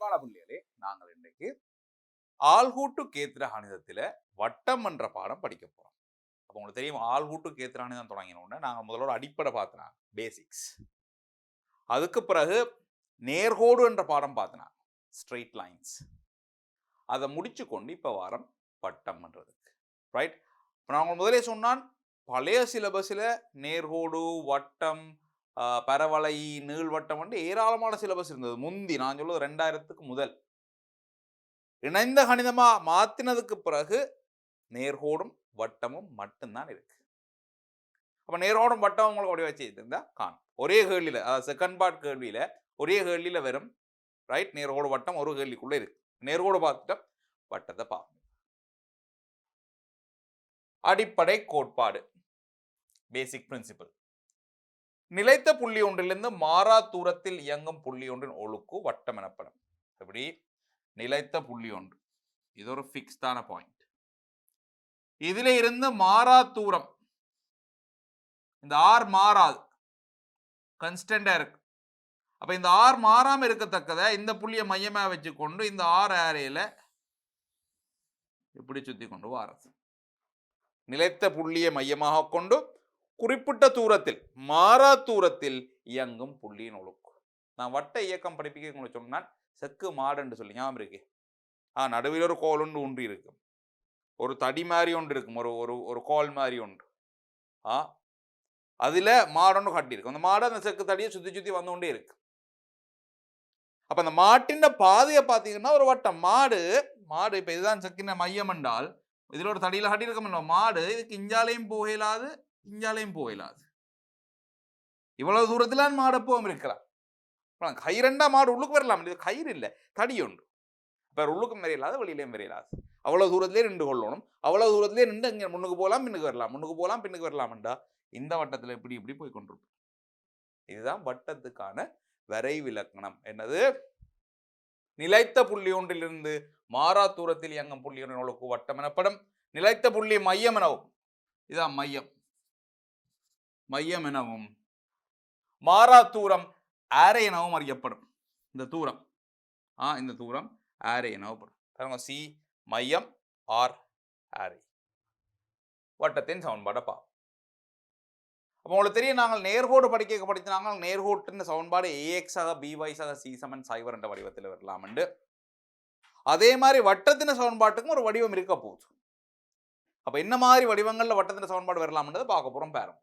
அன்பான பிள்ளைகளே, நாங்கள் இன்றைக்கு ஆள்கூட்டு கேத்திர கணிதத்தில வட்டம் என்ற பாடம் படிக்க போறோம். அப்போ உங்களுக்கு தெரியும், ஆள்கூட்டு கேத்திர கணிதம் தொடங்கினோடனே நாங்கள் முதல்ல ஒரு அடிப்படை பார்த்தோம், பேசிக்ஸ். அதுக்கு பிறகு நேர்கோடு என்ற பாடம் பார்த்தோம், ஸ்ட்ரெயிட் லைன்ஸ். அதை முடிச்சு கொண்டு இப்போ வாரம் வட்டம் என்றதுக்கு, ரைட்? நான் முதலே சொன்னான், பழைய சிலபஸில் நேர்கோடு, வட்டம், பரவளை, நீள்வட்டம் வந்து ஏராளமான சிலபஸ் இருந்தது. முந்தி நான் சொல்லுவது 2000க்கு முதல். இணைந்த கணிதமா மாத்தினதுக்கு பிறகு நேர்கோடும் வட்டமும் மட்டும்தான் இருக்கு. அப்ப நேர்கோடும் வட்டம் உங்களுக்கு அப்படி வச்சுருந்தா காணும். ஒரே கேள்வியில, செகண்ட் பார்ட் கேள்வியில ஒரே கேள்வியில வரும், ரைட்? நேர்கோடு வட்டம் ஒரு கேள்விக்குள்ள இருக்கு. நேர்கோடு பார்த்துட்டோம், வட்டத்தை பார்ப்போம். அடிப்படை கோட்பாடு, பேசிக் பிரின்சிபல். நிலைத்த புள்ளி ஒன்றிலிருந்து மாறா தூரத்தில் இயங்கும் புள்ளி ஒன்றின் ஒழுக்கு வட்டம் எனப்படும். எப்படி? நிலைத்த புள்ளி ஒன்று, இது ஒரு ஃபிக்ஸ்டான பாயிண்ட். இதுல இருந்து மாறா தூரம், இந்த ஆர் மாறாது, கன்ஸ்டன்டா இருக்கு. அப்ப இந்த ஆர் மாறாம இருக்கத்தக்கத இந்த புள்ளியை மையமா வச்சுக்கொண்டு இந்த ஆர் ஏரியில இப்படி சுத்தி கொண்டு வாரது. நிலைத்த புள்ளியை மையமாக கொண்டு குறிப்பிட்ட தூரத்தில், மாறா தூரத்தில் இயங்கும் புள்ளியின் ஒழுக்கு. நான் வட்ட இயக்கம் படிப்பிக்க உங்களுக்கு சொன்னால் செக்கு மாடுன்னு சொல்லி ஞாபகம் இருக்கு. நடுவில் ஒரு கோல் ஒன்று ஒன்று இருக்கும், ஒரு தடி மாதிரி ஒன்று இருக்கும், ஒரு கோல் மாதிரி ஒன்று. அதுல மாடொன்று கட்டியிருக்கும். அந்த மாடு அந்த செக்கு தடியை சுத்தி சுத்தி வந்து கொண்டே இருக்கு. அப்ப அந்த மாட்டின் பாதையை பார்த்தீங்கன்னா ஒரு வட்டம். மாடு இப்ப இதுதான் செக்கின மையம் என்றால் இதுல ஒரு தடியில கட்டி இருக்க மாடு, இதுக்கு இஞ்சாலையும் போகலாது, இஞ்சாலையும் போகலாது. இவ்வளவு தூரத்துல மாடு எப்பவும் இருக்கிறான். கயிறண்டா மாடு உள்ளுக்கு வரலாம், இது கயிறு இல்லை, தடி ஒன்று. இப்ப உள்ளுக்கும் வரையலாது, வெளியிலையும் வரையலாது. அவ்வளவு தூரத்திலே நின்று கொள்ளணும். அவ்வளவு தூரத்திலே நின்று இங்க முன்னுக்கு போகலாம், பின்னுக்கு வரலாம், முன்னுக்கு போகலாம், பின்னுக்கு வரலாம்டா. இந்த வட்டத்துல இப்படி இப்படி போய் கொண்டிருக்கும். இதுதான் வட்டத்துக்கான வரைவிலக்கணம். என்னது? நிலைத்த புள்ளி ஒன்றிலிருந்து மாறா தூரத்தில் இயங்கும் புள்ளி ஒன்றின் ஒழுக்கு வட்டம் எனப்படும். நிலைத்த புள்ளி மையம் எனவும், இதான் மையம், மையம் எனவும், மாறா தூரம் ஆரே எனவும் அறியப்படும். இந்த தூரம், இந்த தூரம் ஆரே எனப்படும். சி மையம், ஆர் ஆரே. வட்டத்தின் சமன்பாடை பா. அப்போ உங்களுக்கு தெரியும், நாங்கள் நேர்கோடு படித்தாங்க. நேர்கோட்டின் சமன்பாடு ஏஎக்ஸ் ஆக பிஒய் ஆக சி சமன் சைவர் என்ற வடிவத்தில் வரலாம். அதே மாதிரி வட்டத்தின் சமன்பாட்டுக்கும் ஒரு வடிவம் இருக்க போகுது. அப்ப என்ன மாதிரி வடிவங்கள்ல வட்டத்தின் சமன்பாடு வரலாம்ன்றதை பார்க்க போறோம். பாருங்க,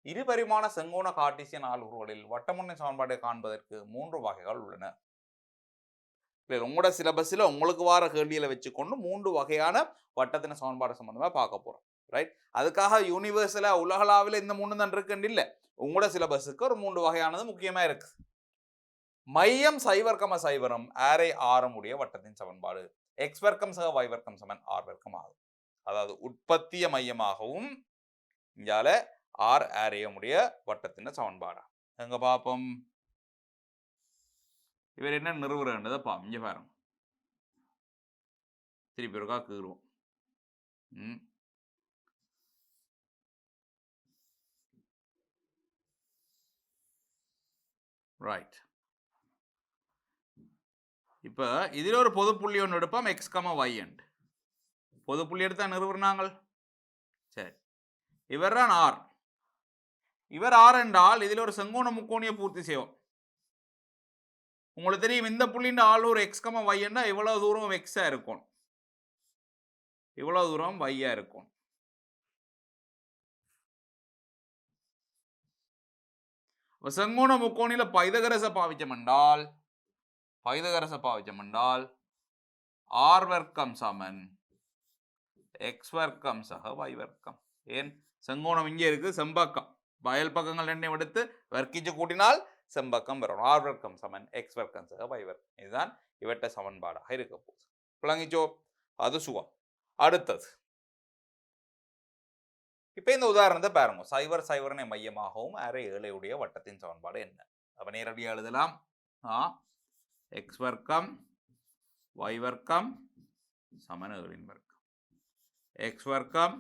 இருபரிமாண செங்கோண கார்ட்டீசியன் ஆள்கூறுகளில் வட்டமுன்னின் சமன்பாட்டை காண்பதற்கு 3 வகைகள் உள்ளன. உங்களோட சிலபஸ்ல உங்களுக்கு வார கேள்வியில வச்சுக்கொண்டு 3 வகையான வட்டத்தின சமன்பாடு சம்பந்தமா பார்க்க போறோம், ரைட்? அதுக்காக யூனிவர்சலா உலகளாவில் இந்த 3 தான் இருக்குன்னு இல்லை. உங்களோட சிலபஸுக்கு ஒரு 3 வகையானது முக்கியமா இருக்கு. மையம் சைவர்க்கம சைவரம் ஆரை ஆரம் உடைய வட்டத்தின் சமன்பாடு எக்ஸ் வர்க்கம் சக y வர்க்கம் சமன் ஆர் வர்க்கம் ஆகும். அதாவது உற்பத்திய மையமாகவும் இங்கால ஆர் ஆரையமுடைய வட்டத்தின் சமன்பாடா. எங்க பார்ப்போம், இவர் என்ன நிறுவுறதை பாம். இங்க பாருங்க, திருப்பி இருக்கா கீறுவோம். ரைட். இப்ப இதுல ஒரு பொது புள்ளி ஒன்று எடுப்போம், எக்ஸ் கமா y அண்ட் பொது புள்ளி எடுத்தா நிறுவுறாங்க. சரி, இவர் தான் ஆர். இவர் ஆர் என்றால் இதில் ஒரு செங்கோண முக்கோணியை பூர்த்தி செய்வோம். உங்களுக்கு தெரியும், இந்த புள்ளியின் ஆள் ஒரு எக்ஸ் கமா y என்றா இவ்வளவு தூரம் எக்ஸா இருக்கும், இவ்வளவு தூரம் y இருக்கும். செங்கோண முக்கோணில பைதகரச பாவிச்சம் என்றால் ஆர் வர்க்கம் சமன் எக்ஸ் வர்க்கம் சக y வர்க்கம். ஏன்? செங்கோணம் இங்கே இருக்கு, செம்பக்கம். வயல் பக்கங்கள் ரெண்டையும் எடுத்து வர்க்கிச்சு கூட்டினால் செம்பக்கம் வரும். ஆர் வர்க்கம் சமன் எக்ஸ் வர்க்கம் சக y வர்க்கம். இதுதான் இவற்ற சமன்பாடாக இருக்க போகுது. விளங்கிச்சோ? அது சுகம். அடுத்தது, இப்ப இந்த உதாரணத்தை பாருங்க. சைவர் சைவரனை மையமாகவும் அரை ஏழையுடைய வட்டத்தின் சமன்பாடு என்ன? அப்ப நேரடியாக எழுதலாம். எக்ஸ் வர்க்கம் y வர்க்கம் சமன் ஏழின் வர்க்கம். எக்ஸ் வர்க்கம்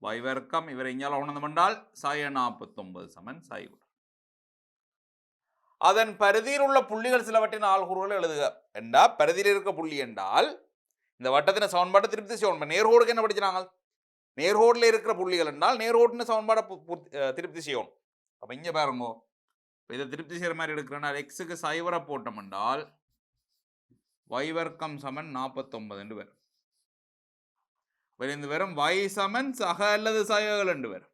y வர்க்கம் இவரை இங்கால உணர்ந்து கொண்டால் sin 49 சமன் சைவர். அதன் பரிதியில் உள்ள புள்ளிகள் சிலவற்றின் ஆள்கூறுகளை எழுதுக என்றா பரிதியில் இருக்க புள்ளி என்றால் இந்த வட்டத்தின் சமன்பாட்டை திருப்தி செய்யணும். நேர்கோடுக்கு என்ன படிச்சாங்க? நேர்கோடில் இருக்கிற புள்ளிகள் என்றால் நேர்கோட்டின் சமன்பாடை திருப்தி செய்யணும். அப்ப இங்க பாருங்க, இதை திருப்தி செய்யற மாதிரி எடுக்கிறேன்னா எக்ஸுக்கு சைவரை போட்டோம் என்றால் y வர்க்கம் சமன் 49 என்று வரும். வெறும் y சமன் சக அல்லது சைவர்கள் என்று வரும்.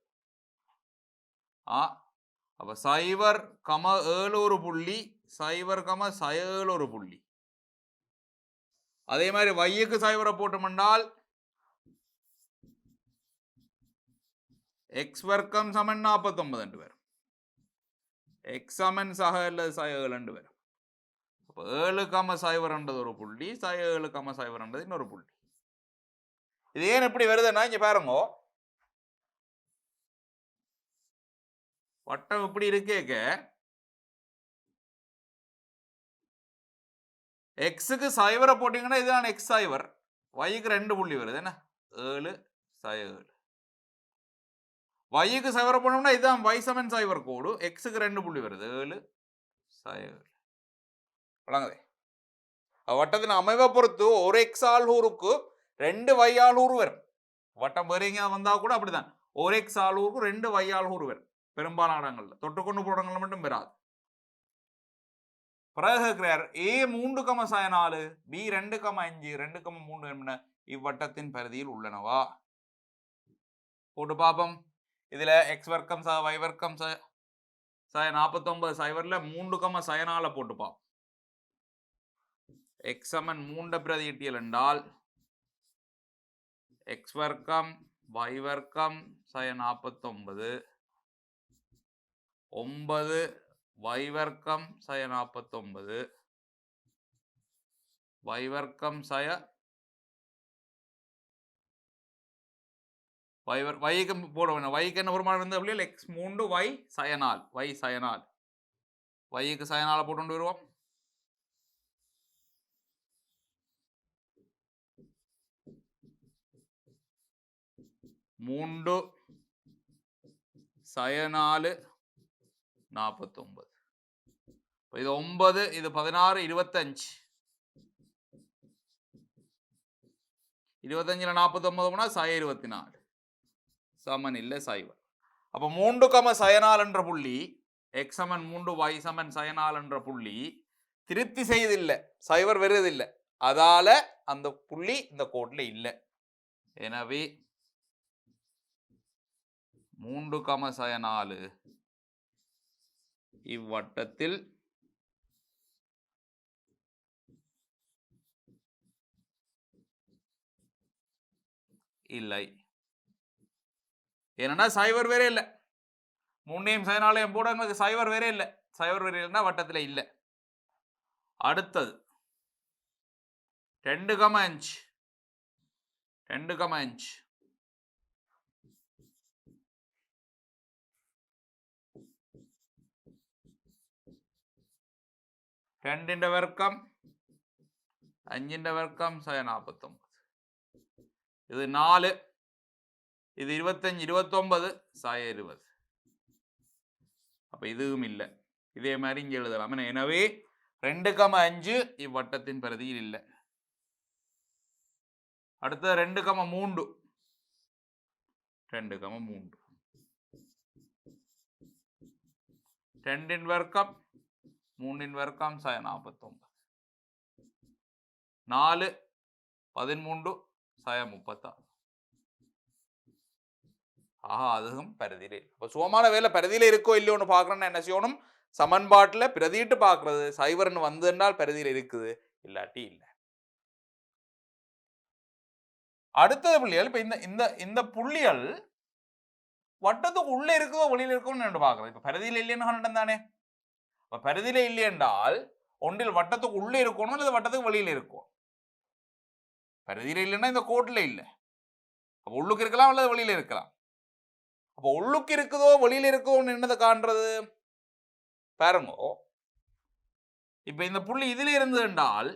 அப்ப சைவர் கம 7 ஒரு புள்ளி, சைவர் கம சைவர்கள் ஒரு புள்ளி. அதே மாதிரி வைக்கு சைவரை போட்டோம் என்றால் x வர்க்கம் சமன் 49 என்று வரும். x சமன் சக அல்லது சைவர்கள் என்று வரும். 7 கம சைவர் என்றது ஒரு புள்ளி, 7 கம சைவர் என்றது இன்னொரு புள்ளி. இது ஏன் எப்படி வருதுன்னா இங்க பாருங்க, வட்டம் இப்படி இருக்கேக்க எக்ஸுக்கு சைவரை போட்டீங்கன்னா இதுதான் எக்ஸ் சைவர், வைக்கு 2 புள்ளி வருது என்ன 7 7. வைக்கு சைவரை போனோம்னா இதுதான் y சமன் சைவர் கோடு, எக்ஸுக்கு 2 புள்ளி வருது 7 7. வழங்குதே வட்டத்தின் அமைவை பொறுத்து ஒரு எக்ஸ் ஆள்கூறுக்கு 2 y ஆள்கூறு வரும். வட்டம் வேற எங்கேயா வந்தா கூட அப்படிதான், ஒரு எக்ஸ் ஆள்கூறுக்கு 2 y ஆள்கூறு வரும். பெரும்பாலான இடங்கள்ல தொட்டுக்கொண்டு போடங்கள் மட்டும் வராது. பிறகு இருக்கிறார் a 3,4 b 2,5 2,3 என்பன இவ்வட்டத்தின் பரிதியில் உள்ளனவா போட்டு பாப்போம். இதுல எக்ஸ் வர்க்கம் y வர்க்கம் 49 சைவர்ல 3,4 போட்டு பாப்போம். x சமன் 3 பிரதியிட்டியல் என்றால் x வர்க்கம் y வர்க்கம் 49 9 y வர்க்கம் 49 y வர்க்கம் yக்கு போட வேணும். yக்கு என்ன பெருமாள் வந்து அப்படியே x 3 y சயனால் y சயனால் yக்கு சயனால போட்டு கொண்டு வருவோம். மூன்று சயனாலு 49, இது 9, இது 16, 25 25 49 போனா சய 24 சமன் இல்லை சைவர். அப்ப 3, சயனால் என்ற புள்ளி x சமன் 3 y சமன் சயனால் என்ற புள்ளி திருப்தி செய்யதில்லை, சைவர் வருவதில்லை. அதால அந்த புள்ளி இந்த கோட்ல இல்லை. எனவே 3, சயனாலு இவ்வட்டத்தில் இல்லை. ஏன்னா சைவர் வேற இல்லை, 3 சயனாலயம் போட எங்களுக்கு சைவர் வேற இல்லை. சைவர் வேற இல்லைன்னா வட்டத்தில் இல்லை. அடுத்தது 2,5 2,5 2 வர்க்கம் 5 வர்க்கம் சய 49, இது 4, இது 25 29 சய 20. அப்ப இதுவும் இல்லை. இதே மாதிரி இங்க எழுதலாம். எனவே 2,5 இவ்வட்டத்தின் பரிதியில் இல்லை. அடுத்த 2,3 2 வர்க்கம் 3 வர்க்கம் சய 49 4 13 சய 36. அதுவும் பரிதியிலே. அப்ப சுகமான வேலை பரிதியில இருக்கோ இல்லையோன்னு பாக்குறேன்னு என்ன செய்யணும், சமன்பாட்டுல பிரதிட்டு பாக்குறது. சைவர்னு வந்தால் பரிதியில இருக்குது, இல்லாட்டி இல்லை. அடுத்தது புள்ளிகள் இப்ப இந்த புள்ளிகள் வட்டத்துக்கு உள்ள இருக்கோ வெளியில இருக்கோன்னு பாக்குறது. இப்ப பரிதியில இல்லைன்னு தானே. அப்ப பரிதியில இல்லை என்றால் ஒன்றில் வட்டத்துக்கு உள்ளே இருக்கணும் அல்லது வட்டத்துக்கு வெளியில இருக்கும். பரிதியில இல்லைன்னா இந்த கோட்ல இல்லை. அப்ப உள்ளுக்கு இருக்கலாம் அல்லது வெளியில இருக்கலாம். அப்ப உள்ளுக்கு இருக்குதோ வெளியில இருக்குதோன்னு என்னதை காண்றது பாருங்க. இப்ப இந்த புள்ளி இதுல இருந்து என்றால்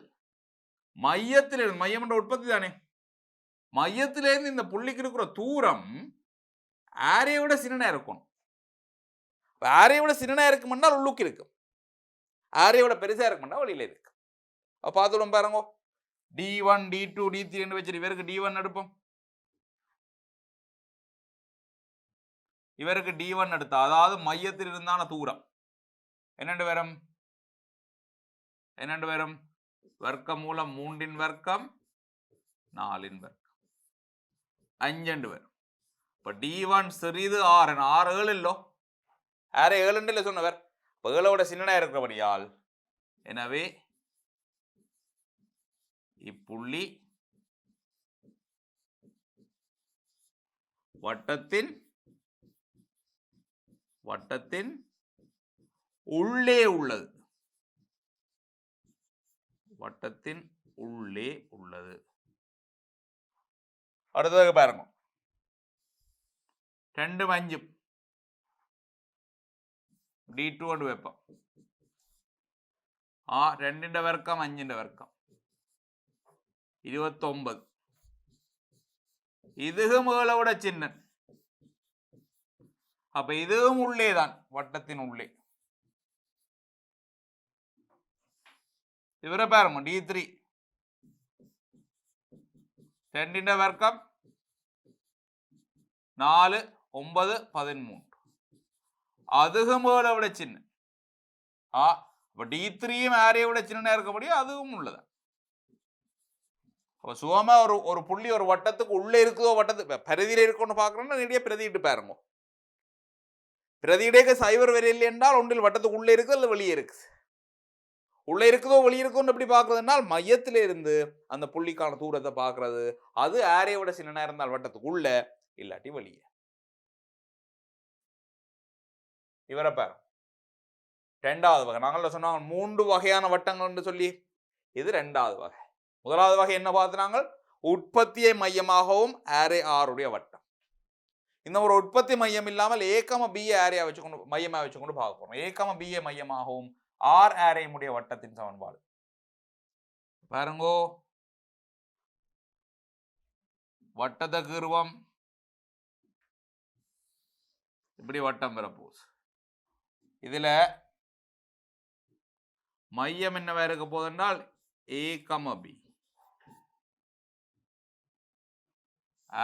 மையத்திலிருந்து, மையம் என்ற உற்பத்தி தானே, மையத்திலிருந்து இந்த புள்ளிக்கு இருக்கிற தூரம் ஆரையை விட சின்னனா இருக்கணும். ஆரையை விட சின்னனா இருக்கும்னால் உள்ளுக்கு இருக்கும். ஆரையோட பெருசா இருக்கும்னா வழியில இருக்கு. அப்ப பார்த்துடும் பாருங்க. D1 D2 D3 வச்சுட்டு இவருக்கு D1 எடுப்போம். இவருக்கு D1 எடுத்தா அதாவது மையத்தில் இருந்தான தூரம் என்னண்டு வரும் வர்க்கமூலம் 3 வர்க்கம் 4 வர்க்கம் 5 வரும். இப்ப D1 சிறிது 6 6 7 இல்லோ 6 7 இல்ல சொன்னவர் 7ஓட சின்னனா இருக்கிறபடியால் எனவே இப்புள்ளி வட்டத்தின் உள்ளே உள்ளது. வட்டத்தின் உள்ளே உள்ளது. அடுத்ததாக பாருங்க 2 5 D2 കൊണ്ട് வைப்போம். 2 வர்க்கம் 5 வர்க்கம் 29. இதுவும் ஏழோட சின்ன. அப்ப இதுவும் உள்ளேதான் வட்டத்தின் உள்ளே. இவரை பாருங்க D3 2 வர்க்கம் 4 9 13. அதுவும் ஏழை விட சின்ன. அப்ப D3யும் ஆரையை விட சின்ன இருக்கபடியா அதுவும் உள்ளதான். அப்ப சுகமா ஒரு புள்ளி ஒரு வட்டத்துக்கு உள்ளே இருக்குதோ வட்டத்துக்கு பிரதியில இருக்குன்னு பாக்குறோம்னா நிறைய பிரதியிட்டு பாருங்க. பிரதியிடேக்கு சைவர் வரையில் என்றால் ஒன்றில் வட்டத்துக்கு உள்ளே இருக்கு அல்லது வெளியே இருக்கு. உள்ளே இருக்குதோ வெளியே இருக்குன்னு எப்படி பாக்குறதுனால் மையத்தில இருந்து அந்த புள்ளிக்கான தூரத்தை பாக்குறது. அது ஆரையை விட சின்ன இருந்தால் வட்டத்துக்கு உள்ள இல்லாட்டி வெளியே. இவரை பாரு 2வது வகை. நாங்கள் சொன்னாங்க 3 வகையான வட்டங்கள் சொல்லி இது 2வது வகை. 1வது வகை என்ன பார்த்தாங்க உற்பத்தியை மையமாகவும் ஆரே ஆருடைய வட்டம். இந்த ஒரு உற்பத்தி மையம் இல்லாமல் ஏகம B ஆரையா வச்சுக்கொண்டு மையமா வச்சுக்கொண்டு பார்க்க போறோம். ஏகம B மையமாகவும் ஆர் ஆரையுடைய வட்டத்தின் சமன்பாடு பாருங்கோ. வட்டத்தை கீறுவோம். இப்படி வட்டம் பெறப்போகுது. இதுல மையம் என்னவா இருக்க போகுது என்றால் A, B.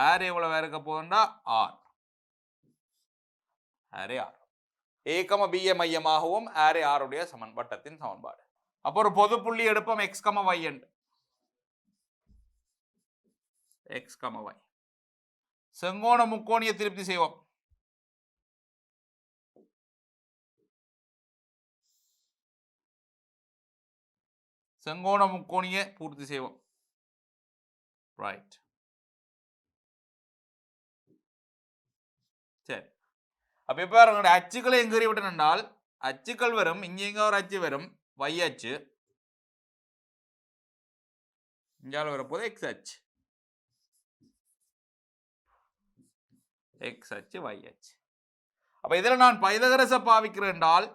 ஆர் எவ்வளவு இருக்க போகுதுன்னா R. Aarey R. A, B மையமாகவும் ஆரே R உடைய வட்டத்தின் சமன்பாடு. அப்போ ஒரு பொது புள்ளி எடுப்போம் X, Y என்று. X, Y. செங்கோண முக்கோணியை திருப்தி செய்வோம். செங்கோண முக்கோணியை பூர்த்தி செய்வோம். ரைட். சரி. அப்ப இப்ப அச்சுக்களை எங்க விட்டனால் அச்சுக்கள் வரும். இங்க ஒரு அச்சு வரும் y அச்சு. இங்கால வரப்போது x அச்சு. x அச்சு y அச்சு. அப்ப இதுல நான் பைதகரஸை பாவிக்கிறேன் என்றால்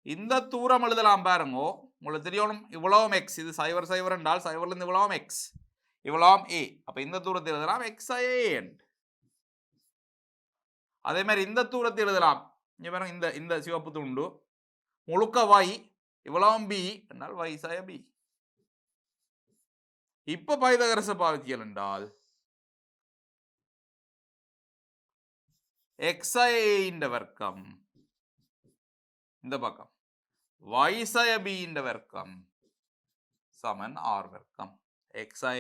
இந்த தூரம் எழுதலாம் பாருங்க. உங்களுக்கு தெரியணும் இவ்வளவும் x. இது 0 0 என்றால் 0ல இருந்து இவ்வளவும் x. இவ்வளவும் a. அப்ப இந்த தூரத்தை எழுதலாம் xi. அதே மாதிரி இந்த தூரத்தை எழுதலாம். இங்க பாருங்க இந்த சிவப்பு துண்டு முழுக்க y இவ்வளவும் b என்றால் y sin b. இப்ப பைதகரஸை பாவித்தீர்கள் என்றால் xi இந்த வர்க்கம் இந்த பக்கம் y sin b இந்த வர்க்கம் சமன் r வர்க்கம். xi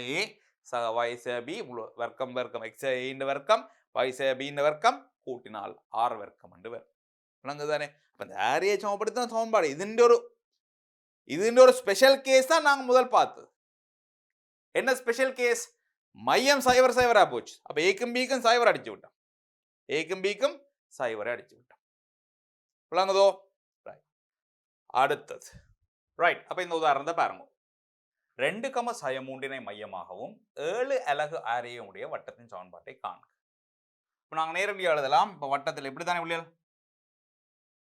y sin b வர்க்கம் வர்க்கம் xi இந்த வர்க்கம் y sin b இந்த வர்க்கம் கூட்டினால் r வர்க்கம் என்று வரும். விளங்குதானே? அப்ப இந்த ஆரையை சமப்படுத்தின சமன்பாடு இதுன்ற ஒரு ஸ்பெஷல் கேஸ் தான் நாங்க முதல் பார்த்தது. என்ன ஸ்பெஷல் கேஸ்? மையம் 0 0 போச்சு. அப்ப ஏக்கும் பிக்கும் 0 அடிச்சு விட்டோம். ஏக்கும் பிக்கும் 0 அடிச்சு விட்டோம். விளங்குதோ? அடுத்தது ரைட். அப்ப இந்த உதாரணத்தை பாருங்க. 2,3 மையமாகவும் 7 அலகு ஆரையும் உடைய வட்டத்தின் சமன்பாட்டை காண்க. இப்ப நாங்க நேரடியாக எழுதலாம். இப்ப வட்டத்தில் எப்படித்தானே உள்ளியல்?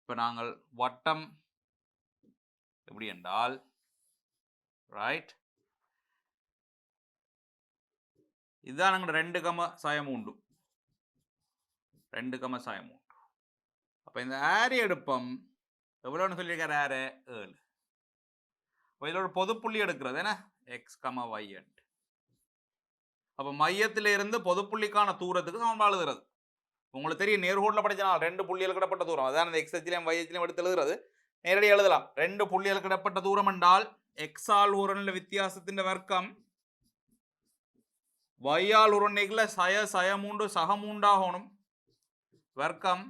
இப்ப நாங்கள் வட்டம் எப்படி என்றால் ரைட் இதுதான் நாங்கள் 2,3 2,3. அப்ப இந்த ஆரை எடுப்போம் எவ்வளோன்னு சொல்லியிருக்காரு யாரு 7. இதோட பொது புள்ளி எடுக்கிறது என்ன எக்ஸ் கமா y. அப்போ மையத்திலிருந்து பொது புள்ளிக்கான தூரத்துக்கு சமன்பாடு எழுதுறது. உங்களுக்கு தெரியும் நேர்கோட்டில் படிச்சா 2 புள்ளிகள் கிடப்பட்ட தூரம், அதான் அந்த எக்ஸ் அச்சிலையும் y அச்சிலையும் எடுத்து எழுதுறது. நேரடியாக எழுதலாம். 2 புள்ளிகள் கிடப்பட்ட தூரம் என்றால் x ஆல் உருண்ட வித்தியாசத்தின் வர்க்கம் y ஆல் உருண்டைக்குள்ள சய 3 சக 3 ஆகணும் வர்க்கம்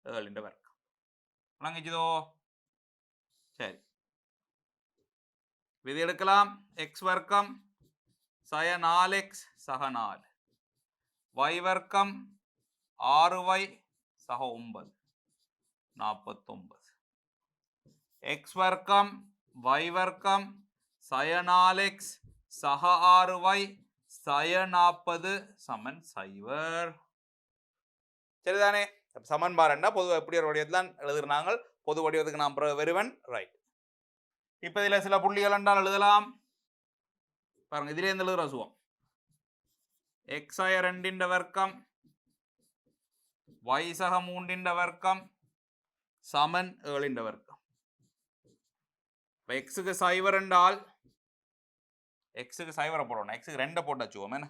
7 வர்க்கம் விளங்கிச்சதோ? சரி, விதி எடுக்கலாம். x வர்க்கம் சய 4x சக 4, y வர்க்கம் 6y சக 9 49, x வர்க்கம் y வர்க்கம் சய 4x சக 6y சய 40 சமன் 0. சரிதானே? சமன்பாடுன்னா பொது எப்படி ஒரு வடிவத்தில் எழுதுறாங்க. பொது வடிவத்துக்கு நான் வருவன். ரைட். இப்போ இதில் சில புள்ளிகள் என்றால் எழுதலாம். பாருங்க, இதிலே இருந்து எழுதுற சுவம் x சய 2 வர்க்கம் y சக 3 வர்க்கம் சமன் 7 வர்க்கம். எக்ஸுக்கு 0 என்றால் எக்ஸுக்கு 0 போடணும். எக்ஸுக்கு 2 போட்டு வச்சுவோம். என்ன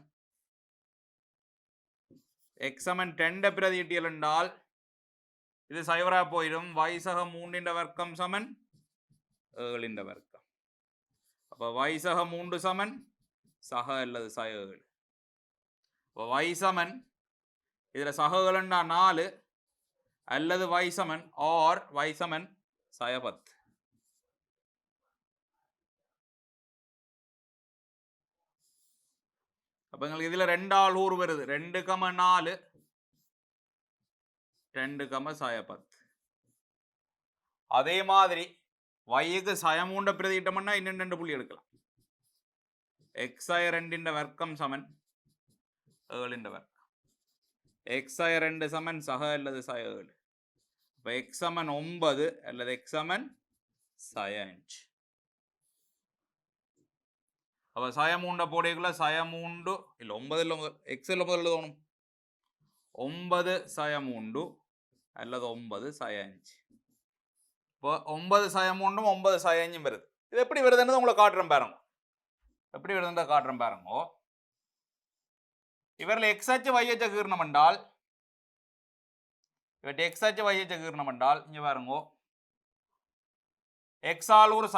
எக்ஸ் சமன் 2 பிரதியிட்டியல் என்றால் இது 0 போயிடும். y சக 3 வர்க்கம் சமன் 7 வர்க்கம். அப்போ y சக 3 சமன் சக அல்லது சய 7. இப்போ y சமன் இதில் சககள்னா 4 அல்லது y சமன் ஆர் y சமன் சய 10. அப்போ எங்களுக்கு இதில் 2 ஆல் ஊர் வருது. 2,4 2, சய 10. அதே மாதிரி yக்கு சய 3 பிரதியிட்டோம்னா இன்னும் 2 புள்ளி எடுக்கலாம். x சய 2 வர்க்கம் சமன் 7 வர்க்கம். x சய 2 சமன் சக அல்லது சய 7. இப்போ x சமன் 9 அல்லது x சமன் சய 5. அப்போ சய 3 போடைக்குள்ள சய 3 இல்லை 9 இல்லை x 9 எழுதணும். 9 சய 3 அல்லது 9 சய 5. இப்போ 9 சய 3 9 சய 5 வருது. இது எப்படி வருதுன்னு உங்களை காட்டுறேன் பாருங்க. எப்படி வருதுன்ற காட்டுறேன் பாருங்க. இவரில் x அச்சு y அச்சு கீர்ணம் என்றால் இவற்றை x அச்சு y அச்சு கீர்ணம் என்றால் இங்கே பாருங்க, x ஆல் ஒரு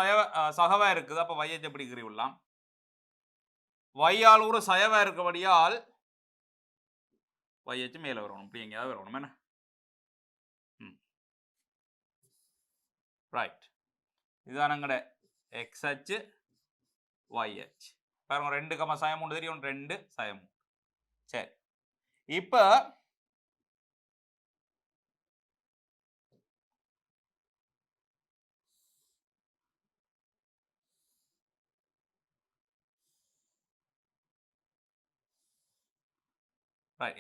சகவா இருக்குது. அப்போ y அச்சு எப்படி கீறிவிடலாம். y ஆல் ஒரு சயவா இருக்கபடியால் y அச்சு மேலே வரணும். இப்படி எங்கேயாவது வரணும். என்ன ரைட். இதுதான் எங்கட x அச்சு y அச்சு. பாருங்க 2, சய 3 தெரியும். 2 சய 3. சரி, இப்போ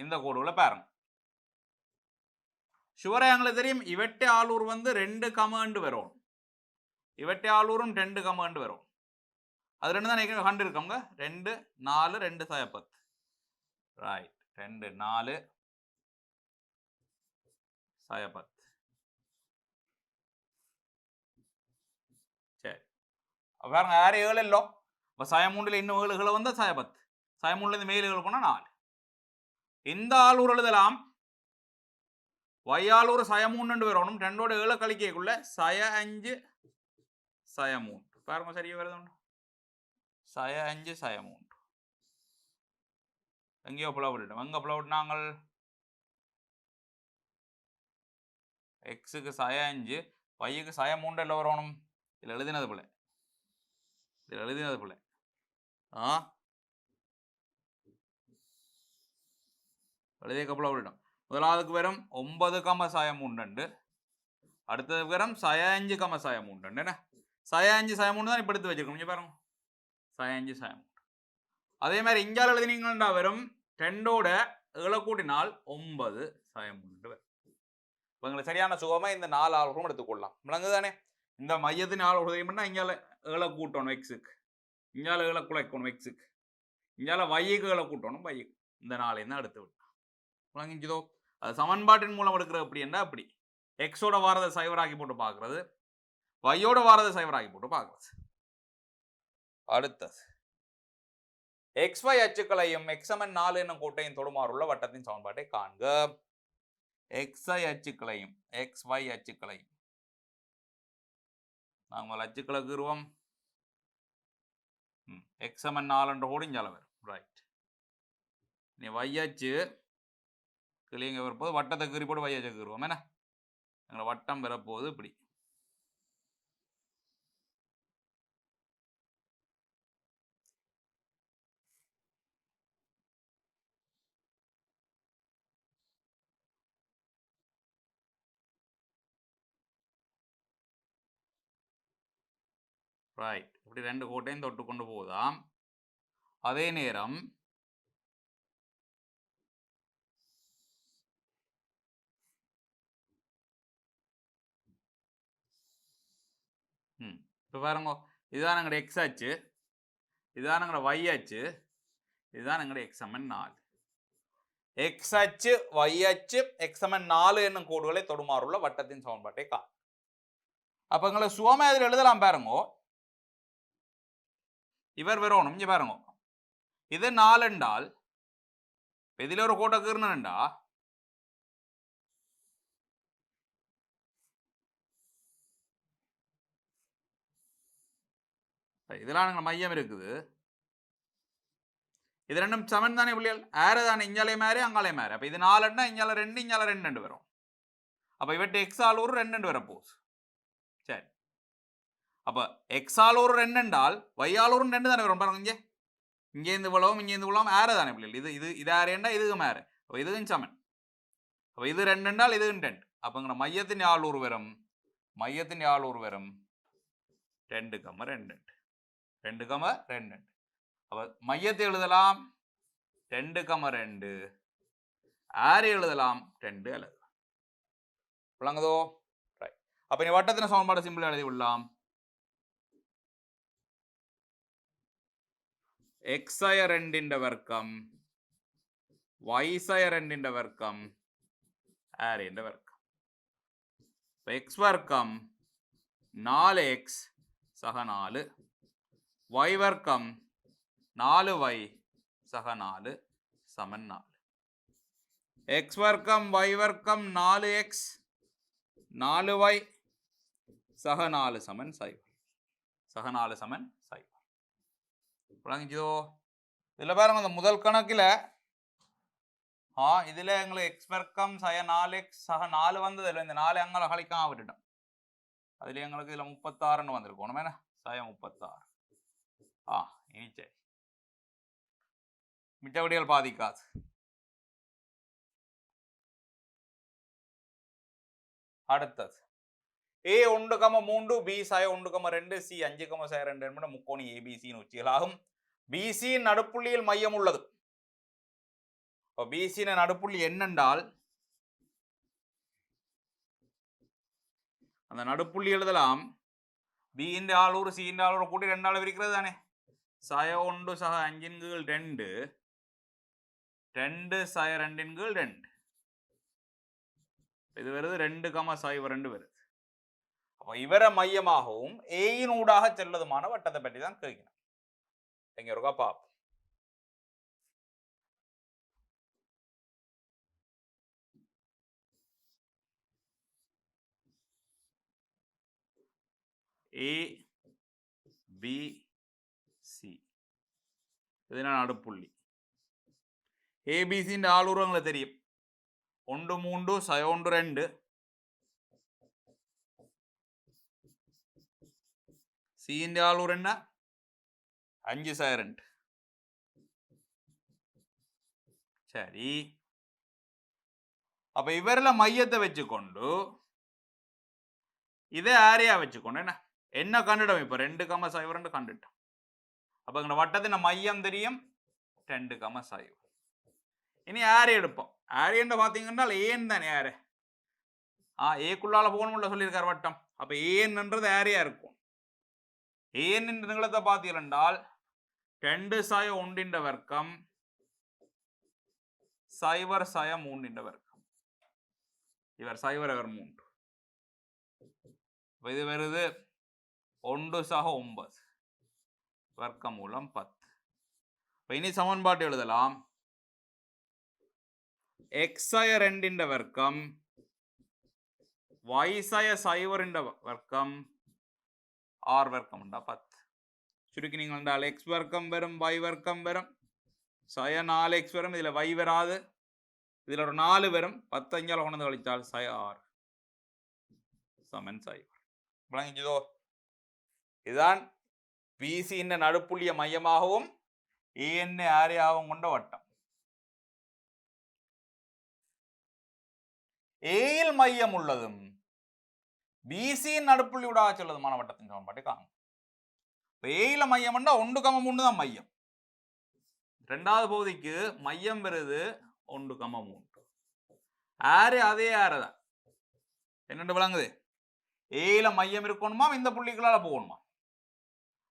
இந்த கோடுகளை பாருங்க. ஷுவரா எங்களுக்கு தெரியும் இவட்டை ஆளூர் வந்து 2 கமாண்டு வரும். இவட்டை ஆளூரும் 2 கமாண்டு வரும். அது 2 தான் ஏற்கனவே கண்டு இருக்கோங்க. 2, 4 2 சய 10. ரைட். 2, 4 சய 10. சரி, பாருங்க 6 7 இல்லோ. இப்போ சய 3ல் இன்னும் 7 வந்து சய 10. சய 3லேருந்து மேல் 7 போனால் 4. இந்த ஆளூர் எழுதலாம். y ஆளூர் சய 3 வரணும். 2ஓட 7 கழிக்கக்குள்ள சய 5 சய 3. பாருங்க சரியா வருது. சய 5 சய 3 எங்கேயோ புலவிட்டோம். எங்கே புலவிட்டாங்கள்? எக்ஸுக்கு சய 5 yக்கு சய 3 எல்லாம் வரணும். இதில் எழுதினது போல எழுதிய கப்பல விட்டோம். முதலாவதுக்கு வரும் 9, சய 3. அடுத்தது வரும் சய 5, சய 3. என்ன சய 5 சய 3 தான் இப்போ எடுத்து வச்சிருக்கோம். இங்கே பாருங்க சய 5 சய 3. அதே மாதிரி இங்கால எழுதினீங்கன்னா வரும் 2ஓட 7 கூட்டினால் 9 சய 3 வரும். இப்போ எங்களுக்கு சரியான சுகமாக இந்த 4 ஆளுகளும் எடுத்துக்கொள்ளலாம். விளங்குதானே? இந்த மையத்தின் ஆள் உதவினா இங்கால 7 கூட்டணும் எக்ஸுக்கு, இங்கால 7 குலைக்கணும் எக்ஸுக்கு, இங்கால வைக்கு 7 கூட்டணும் வைக்கு. இந்த 4 தான் எடுத்து விட்டோம். விளங்கிச்சதோ? அது சமன்பாட்டின் மூலம் எடுக்கிற அப்படி என்ன அப்படி எக்ஸோட வாரதை சைவராக்கி போட்டு பார்க்கறது, வையோட வாரதை சைவராக்கி போட்டு பார்க்கறது. அடுத்தது XY அச்சுக்களையும் XMN 4 என்னும் கோட்டையின் தொடுமாறுள்ள வட்டத்தின் சமன்பாட்டை காண்க. XY அச்சுக்களையும் XY அச்சுக்களையும் நாங்கள் அச்சுக்களை கீறுவோம். XMN 4 என்ற கோடு இங்கே வரும். ரைட். நீ Y அச்சு கிளிங்க வரப்போது வட்டத்தை கீறி போட்டு Y அச்சு கீறுவோம். என்ன எங்களை வட்டம் வரப்போகுது இப்படி. ரைட். இப்படி ரெண்டு கோட்டையும் தொட்டு கொண்டு போதாம். அதே நேரம் இப்போ பாருங்க, இதுதான் எங்களோட எக்ஸ் அச்சு, இதுதான் எங்களோட Y அச்சு, இதுதான் எங்களோட XMN 4. எக்ஸ் அச்சு Y அச்சு XMN 4 என்னும் கோடுகளை தொடுமாறுள்ள வட்டத்தின் சமன்பாட்டை கா. அப்ப எங்களை சுவமா இதில் எழுதலாம் பாருங்க. இவர் வரணும் இங்க பாருங்க, இது 4 என்றால் இதில் ஒரு கோட்டை கீறணும்டா இதெல்லாம் மையம் இருக்குது. இது ரெண்டும் சமன் தானே பிள்ளைகள், ஆறு தானே, இஞ்சாலே மாறி அங்காலே மாறி. அப்போ இது 4 இஞ்சால 2 இஞ்சால 2 வரும். அப்போ இவற்றை எக்ஸால் ஒரு 2 வரப்போகுது. சரி, அப்போ எக்ஸால் ஒரு 2 என்றால் வையால் ஒரு 2 தானே வரும். பாருங்க, இங்கேருந்து இவ்வளவும் இங்கேருந்து இவ்வளவும் ஆறு தானே பிள்ளைகள். இது இது இது ஆறுண்டா இதுக்கு மாறு. அப்போ இதுக்கும் சமன். அப்போ இது 2 என்றால் இதுவும் 2. அப்போங்கிற மையத்தின் யாழ் ஒரு வரும், மையத்தின் யாழ் ஒரு வரும் 2,2 2,2. அப்போ மையத்தை எழுதலாம் 2,2, ஆறு எழுதலாம் 2 எழுதலாம். விளங்குதோ? ரைட். அப்போ நீ வட்டத்தின் சமன்பாடு சிம்பிள் எழுதி விடலாம். x2 வர்க்கம் y2 வர்க்கம் ஆறு வர்க்கம். x வர்க்கம் 4x சக 4, y வர்க்கம் 4y சக 4 சமன் 4. x வர்க்கம் y வர்க்கம் 4x 4y சக 4 சமன் 0. சக 4 சமன் 0. விளங்கிச்சோ? இதில் பாருங்க, அந்த முதல் கணக்கில் இதில் எங்களுக்கு x வர்க்கம் சக 4x சக 4 வந்தது இல்லை. இந்த 4 அங்கே கழிக்காம விட்டுட்டோம். அதில் எங்களுக்கு இதில் 36 வந்திருக்கணும். என்ன சக 36. இனி சரி, மிச்சவடிகள் பாதிக்காது. அடுத்தது A1,3 B சய 1,2 C 5,2 என்பது முக்கோணி ABC உச்சிகளாகும். BC நடுப்புள்ளியில் மையம் உள்ளது. BC நடுப்புள்ளி என்னென்றால் அந்த நடுப்புள்ளி எழுதலாம். B ന്റെ ஆளூர் C ന്റെ ஆளூர் கூட்டி 2 ஆள் இருக்கிறது தானே. சய 1 சக 5/2 2 சய 2/2 இது வருது 2,02 வருது. அப்போ இவரை மையமாகவும் ஏயின் ஊடாக செல்வதுமான வட்டத்தை பற்றி தான் கேட்கணும். எங்க இருக்கா பாப்போம். ABC இது நடுப்புள்ளி. ABC ஆளுறவங்களை தெரியும். 1 3 சய 1 2 C ஆளுர் என்ன 5 சய 2. சரி, அப்ப இவரில் மையத்தை வச்சுக்கொண்டு இதே ஆரியா வச்சுக்கொண்டு என்ன கண்டுட்டோம். இப்ப 2,02 கண்டுட்டோம். அப்ப இந்த வட்டத்தின் மையம் தெரியும் 2,0. இனி ஆரி எடுப்போம். ஆரியன்னு பாத்தீங்கன்னா ஏன் தானே ஆரு ஏக்குள்ளால போகணும்ல சொல்லியிருக்கார் வட்டம். அப்ப ஏன்ன்றது ஆரியா இருக்கும். ஏன் நீளத்தை பார்த்தீர்கள் என்றால் 2 சய 1 வர்க்கம் 0 சய 3 வர்க்கம். இவர் 0 இவர் 3. இது வருது 1 சக 9 வர்க்கமூலம் 10. இனி சமன்பாட்டு எழுதலாம். x-சய 2 வர்க்கம் y-சய 0 வர்க்கம் r வர்க்கம் 10. சுருக்கினீங்க என்றால் x வர்க்கம் வரும், y வர்க்கம் வரும், சய 4x வரும், இதுல y வராது, இதுல ஒரு 4 வரும், 10 5ஆல் கொண்டு கழித்தால் சய r சமன் 0. விளங்கிச்சதோ? இதுதான் BC இந்த நடுப்புள்ளிய மையமாகவும் AN ஆரையாகவும் கொண்ட வட்டம். ஏயில் மையம் உள்ளதும் BC நடுப்புள்ளி ஊடாக செல்வதுமான வட்டத்தின் சமன்பாட்டை காணும். ஏயில மையம் 1,3 தான் மையம். இரண்டாவது பகுதிக்கு மையம் வருது 1,3. ஆறு அதே ஆறு தான். என்னென்று விளங்குது? ஏயில மையம் இருக்கணுமா, இந்த புள்ளிகளால போகணுமா?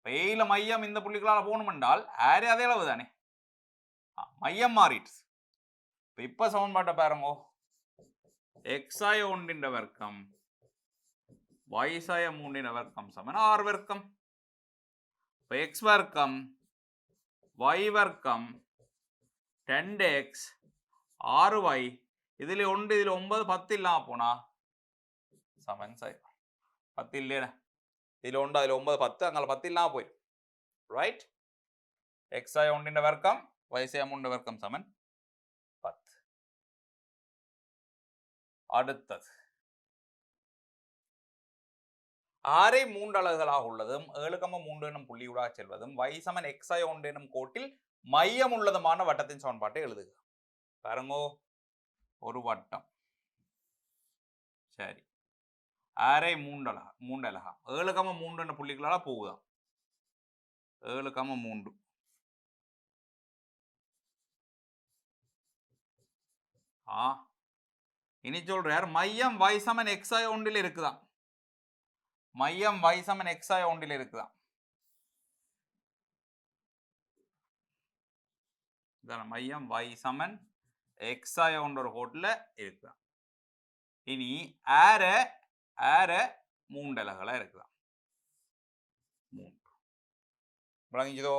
ஏயில மையம் இந்த புள்ளிகளால போகணும் என்றால் ஆறு அதே அளவு தானே, மையம் மாறிட்டு. இப்ப சமன்பாட்டை பாருங்க. x-சய 1 வர்க்கம் y-சய 3 வர்க்கம் சமன் r வர்க்கம். x வர்க்கம் y வர்க்கம் 10x 6y இதில் 1 இதில் 9 10 இல்லாம போனா சமன் 0. 10 இல்லையா, இதில் 1 அதில் 9 10, அங்கே 10 இல்லாம போயிடும். ரைட்? x-சய 1 வர்க்கம் y-சய 3 வர்க்கம் சமன் 10. அடுத்தது ஆரை 3 அலகுகளாக உள்ளதும் 7,3 எனும் புள்ளியூடாக செல்வதும் y சமன் x-சய 1 எனும் கோட்டில் மையம் உள்ளதுமான வட்டத்தின் சமன்பாட்டை எழுதுக. பாருங்கோ, ஒரு வட்டம். சரி, ஆரை 3 அலகா 7,3 என்ற புள்ளிகளால போகுதாம். 7,3 இனி சொல்றார் மையம் y சமன் x-சய 1 இருக்குதான். மையம் y சமன் x-சய 1 இருக்குதான். மையம் y சமன் x-சய 1 ஒரு கோட்டில் இருக்குதான். இனி ஆர 3 அலகுகளா இருக்குதான். 3 விளங்கிச்சதோ?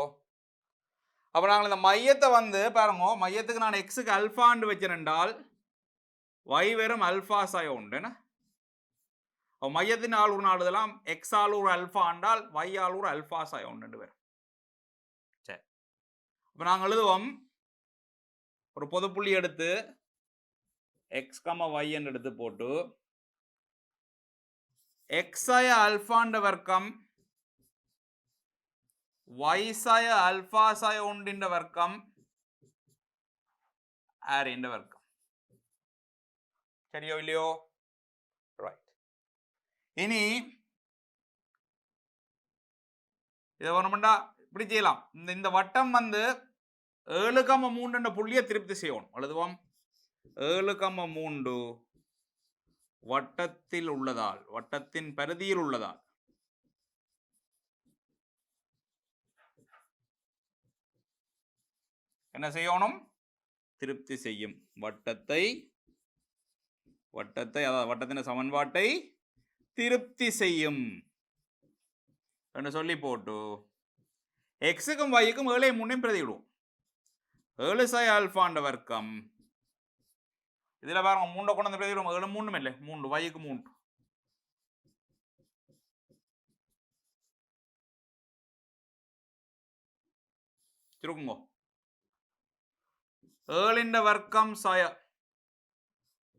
அப்ப நாங்கள் இந்த மையத்தை வந்து பாருங்க, மையத்துக்கு நான் எக்ஸுக்கு அல்பாண்டு வச்சிருந்தால் y வெறும் அல்பா சய 1. மையத்தின் ஆளுர் நாடுதெல்லாம் எக்ஸ் ஆளுர் அல்பா ஆண்டால் y ஆளுர் அல்பா சய 1 வரும். சரி, இப்போ நாங்கள் எழுதுவோம். ஒரு பொது புள்ளி எடுத்து x, y என்று எடுத்து போட்டு x-சய அல்பாண்ட வர்க்கம் y-சய அல்பா சய 1 வர்க்கம் ஆரின் வர்க்கம். சரியோ இல்லையோ? ரைட். இனி இதை வேணுமெண்டா இப்படி செய்யலாம். இந்த வட்டம் வந்து 7,3 என்ற புள்ளியை திருப்தி செய்யணும். எழுதுவோம். 7,3 வட்டத்தில் உள்ளதால், வட்டத்தின் பரிதியில் உள்ளதால் என்ன செய்யணும்? திருப்தி செய்யும். வட்டத்தை அதாவது வட்டத்தின் சமன்பாட்டை திருப்தி செய்யும் என்று சொல்லி போட்டு எக்ஸுக்கும் வைக்கும் 7,3 பிரதிவிடுவோம். 7-சய அல்பாண்ட வர்க்கம் இதுல பாருங்க 3 கொண்டு வந்து பிரதிவிடுவோம். 7 3 இல்லை, 3 வைக்கு 3. திருக்குங்கோ. 7 வர்க்கம் சய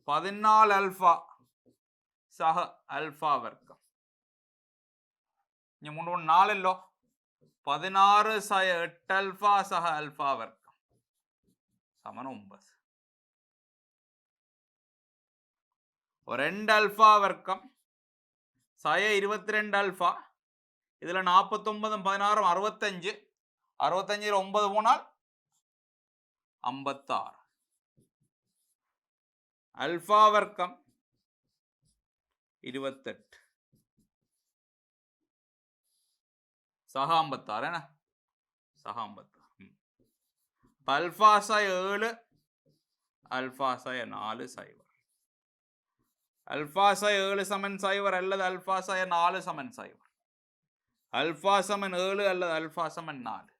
14 அல்பா சக அல்பா வர்க்கம். இங்க 3 4 இல்லோ, 16 சய 8 அல்பா சக அல்பா வர்க்கம் சமன் 9. 2 அல்பா வர்க்கம் சய 22 அல்பா, இதுல 49 16 65, 65 9 போனால் 56. அல்பா வர்க்கம் 28 சக 56 என்ன சக 56. அல்பா சய 7 அல்பா சய 4 0. அல்ஃபா சய 7 சமன் சைவர் அல்லது அல்ஃபா சய 4 சமன் சைவர். அல்ஃபா சமன் 7 அல்லது அல்ஃபா சமன் 4.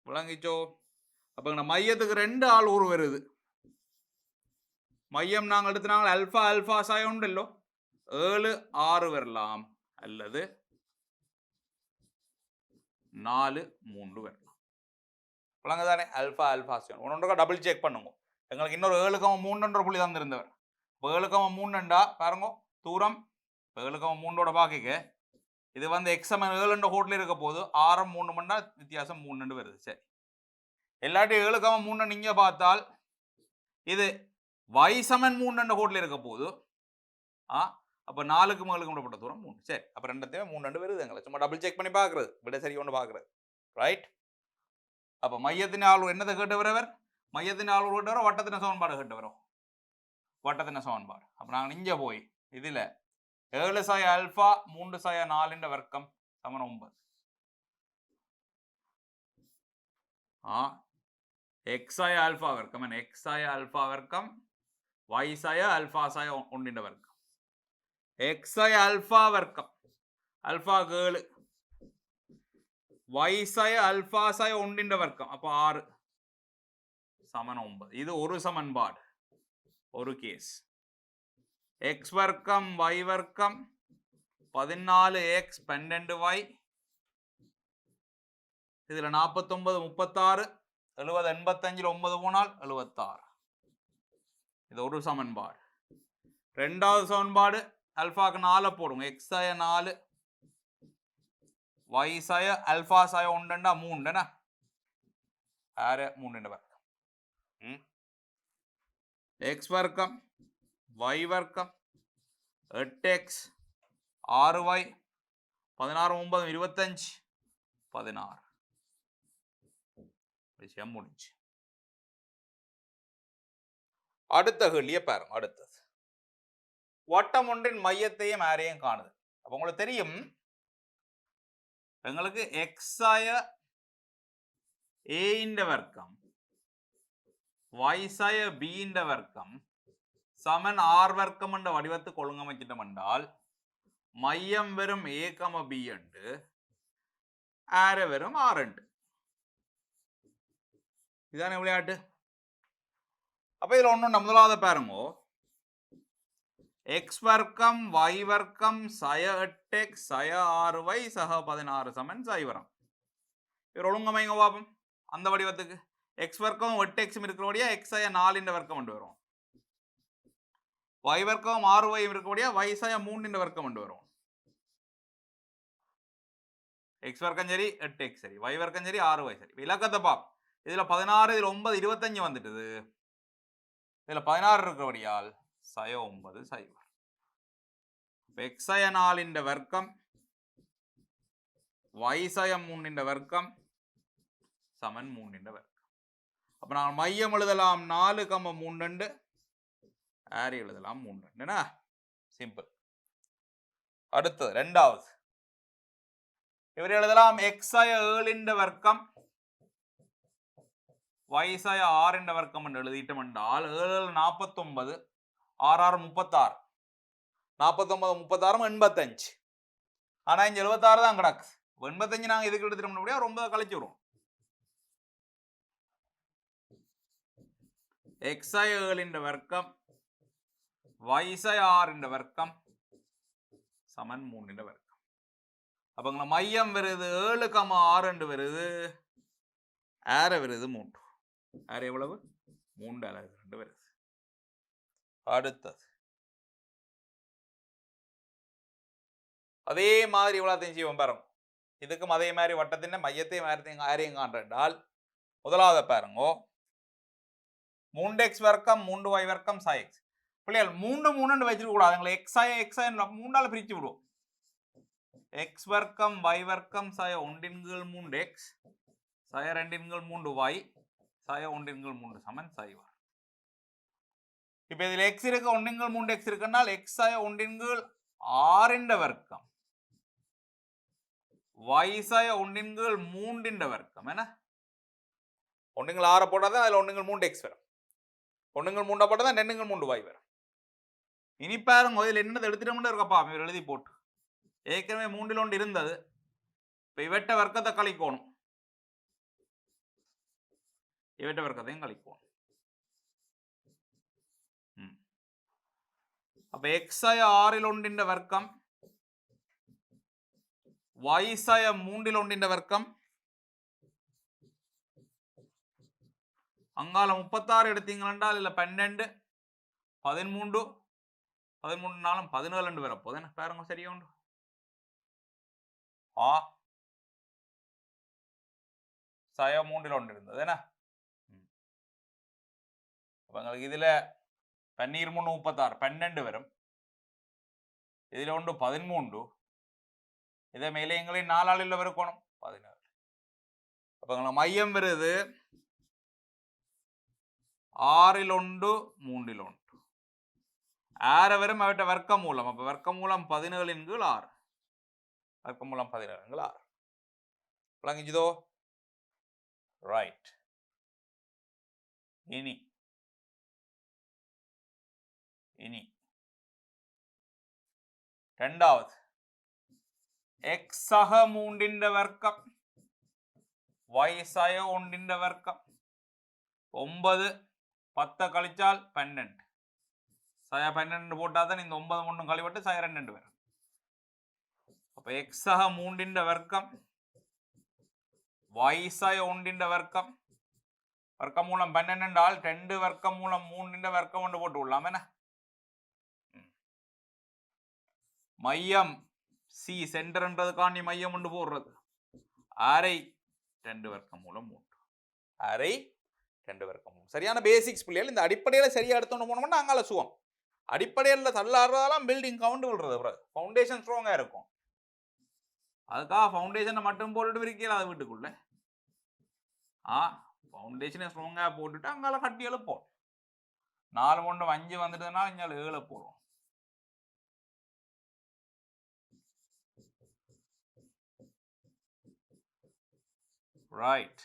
விளங்கிச்சோ? அப்ப இந்த மையத்துக்கு 2 ஆள் ஊர் வருது. மையம் நாங்கள் எடுத்துனாங்க அல்ஃபா அல்ஃபா சாய உண்டല്ലോ 7 6 வரலாம் அல்லது 4 3 வரலாம். விளங்குதானே? அல்ஃபா அல்ஃபா சாய ஒன்றொன்றா டபுள் செக் பண்ணுங்க. எங்களுக்கு இன்னொரு 7,3 புள்ளி தந்திருந்தவர். 7,3 பாருங்க தூரம் 7,3 பாக்கிக்க இது வந்து எக்ஸ் சமன் 7 கோட்டில் இருக்க போது 6 3 மண்டா வித்தியாசம் 3 வருது. சரி, எல்லாட்டையும் 7,3 நீங்க பார்த்தால் இது y சமன் 3 கோட்டில் இருக்க போது அப்ப 4க்கு 7க்கு விடப்பட்ட தூரம் 3. சரி, அப்ப ரெண்டத்தையும் 3 வருது. எங்களை சும்மா டபுள் செக் பண்ணி பார்க்கறது விட சரி ஒன்று பார்க்கறது. ரைட். அப்ப மையத்தின் ஆள் என்னதை கேட்டவர்? மையத்தின் ஆள் கேட்டவரோ வட்டத்தின சமன்பாடு கேட்டவரோ? வட்டத்தின சமன்பாடு. அப்ப நாங்கள் இங்க போய் இதுல 7 சாய அல்பா 3 சாய 4 வர்க்கம் சமன் 9. எக்ஸ் சாய அல்பா வர்க்கம் எக்ஸ் சாய அல்பா வர்க்கம் y சாய அல்பா சாய 1 வர்க்கம். எக்ஸ் சாய அல்பா வர்க்கம் அல்பா 7 y சாய அல்பா சாய 1 வர்க்கம் அப்ப 6 சமன் 9. இது ஒரு சமன்பாடு, ஒரு கேஸ். எக்ஸ் வர்க்கம் y வர்க்கம் 14x 12y இதுல 49 36 70 85 9 போனால் 76. இது ஒரு சமன்பாடு. ரெண்டாவது சமன்பாடு அல்பாக்கு 4 போடுங்க. எக்ஸ் சாய 4 y சாய அல்பா சாய 1 3 ஆறு 3 வர்க்கம். எக்ஸ் வர்க்கம் y வர்க்கம் 8x 6y 16 9 25 16. விஷயம் முடிஞ்சு. அடுத்த கேள்வியை பாருங்க. அடுத்தது வட்டம் ஒன்றின் மையத்தையும் ஆரையும் காணுது. அப்ப உங்களுக்கு தெரியும் எங்களுக்கு எக்ஸ் சாய a ന്റെ வர்க்கம் y சாய b ന്റെ வர்க்கம் சமன் r வர்க்கம் என்ற வடிவத்துக்கு ஒழுங்கமைச்சிட்டோம் என்றால் மையம் வெறும் a, b என்று ஆர வெறும் r என்று. இதான விளையாட்டு. அப்ப இதுல ஒண்ணு முதலாவது பாருங்க. எக்ஸ் வர்க்கம் y வர்க்கம் சய 8x சய 6y சக 16 சமன் சைவரம். இது ஒழுங்கமைங்க பாப்போம். அந்த வடிவத்துக்கு எக்ஸ் வர்க்கம் 8x இருக்கிறபடியா எக்ஸ் சய 4 வர்க்கம் கொண்டு வரும். y வர்க்கம் 6y இருக்கிறபடியா y சய 3 வர்க்கம் கொண்டு வரும். எக்ஸ் வர்க்கம் சரி 8x சரி y வர்க்கம் சரி 6y சரி. இலக்கத்தை பாப்போம். இதுல 16 இதுல 9 25 வந்துட்டுது. இதுல 16 இருக்கிறபடியால் சய 9 சைவர். எக்ஸ் சய 4 வர்க்கம் y சய 3 வர்க்கம் சமன் 3 வர்க்கம். அப்ப நாங்கள் மையம் எழுதலாம் 4, 3 ஆரி எழுதலாம் 3. சிம்பிள். அடுத்தது ரெண்டாவது இவர் எழுதலாம் எக்ஸ் சய 7 வர்க்கம் y சாய 6 வர்க்கம் என்று எழுதிட்டோம் என்றால் 7 49 6 36 49 36 85. ஆனா இங்க 76 தான் கிடக்கு. 85 நாங்க இதுக்கு எடுத்துட்டோம் அப்படியே ரொம்ப கழிச்சு விடுவோம். எக்ஸ் சாய 7 வர்க்கம் y சாய 6 வர்க்கம் சமன் 3 வர்க்கம். அப்ப மையம் வருது 7, 6 வருது ஆர வருது 3. ஆர எவ்வளவு 3 அலகு 2 வருது. அடுத்தது அதே மாதிரி இவ்வளவு செய்வோம் பாருங்க. இதுக்கும் அதே மாதிரி வட்டத்தின் மையத்தையும் ஆரையும் காண்றால் முதலாவது பாருங்க 3x வர்க்கம் 3y வர்க்கம் sin x. பிள்ளைகள் 3 3 வச்சிருக்க கூடாது. எக்ஸ் ஆய 3ஆல பிரிச்சு விடுவோம். எக்ஸ் வர்க்கம் y வர்க்கம் சாய 1/3x சாய 2/3y சாய 1/3 சமன் சைவர். இப்ப இதுல x இருக்கு 1/3x இருக்குனால் x சாய 1/6 வர்க்கம் y சாய 1/3 வர்க்கம் என்ன 1/6 போட்டாதான் அதுல 1/3x வரும். ஒண்ணுங்கள் மூண்டா போட்டா தான் ரெண்டுங்கள் மூண்டு வாய் வரும். இனி பாருங்க இதில் என்னது எடுத்துட்டோம்னு இருக்கப்பா இவர் எழுதி போட்டு ஏற்கனவே மூன்றில் ஒன்று இருந்தது. இப்போ இவற்ற வர்க்கத்தை கழிக்கணும், இவற்ற வர்க்கத்தையும் கழிக்கணும். அப்ப எக்ஸாய ஆறில் ஒன்றின் வர்க்கம் வயசாய மூன்றில் ஒன்றின் வர்க்கம் அங்கால 36 எடுத்தீங்கன்னா இல்ல 12 13 13 நாளும் 17 வரப்போது என்ன பாருங்க சரியா உண்டு. சய மூன்றில் ஒன்று இருந்தது என்ன. உங்களுக்கு இதுல 13 36 12 வரும், இதுல ஒன்று 13, இதை மேலே எங்களையும் 4 ஆளில் இருக்கணும் 17. அப்ப உங்களுக்கு மையம் வருது 6 1 3 1 ஆற வரும் அவற்ற வர்க்க மூலம். அப்ப வர்க்க மூலம் 17 கீழ் 6, வர்க்க மூலம் 17 கீழ் 6 விளங்கிச்சதோ. ரைட். இனி இரண்டாவது எக்ஸ் சக மூன்றின் வர்க்கம் வயசாய ஒன்றின் வர்க்கம் 9 10 கழிச்சால் 12 சய 12 போட்டாதான் இந்த 9 ஒன்றும் கழிவிட்டு சய 2 வரும். அப்ப எக்ஸ் சக மூன்றின் வர்க்கம் வயசாய ஒன்றின் வர்க்கம் வர்க்கம் மூலம் 12 என்றால் 2 வர்க்கம் மூலம் 3 வர்க்கம் ஒன்று போட்டு விடலாம் என்ன. மையம் சி சென்டர்ன்றதுக்காண்டி மையம் ஒன்று போடுறது அரை 2 வர்க்கம் மூலம் 3 அரை 2 வர்க்கம் மூலம். சரியான பேசிக்ஸ் பிள்ளைகள் இந்த அடிப்படையில் சரியா எடுத்தோன்னு போனோம்னா அங்கால சுவம் அடிப்படையில் தள்ளாடுறதெல்லாம் பில்டிங் கவுண்ட் விழுறது ஃபவுண்டேஷன் ஸ்ட்ராங்கா இருக்கும். அதுக்காக ஃபவுண்டேஷனை மட்டும் போட்டுட்டு இருக்கீங்களா அது வீட்டுக்குள்ள ஃபவுண்டேஷனை ஸ்ட்ராங்கா போட்டுட்டு அங்கால கட்டி எழுப்போம். 4 1 5 வந்துட்டுனா இங்கே 7 போடுவோம். ரைட்.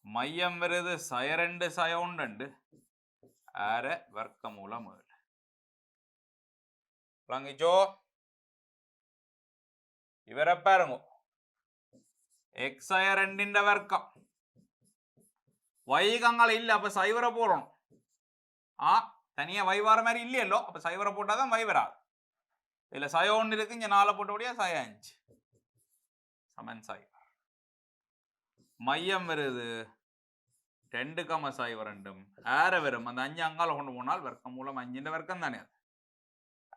மையம் வருது சய 2 சய 1 ஆற வர்க்க மூலம் 7 விளங்கிச்சோ. இவரை பாருங்க எக்ஸ் சய 2 வர்க்கம் வைகங்கள் இல்ல அப்ப சைவரை போடணும். தனியா வை வர மாதிரி இல்லையல்லோ அப்ப சைவரை போட்டாதான் வை வராது. இதுல சய 1 இருக்கு இங்க 4 போட்டபடியா சய 5 சமன் சைவர். மையம் வருது 2 சைவர் 2 ஆற வரும் அந்த 5 அங்கால கொண்டு போனால் வர்க்கம் மூலம் 5 வர்க்கம் தானே அது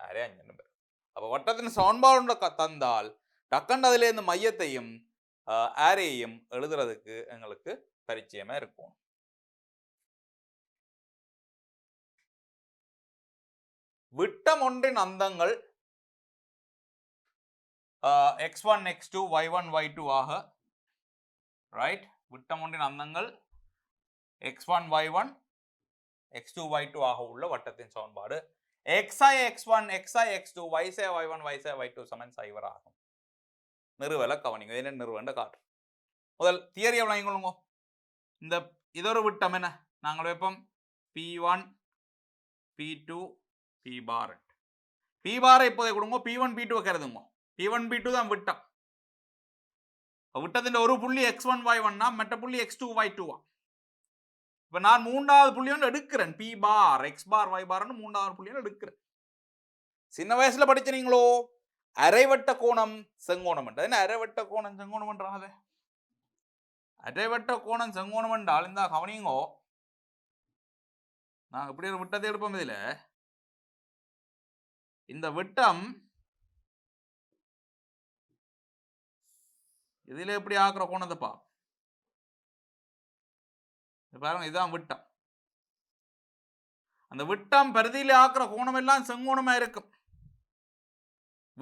ஆறே 5 வரும். அப்ப வட்டத்தின் சமன்பாடு தந்தால் டக்கண்டு அதுல இருந்து மையத்தையும் ஆரையையும் எழுதுறதுக்கு எங்களுக்கு பரிச்சயமா இருக்கும். விட்டம் ஒன்றின் அந்தங்கள் x1 x2 y1 y2 ஆக ரைட். விட்டம் ஒன்றின் அந்தங்கள் x1 y1 x2 y2 ஆக உள்ள வட்டத்தின் சமன்பாடு xi x1 xi x2 ysi y1 ysi y2 சமன் சைவர் ஆகும். நிறுவல கவனிங்க என்ன நிறுவன காட்டு. முதல் தியரியை விளங்கிக்கொள்ளுங்க. இந்த இதொரு விட்டம் என்ன நாங்கள் வைப்போம் p1 p2 p பார். p பாரை இப்போதை கொடுங்க p1 p2 கருதுங்க. p1 p2 தான் விட்டம். விட்டத்தின் ஒரு புள்ளி x1 y1 மற்ற புள்ளி x2 y2. இப்ப நான் மூன்றாவது புள்ளி ஒன்று எடுக்கிறேன் p பார் x பார் y பார் மூன்றாவது புள்ளி ஒன்று எடுக்கிறேன். சின்ன வயசுல படிச்சீங்களோ அரைவட்ட கோணம் செங்கோணம் என்ன அரைவட்ட கோணம் செங்கோணம் என்றாது. அரைவட்ட கோணம் செங்கோணம் என்றால் இந்த கவனிங்கோ நாங்க இப்படி ஒரு விட்டத்தை எடுப்போம். இதுல இந்த விட்டம் இதுல எப்படி ஆக்குற கோணத்தைப்பா பாருங்க இதுதான் விட்டம். அந்த விட்டம் பரிதியில ஆக்குற கோணம் எல்லாம் செங்கோணமா இருக்கும்.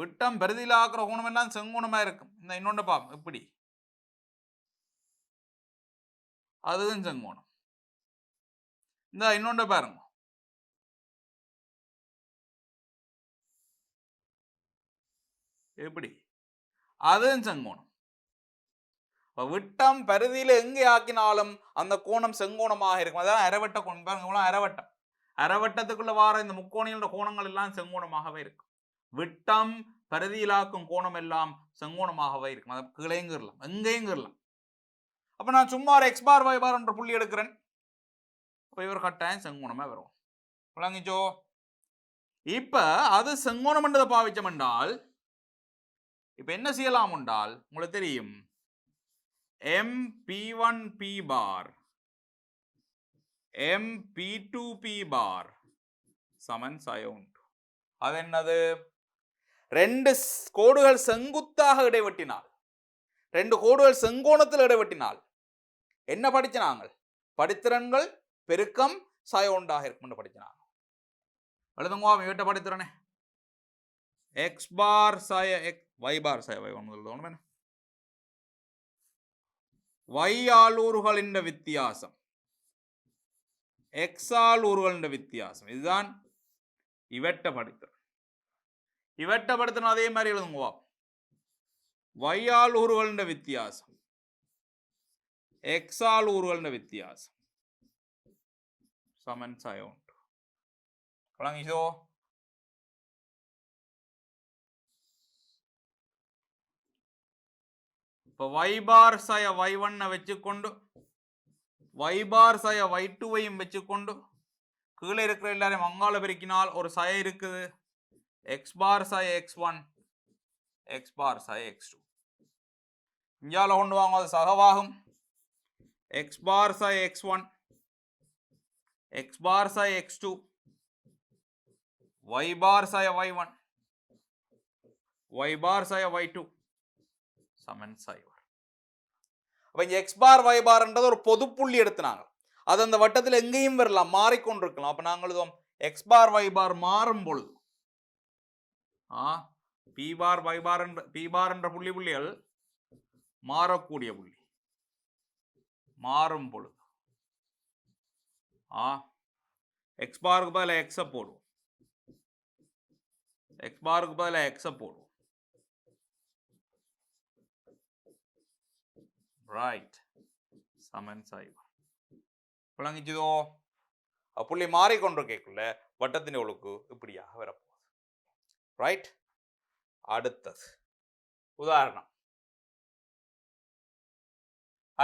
விட்டம் பரிதியில ஆக்குற கோணம் எல்லாம் செங்கோணமா இருக்கும். இந்த இன்னொன்று பாம் எப்படி அதுவும் செங்கோணம். இந்த இன்னொன்று பாருங்க எப்படி அதுவும் செங்கோணம். விட்டம் பரிதியில எங்கே ஆக்கினாலும் அந்த கோணம் செங்கோணமாக இருக்கும். அதான் அரைவட்ட கோணம். அரைவட்டம், அரைவட்டத்துக்குள்ள வார இந்த முக்கோணிகளோட கோணங்கள் எல்லாம் செங்கோணமாகவே இருக்கும். விட்டம் பரிதியிலாக்கும் கோணம் எல்லாம் செங்கோணமாகவே இருக்கும். அதை கீழேங்கிடலாம், எங்கேயுங்கிடலாம். அப்ப நான் சும்மா ஒரு எக்ஸ் பார் ஒய் பார் என்ற புள்ளி எடுக்கிறேன். அப்ப இவர் கட்டாயம் செங்கோணமா வரும். விளங்கிச்சோ? இப்ப அது செங்கோணம் என்றதை பாவிச்சம் என்றால் இப்ப என்ன செய்யலாம் என்றால் உங்களுக்கு தெரியும், MP1 P பார் MP2 P பார் சமன் சயோண்டு. அது என்னது? ரெண்டு கோடுகள் செங்குத்தாக இடைவெட்டினால், ரெண்டு கோடுகள் செங்கோணத்தில் இடைவெட்டினால் என்ன படிச்சனாங்க? படித்திறன்கள் பெருக்கம் சயோண்டாக இருக்கும் படிச்சனாங்க. எழுதுங்க இவட்ட படித்திறனே. எக்ஸ் பார் சய எக்ஸ், ஒய் பார் சய ஒய் ஒன்று, ஒய் ஆளூறுகளின் வித்தியாசம் எக்ஸ் ஆளூறுகளின் வித்தியாசம். இதுதான் இவட்ட படித்திறன். இவட்ட படித்திறன் அதே மாதிரி எழுதுங்க. ஒய் ஆளூறுகளின் வித்தியாசம் எக்ஸ் ஆளூறுகளின் வித்தியாசம் சமன் சயோண்டு. விளங்கிச்சோ? இப்போ y பார் சய y1 வச்சுக்கொண்டு y பார் சய y2வையும் வச்சுக்கொண்டு கீழே இருக்கிற எல்லாரையும் அங்கால பெருக்கினால் ஒரு சய இருக்குது, x பார் சய x1 x பார் சய x2. இங்கால கொண்டு வாங்க, அது சகவாகும். x பார் சய x1 x பார் சய x2 y பார் சய y1 y பார் சய y2 சமன் சைவர். அப்ப இங்க எக்ஸ் பார் ஒய் பார்ன்றது ஒரு பொது புள்ளி எடுத்துனாங்க. அது அந்த வட்டத்தில் எங்கேயும் வரலாம், மாறிக்கொண்டிருக்கலாம். அப்ப நாங்கள் எழுதுவோம் எக்ஸ் பார் ஒய் பார் மாறும் பொழுது பி பார் ஒய் பார் என்ற பி பார் என்ற புள்ளிகள் மாறக்கூடிய புள்ளி, மாறும் பொழுது எக்ஸ் பாருக்கு பதிலாக எக்ஸ போடுவோம், எக்ஸ் பாருக்கு பதிலாக எக்ஸ போடுவோம். ரைட், சமன் சைவர். விளங்கிச்சதோ? புள்ளி மாறிக்கொண்டிருக்கக்குள்ள வட்டத்தின் ஒழுக்கு இப்படியாக வரப்போகுது. ரைட், அடுத்தது உதாரணம்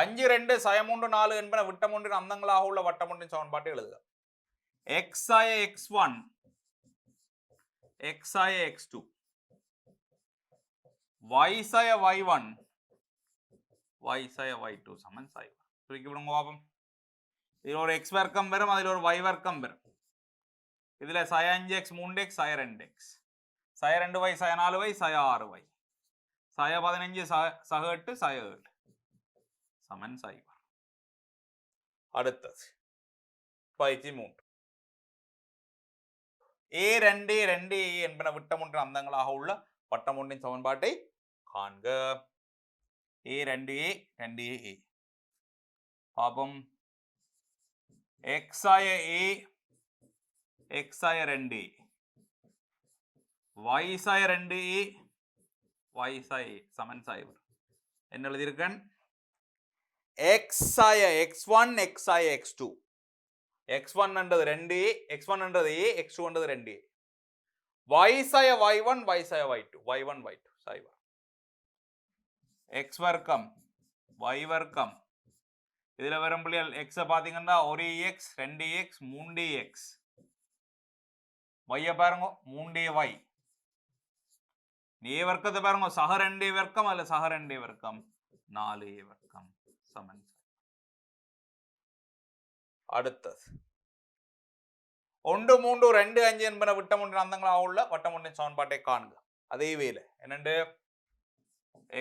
5 2 சயம் 4 என்பன விட்டம் ஒன்றின் அந்தங்களாக உள்ள வட்டம் ஒன்றின் சமன்பாட்டை எழுதுக. எக்ஸ் சய x1 எக்ஸ் சய x2 y சய y1 y சய y2 சமன் சைவர். சுருக்கி விடுங்க பாப்போம். இதில் ஒரு x வர்க்கம் வரும், அதில் ஒரு y வர்க்கம் வரும். இதில் சய 5x 3x சய 2x சய 2y சய 4y சய 6y சய 15 சக 8 சய 7 சமன் சைவர். அடுத்தது பயிற்சி 3. A2 2A என்பன விட்டம் ஒன்றின் அந்தங்களாக உள்ள வட்டம் ஒன்றின் சமன்பாட்டை காண்க. A2A 2A பாப்போம். x சய A x சய 2A y சய 2A y சய A சமன் சைவர். என்ன எழுதியிருக்கேன்? x சய x1 x சய x2 x1 என்றது 2A x1 என்றது A x2 என்றது 2A y சய y1 y சய y2 y1 y2 சைவர். x வர்க்கம் y வர்க்கம் இதுல வரும் புள்ளிகள் x பாத்தீங்கன்னா ஒரு x 2x 3x y பாருங்க 3ay a வர்க்கத்தை பாருங்க சக 2a வர்க்கம் அல்ல சக 2a வர்க்கம் 4a வர்க்கம் சமன். அடுத்தது 1 3 2 5 என்பன விட்டம் ஒன்றின் அந்தங்களாக உள்ள வட்டம் ஒன்றின் சமன்பாட்டை காண்க. அதே வேலை என்னண்டு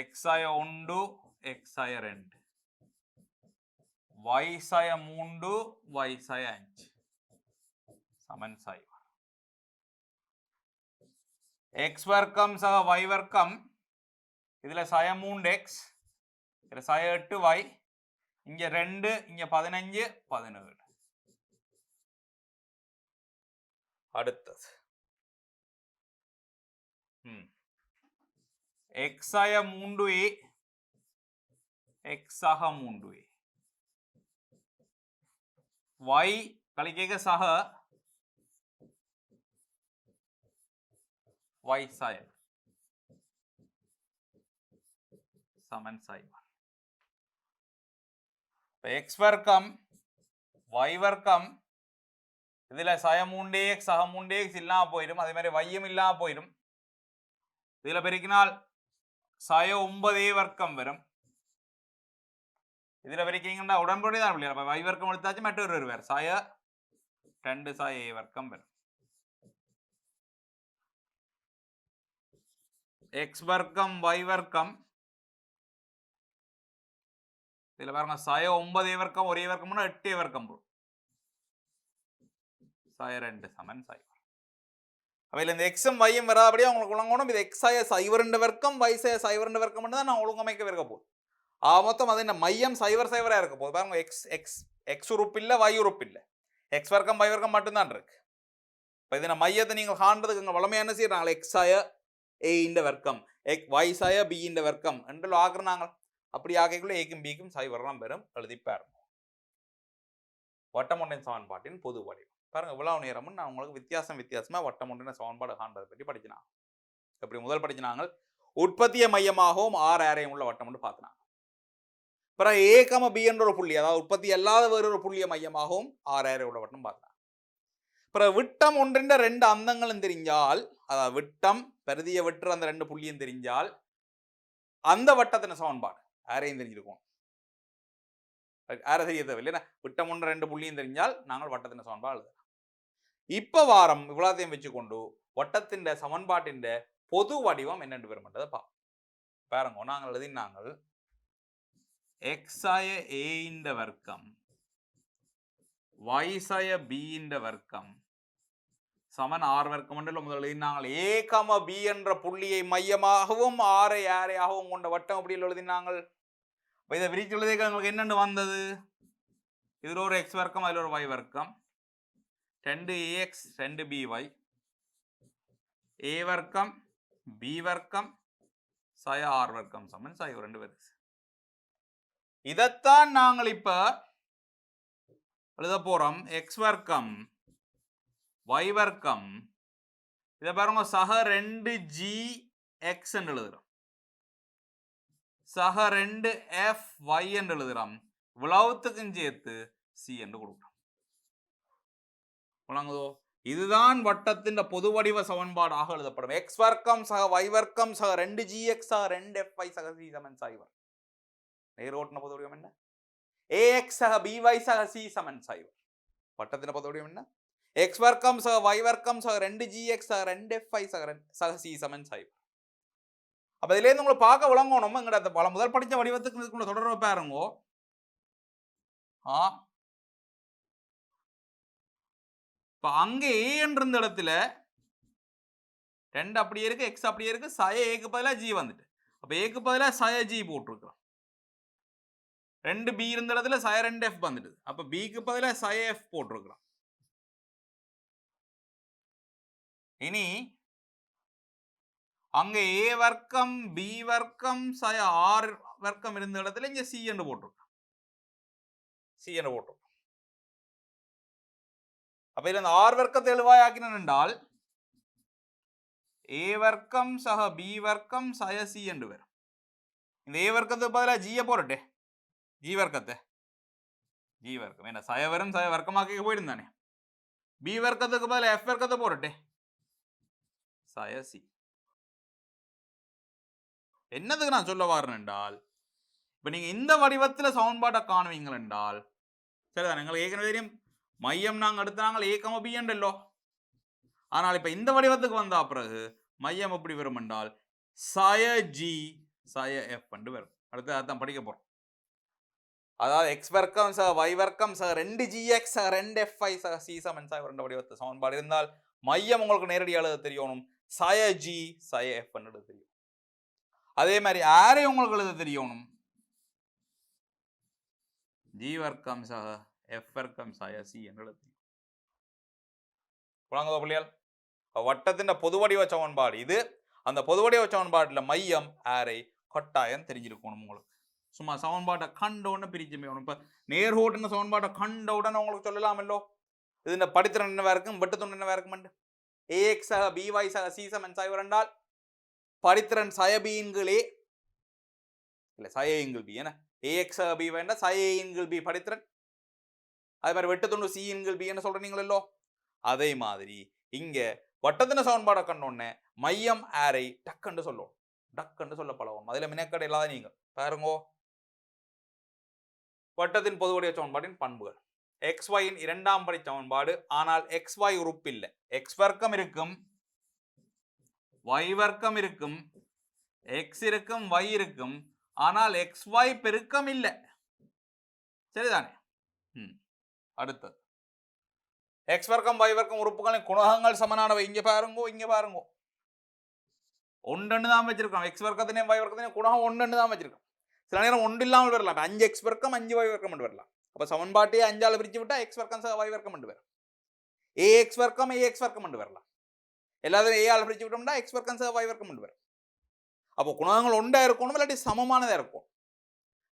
x சய 1 x சய 2 y சய 3 y சய 5 சமன் சைவர். x வர்க்கம் சக y வர்க்கம் இதுல சய 3x இதுல சய 8y இங்க 2 இங்க 15 17. அடுத்தது x சய 3a x சக 3a y கழிக்க சக y சய சமன் சைவர். x வர்க்கம் y வர்க்கம் இதுல சய 3x சக 3x இல்லாம போயிடும். அதே மாதிரி y இல்லாம போயிடும். இதுல பெருக்கினால் சய 9a வர்க்கம் வரும். இதுல பெருக்கிங்கன்னா உடன்படி தான் இல்லையா? அப்ப y வர்க்கம் எடுத்தாச்சு மற்றொரு வருவார் சய 2 சய a வர்க்கம் வரும். x வர்க்கம் y வர்க்கம் இதுல பாருங்க சய 9a வர்க்கம் ஒரே வர்க்கம்னா 8a வர்க்கம் போடும். சய 2 சமன் சைவர். அவையில் இந்த எக்ஸும் வையும் வராபடியே உங்களுக்கு உலங்கணும். இது எக்ஸ் சய சைவர் 2 வர்க்கம் y சய சைவர் 2 வர்க்கம் தான் நான் ஒழுங்கமைக்க இருக்க போகுது. மொத்தம் அது என்ன மையம் சைவர் சைவரா இருக்க போகுது. பாருங்க எக்ஸ் எக்ஸ் எக்ஸ் உறுப்பு இல்லை y உறுப்பு இல்லை. எக்ஸ் வர்க்கம் y வர்க்கம் மட்டும்தான் இருக்கு. இப்போ இது மையத்தை நீங்கள் காண்றதுக்கு இங்கே வளமையாக என்ன செய்யறாங்க? எக்ஸ் சய a இந்த வர்க்கம் y சய b இந்த வர்க்கம் என்று ஆக்குறாங்க. அப்படி ஆக்கைக்குள்ள ஏக்கும் பிக்கும் சைவரெல்லாம் பெறும் எழுதிப்பார். வட்டமொன்றின் சமன்பாட்டின் பொது வடிவம் பாருங்க. இவ்வளவு நேரமும் நான் உங்களுக்கு வித்தியாசமா வட்டமொன்றின சமன்பாடு காண்றதை பற்றி படிச்சினாங்க. எப்படி முதல் படிச்சினாங்க உற்பத்திய மையமாகவும் ஆர் ஆரையும் உள்ள வட்டம் ஒன்று பார்த்தினாங்க. அப்புறம் ஏ கம பி என்ற ஒரு புள்ளி, அதாவது உற்பத்தி அல்லாத வேறொரு புள்ளிய மையமாகவும் ஆர் ஆரை உள்ள வட்டம் பார்த்தினாங்க. அப்புறம் விட்டம் ஒன்றின் 2 அந்தங்களும் தெரிஞ்சால், அதாவது விட்டம் பெருதிய வெற்று அந்த 2 புள்ளியும் தெரிஞ்சால் அந்த வட்டத்தின சமன்பாடு ஆரையும் தெரிஞ்சிருக்கும். ஆரை தெரிய தேவையில்லை. விட்டம் ஒன்று 2 புள்ளியும் தெரிஞ்சால் நாங்கள் வட்டத்தின சமன்பாடு எழுதலாம். இப்ப வாரம் இவ்வளத்தையும் வச்சுக்கொண்டு வட்டத்தின் சமன்பாட்டின் பொது வடிவம் என்னென்று பெறும்ன்றதை பாருங்க. நாங்கள் எழுதினாங்கள் x சய a இந்த வர்க்கம் y சய b இந்த வர்க்கம் சமன் r வர்க்கம் என்று முதல் எழுதினாங்கள். a கம b என்ற புள்ளியை மையமாகவும் ஆரை ஆரையாகவும் கொண்ட வட்டம் அப்படி எழுதினாங்கள். இதை விரிச்சு எழுதிக்க உங்களுக்கு என்னென்னு வந்தது? இதில் ஒரு x வர்க்கம் அதில் ஒரு y வர்க்கம் 2ax 2by a வர்க்கம் b வர்க்கம் சய r வர்க்கம் சமன் சய 2 வருது. இதைத்தான் நாங்கள் இப்ப எழுத போறோம். x வர்க்கம் y வர்க்கம் இதை பாருங்க சக 2gx என்று எழுதுறோம். சக 2fy என்று எழுதுறோம். இவ்வளவுத்துக்கும் சேர்த்து c என்று கொடுக்குறோம். இதுதான் வட்டத்தின் பொது வடிவ சமன்பாடாக எழுதப்படும். x வர்க்கம் சக y வர்க்கம் சக 2gx சக 2fy சக c சமன் சைவர். நேரோட்டின பொது வடிவம் என்ன? ax சக by சக c சமன் சைவர். வட்டத்தின் பொது வடிவம் என்ன? x வர்க்கம் சக y வர்க்கம் சக 2gx சக 2fy சக c சமன் சைவர். அப்ப இதுல இருந்து உங்களுக்கு பார்க்க விளங்கணும். எங்கட பல முதல் படிச்ச வடிவத்துக்கு தொடர்பு பாருங்க. இப்ப அங்க a என்ற இடத்துல 2 அப்படியே இருக்கு, x அப்படியே இருக்கு, சய a க்கு பதிலா g வந்துட்டு. அப்ப a க்கு பதிலா சய g போட்டுருக்கோம். 2b இருந்த இடத்துல சய 2f வந்துட்டு. அப்ப b க்கு பதிலா சய f போட்டுருக்கோம். இனி அங்க a வர்க்கம் b வர்க்கம் சய r வர்க்கம் இருந்த இடத்துல இங்க c என்று போட்டுருக்கோம். c என்று போட்டுருக்கோம். அப்ப இதுல இந்த r வர்க்கத்தை எழுவாய் ஆக்கினோம் என்றால் a வர்க்கம் சக b வர்க்கம் சய c என்று வரும். இந்த a வர்க்கத்துக்கு பதிலா g போறட்டே, g வர்க்கத்தை g வர்க்கம் என்ன சய வரும், சய வர்க்கமாக்க போயிடும் தானே. b வர்க்கத்துக்கு பதிலா f வர்க்கத்தை போறட்டே, சய c. என்னதுக்கு நான் சொல்ல வரேன் என்றால், இப்ப நீங்க இந்த வடிவத்துல சமன்பாட்டை காணுவீங்கள் என்றால் சரிதான். எங்களுக்கு ஏற்கனவே தெரியும் மையம் நாங்கள் எடுத்தாங்க a கம b என்றோ. ஆனால் இப்ப இந்த வடிவத்துக்கு வந்தா பிறகு மையம் எப்படி வரும் என்றால் சய g சய f என்று வரும். அடுத்து அதான் படிக்க போறோம். அதாவது x வர்க்கம் சக y வர்க்கம் சக 2gx சக 2fy சக c சமன் சய 2 வடிவத்து சமன்பாடு இருந்தால் மையம் உங்களுக்கு நேரடியாக எழுத தெரியணும். சய g சய f என்று எழுத தெரியும். அதே மாதிரி ஆரை உங்களுக்கு எழுத தெரியணும். g வர்க்கம் சக f வர்க்கம் சய c என்று எழுத தெரியும். புரியுதா புள்ளியால்? வட்டத்தின் பொது வடிவ சமன்பாடு இது. அந்த பொது வடிவ சமன்பாட்டில் மையம் ஆரை கட்டாயம் தெரிஞ்சிருக்கணும் உங்களுக்கு. சும்மா சமன்பாட்டை கண்ட உடனே பிரிச்சுமே இப்ப நேர்கோட்டுன சமன்பாட்டை கண்ட உடனே உங்களுக்கு சொல்லலாமல்லோ இதுல படித்திறன் என்னவா இருக்கும் வெட்டுத்துண்டு என்னவா இருக்கும் ax சக by சக c சமன் சைவர் என்றால் படித்திறன் சய b இன்களே இல்ல சய இன்கள் b என்ன ax சக by என்றா சய இன்கள் b படித்திறன் அதே மாதிரி வெட்டுத்துண்டு c இன்கள் b என்ன சொல்றீங்களோ அதே மாதிரி இங்க வட்டத்தின சமன்பாடை கண்டோன்னே மையம் ஆரை டக்குன்னு சொல்லுவோம் டக்குன்னு சொல்ல பழகும் அதுல மினக்கடை இல்லாத நீங்க பாருங்கோ வட்டத்தின் பொதுவுடைய சமன்பாட்டின் பண்புகள் xy இன் இரண்டாம் படி சமன்பாடு ஆனால் xy உறுப்பு இல்லை x வர்க்கம் இருக்கும் y வர்க்கம் இருக்கும் x இருக்கும் y இருக்கும் ஆனால் xy பெருக்கம் இல்லை சரிதானே அடுத்து x வர்க்கம் y வர்க்கம் உறுப்புகளின் குணகங்கள் சமனானவை இங்க பாருங்க ஒன்று தான் வச்சிருக்கோம் x வர்க்கத்தினையும் y வர்க்கத்தினையும் குணகம் ஒன்று தான் வச்சிருக்கோம் சில நேரம் ஒன்று இல்லாமல் வரலாம் 5x வர்க்கம் 5y வர்க்கம் வரலாம் அப்ப சமன்பாட்டையே 5ஆல பிரிச்சு விட்டா x வர்க்கம் y வர்க்கம் வரும் ax வர்க்கம் ax வர்க்கம் வரலாம் எல்லாத்தையும் a ஆல பிரிச்சு விட்டோம்னா x வர்க்கம் y வர்க்கம் வரும் அப்போ குணகங்கள் ஒன்றா இருக்கணும் இல்லாட்டி சமமானதா இருக்கும்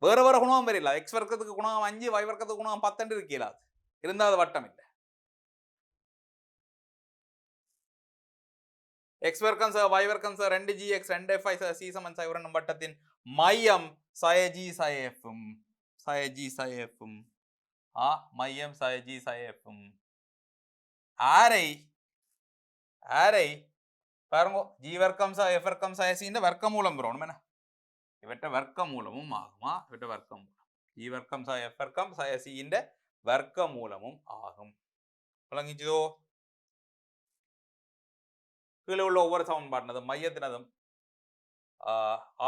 வேற குணகம் வரல x வர்க்கத்துக்கு குணகம் 5 y வர்க்கத்துக்கு குணகம் 10 இருக்கல இருந்தா அது வட்டம் இல்லை x வர்க்கம் y வர்க்கம் 2gx 2fy c சமன் சைவர் என்னும் வட்டத்தின் மையம் சய g சய f மையம் சய g சய f ஆரை பாருங்க g வர்க்கம் f வர்க்கம் சய c இந்த வர்க்கமூலம் வரும் என்ன இவற்ற வர்க்கமூலமும் ஆகுமா இவற்ற வர்க்கமூலம் g வர்க்கம் f வர்க்கம் சய c இந்த வர்க்கமூலமும் ஆகும் விளங்கிச்சதோ கீழே உள்ள ஒவ்வொரு சமன்பாட்டினதும் மையத்தினதும்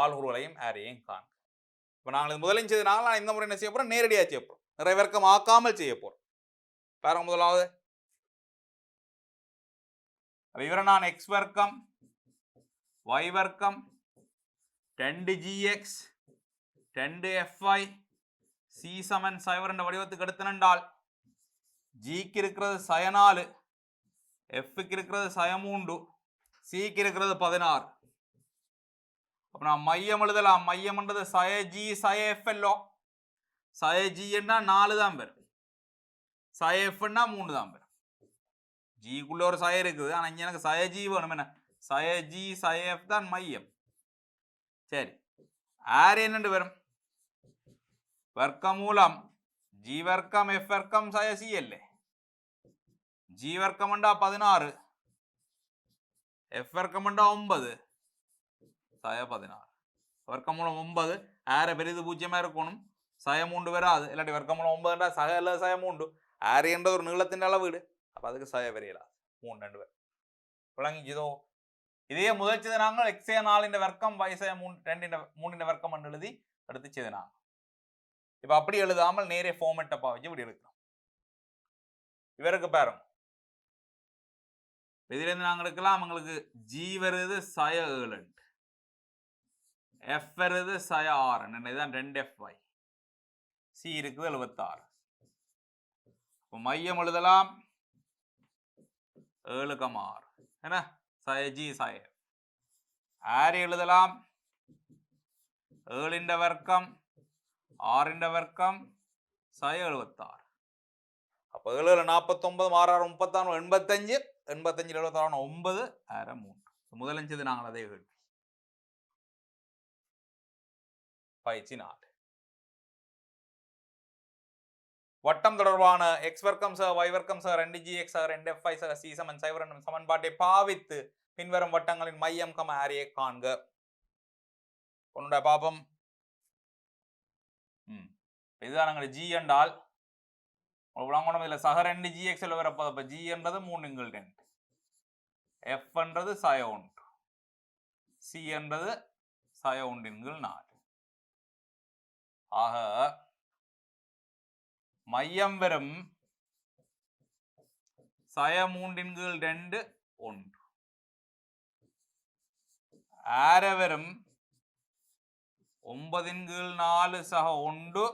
ஆள்கூறுகளையும் ஆரையும் காண்க இப்போ நாங்கள் முதலையும் செய்தனால நான் இந்த முறை என்ன செய்ய போறோம் நேரடியாக செய்ய போறோம் நிறைய வர்க்கம் ஆக்காமல் செய்ய போறோம் பாருங்க முதலாவது இவரை நான் x வர்க்கம் y வர்க்கம் 2gx 2fy c சமன் சைவர் என்ற வடிவத்துக்கு எடுத்தனென்றால் ஜிக்கு இருக்கிறது சய 4 எஃப்க்கு இருக்கிறது சய 3 சிக்கு இருக்கிறது 16 அப்ப நான் மையம் எழுதலாம் மையம் என்றது சய ஜி சய எஃப் எல்லோ சய ஜி என்ன 4 தான் பேர் சய எஃப் என்ன 3 தான் பேர் ஜிக்குள்ள ஒரு சய இருக்குது ஆனா இங்க எனக்கு சய ஜி வேணும் என்ன சய ஜி சய எஃப் தான் மையம் சரி ஆர் என்னண்டு வரும் வர்க்கமூலம் ஜி வர்க்கம் எஃப் வர்க்கம் சய சி இல்லை ஜி வர்க்கம் 16 எஃப் வர்க்கம் 9 சய 16 வர்க்கமூலம் 9 ஆரை பெரிது பூஜ்ஜியமா இருக்கணும் சய 3 வராது இல்லாட்டி வர்க்கமூலம் 9 சய இல்ல சய 3 ஆரை என்ற ஒரு நீளத்தின் அளவீடு அப்ப அதுக்கு சய வரையலாம் 3 2 பேர் விளங்கிச்சதோ இதே முதல் செய்த நாங்கள் x 4 வர்க்கம் y 2 3 வர்க்கம் என்று எழுதி அடுத்து செய்த நாங்கள் இப்ப அப்படி எழுதாமல் நேரே ஃபார்மேட்டை வச்சு இப்படி எடுக்கிறோம் இவருக்கு பாருங்க இதுல இருந்து நாங்க எடுக்கலாம் உங்களுக்கு ஜி வருது சய 7 எஃப் வருது சய 6 இதுதான் 2fy சி இருக்குது 76 இப்போ மையம் எழுதலாம் 7,6 என்ன சய ஜி சய ஆர் எழுதலாம் 7 வர்க்கம் 6 வர்க்கம் சய 76 அப்போ 7 49 6 36 85 85 76 9 ஆர 3 முதலஞ்சது நாங்கள் அதே கேள்வி பயிற்சி 4 வட்டம் தொடர்பான x வர்க்கம் y வர்க்கம் 2gx 2fy c சமன் சைவர் என்னும் சமன்பாட்டை பாவித்து பின்வரும் வட்டங்களின் மையம் ஆரையை காண்க உன்னுடைய பாபம் இதுதான் நாங்கள் g என்றால் இதுல சக 2gx வரப்போது அப்ப g என்றது 3 f என்றது சய 1 c என்றது சய 1 4 ஆக மையம் வரும் சய 3 2 1 ஆர வரும் 9 4 சக 1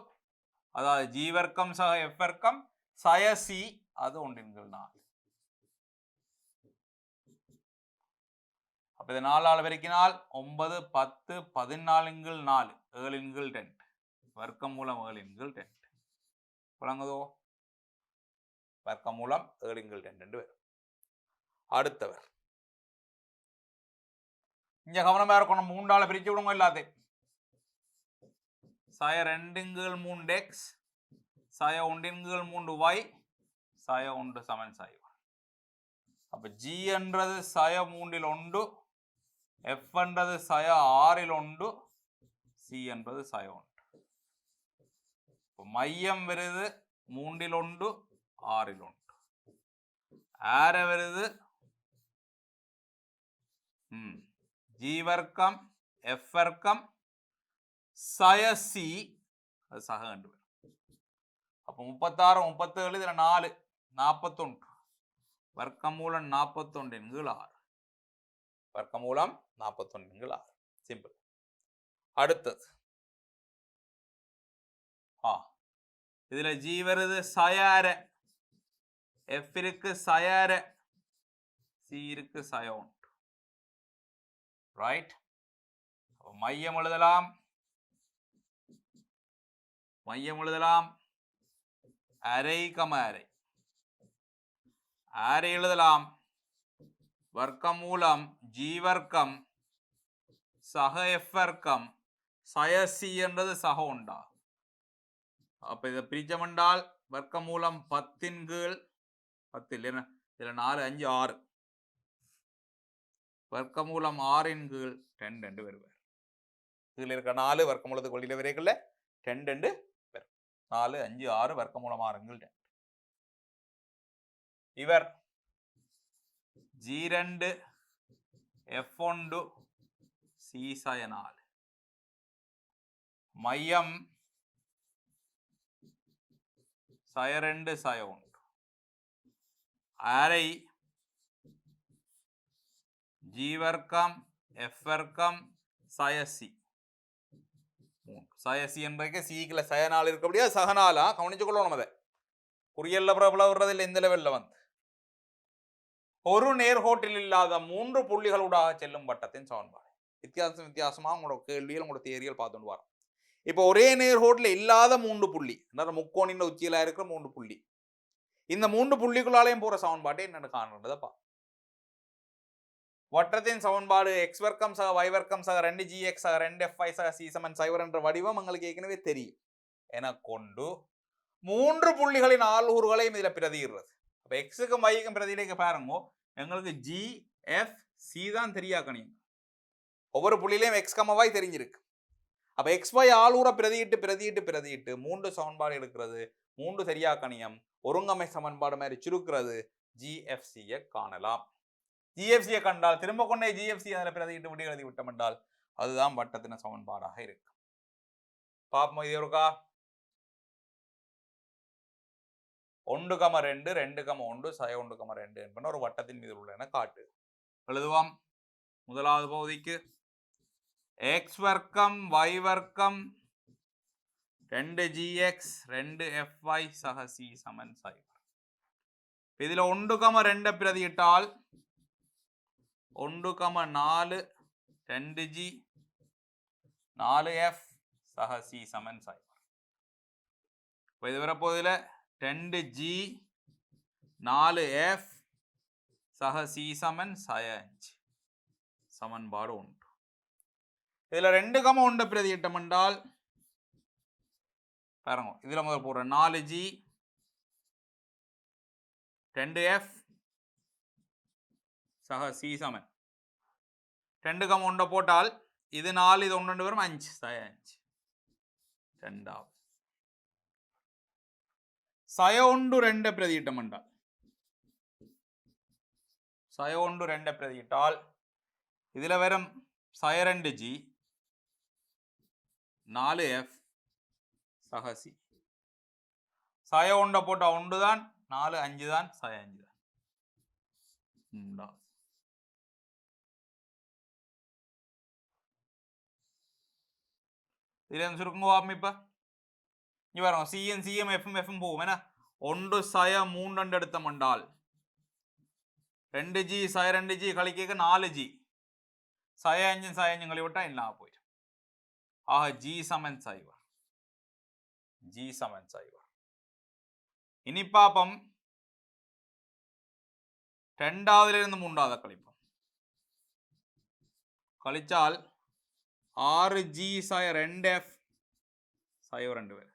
அதாவது ஜி வர்க்கம் சக எஃப் வர்க்கம் சய சி அது 1 4 அப்ப இது 4 ஆல் பெருக்கினால் 9 10 14 4 7 2 வர்க்கமூலம் 7 × 2 வழங்குதோ வர்க்கமூலம் 7 × 2 வரும். அடுத்தவர் இங்க கவனமா இருக்கணும். 3ஆல பிரிச்சு விடுங்க எல்லாத்தையும். சாய 2 × 3x சாய 1 × 3y சாய 1 சமன் சாய 1. அப்ப g என்றது சாய 3ல் 1, f என்றது சாய 6ல் 1, c என்பது சாய 1. மையம் வருது 3ல் 1, 6ல் 1. ஆர வருது g வர்க்கம் f வர்க்கம் சாய c அது சக கண்டு. அப்ப 36 37 இதுல 4 41 வர்க்கமூலம் 41 × 6 வர்க்கமூலம் 41 × 6 சிம்பிள். அடுத்தது இதுல g வருது சயார f இருக்கு சயார c இருக்கு சய 1 ரைட். மையம் எழுதலாம் அரை கம அரை அரை எழுதலாம் வர்க்கமூலம் g வர்க்கம் சக f வர்க்கம் சய c என்றது சக 1. அப்ப இதை பிரிச்சமென்றால் வர்க்கமூலம் 10 × 10 இல்ல இதுல 4 5 6 வர்க்கமூலம் 6 × 2 என்று வருவார். இதுல இருக்க 4 வர்க்கமூலத்துக்கு வெளியில வரைக்குள்ள 2 என்று வரும். 4 5 6 வர்க்கமூலம் 6 × 2. இவர் g2 f1 c சாய 4 மையம் சாய 2 சாய 1 அரை g வர்க்கம் f வர்க்கம் சாய c 3 சாய c என்றைக்கு c க்குள்ள சாய 4 இருக்கபடியா சக 4 கவனிச்சு கொள்ளணும். அதை குறியல்ல பிரபல வர்றதில்லை. இந்த லெவல்ல வந்து ஒரு நேர்கோட்டில் இல்லாத 3 புள்ளிகளூடாக செல்லும் வட்டத்தின் சமன்பாடு. வித்தியாசமா உங்களோட கேள்வியில் உங்களோட தியரியில் பார்த்துட்டு வரோம். இப்போ ஒரே நேர்கோட்டில் இல்லாத 3 புள்ளி முக்கோணின் உச்சியில இருக்கிற 3 புள்ளி, இந்த 3 புள்ளிக்குள்ளாலையும் போற சமன்பாட்டை என்னென்னு காணுன்றதப்பா. வட்டத்தின் சமன்பாடு x வர்க்கம் சக y வர்க்கம் சக 2gx சக 2fy சக c சமன் 0 என்ற வடிவம் உங்களுக்கு ஏற்கனவே தெரியும் என கொண்டு 3 புள்ளிகளின் ஆள்கூறுகளையும் இதுல பிரதியிடுறது. அப்ப எக்ஸுக்கும் வைக்கும் பிரதியிட பாருங்க, எங்களுக்கு g f c தான் தெரியாக்கணும். ஒவ்வொரு புள்ளியிலையும் x, y தெரிஞ்சிருக்கு. அப்ப x y ஆள்கூற பிரதியிட்டு 3 சமன்பாடு எடுக்கிறது, 3 சரியாக்கணியம் ஒருங்கமை சமன்பாடு மாதிரி சுருக்கிறது, GFC காணலாம். GFC கண்டால் திரும்ப கொண்டே GFC அதில் பிரதியிட்டு விட்டு எழுதி விட்டோம் என்றால் அதுதான் வட்டத்தின சமன்பாடாக இருக்கு. பாப்போம் இது இருக்கா 1, 2 2, 1 சய 1, 2 என்பன ஒரு வட்டத்தின் மீது உள்ளன காட்டு. எழுதுவோம். முதலாவது பகுதிக்கு x வர்க்கம் y வர்க்கம் 2gx 2fy சக c சமன் 0. இதுல 1, 2 பிரதியிட்டால் 1, 4 2g 4f சக c சமன் 0. இப்போ இது வரப்போதில் 2g 4f சக c சமன் 5 சமன்பாடு 1. இதுல 2, 1 பிரதியிட்டம் என்றால் பாருங்க, இதுல முதல் போடுற 4g 2f சக c சமன் 2, 1 போட்டால் இது 4 இது 1 வரும் 5 சய 5 ரெண்டாவது சய 1 2 பிரதியிட்டம் என்றால் சய 1 2 பிரதியிட்டால் இதுல வரும் சய 2g 4f சக c சய 1 போட்டா 1 தான் 4 5 தான் சய 5 தான். இதுல சுருக்குங்க. இப்ப இங்க பாருங்க, சிஎம் எஃப்எம் போகும். ஏன்னா 1 சய 3 எடுத்தம் என்றால் 2g சய 2g கழிக்க 4g சய 5 சய 5 கழிவிட்டா இல்லாம போயிடும். ஆக g சமன் 0. ஜி சமன் சைவர். இனி பாப்பம் ரெண்டாவதுல இருந்து மூன்றாவது கழிப்போம். கழிச்சால் 6G சைவர் 2F சைவர் 2 பேர்.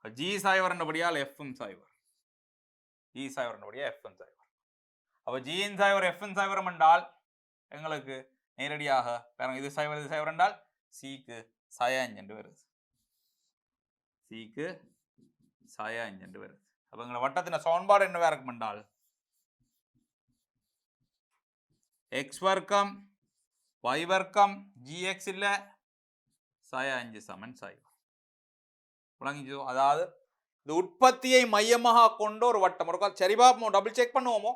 G சைவர் என்றபடியால் F சைவர். G சைவர் என்றபடியா F சைவர். அப்ப G இன் சைவர் F சைவர் என்றால் எங்களுக்கு நேரடியாக பாருங்க, இது சைவர் என்றால் Cக்கு சய 5 என்று வருது. Cக்கு சய 5 என்று வருது. அப்ப எங்க வட்டத்தின் சமன்பாடு என்ன இருக்கும் என்றால் x வர்க்கம் y வர்க்கம் gx இல்ல சய 5 சமன் சைவர். விளங்கிச்சோ? அதாவது இது உற்பத்தியை மையமாக கொண்ட ஒரு வட்டம். ஒரு கால் சரி பாப்போம், டபுள் செக் பண்ணுவோமோ.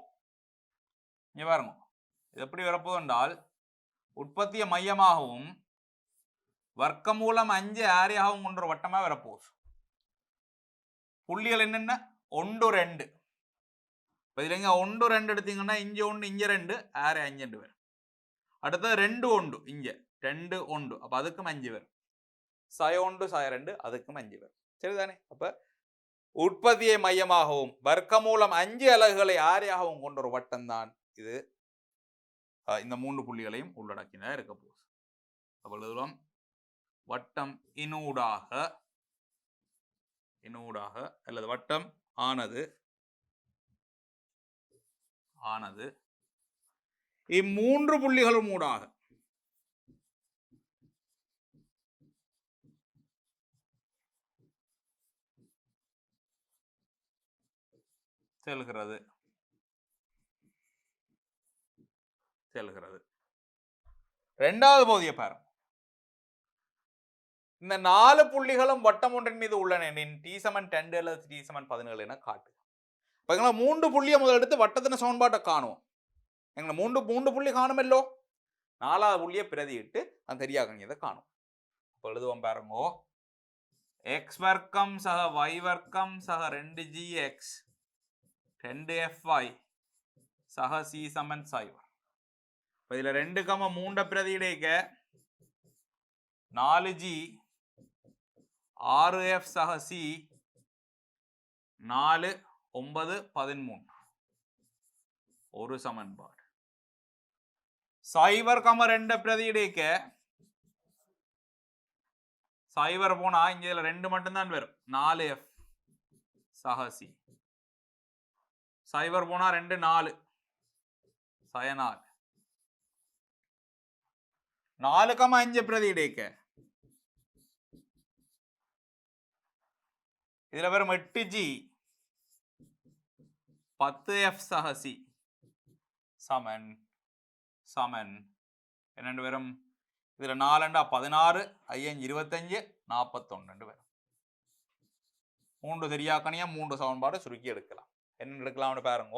இங்க பாருங்க, இது எப்படி வரப்போகுது என்றால் உற்பத்தியை மையமாகவும் வர்க்கமூலம் 5 ஆரியாகவும் கொண்ட ஒரு வட்டமாக வரப்போகுது. புள்ளிகள் என்னென்ன 1 2. இப்போ இதில் இங்கே 1 2 எடுத்தீங்கன்னா இங்கே 1 இங்கே 2 ஆறு 5 வரும். அடுத்தது 2 1 இங்கே 2 1, அப்போ அதுக்கும் 5 வரும். சய 1 சய 2 அதுக்கும் 5 வரும். சரிதானே? அப்போ உற்பத்தியை மையமாகவும் வர்க்கமூலம் 5 அலகுகளை ஆரியாகவும் கொண்ட ஒரு வட்டம் தான் இது. இந்த 3 புள்ளிகளையும் உள்ளடக்கினா இருக்க போகுது. அப்பொழுது வட்டம் இனூடாக அல்லது வட்டம் ஆனது இம்மூன்று புள்ளிகளும் ஊடாக செல்கிறது. இரண்டாவது பகுதியை பாருங்க. இந்த 4 புள்ளிகளும் வட்டம் ஒன்றின் மீது உள்ளன எனின் t = 2 அல்லது t = 17 என காட்டு. இப்போ எங்களை 3 புள்ளியை முதல் எடுத்து வட்டத்தின் சமன்பாட்டை காணுவோம். எங்களை மூன்று புள்ளி காணுமல்லோ, 4வது புள்ளியை பிரதியிட்டு அந்த தெரியாத காணும். இப்போ எழுதுவோம் பாருங்கோ. x வர்க்கம் சக y வர்க்கம் சக 2gx 2fy சக c சமன் சைவர். இப்போ இதில் 2,3 பிரதியிடைக்க 4g 6f சக c 4 9 13 ஒரு சமன்பாடு. சைவர் 2 பிரதியிடைக்க சைவர் போனா இங்க 2 மட்டும்தான் வரும். 4f சக c. சைவர் போனா 2 4 சய 4. 4,5 பிரதியிடைக்க இதுல வரும் 8g 10f சக c சமன் என்னென்று வரும். இதுல 4 16 5 25 41 வரும். 3 தெரியாக்கணியா 3 சமன்பாடு சுருக்கி எடுக்கலாம். என்ன எடுக்கலாம்னு பாருங்க.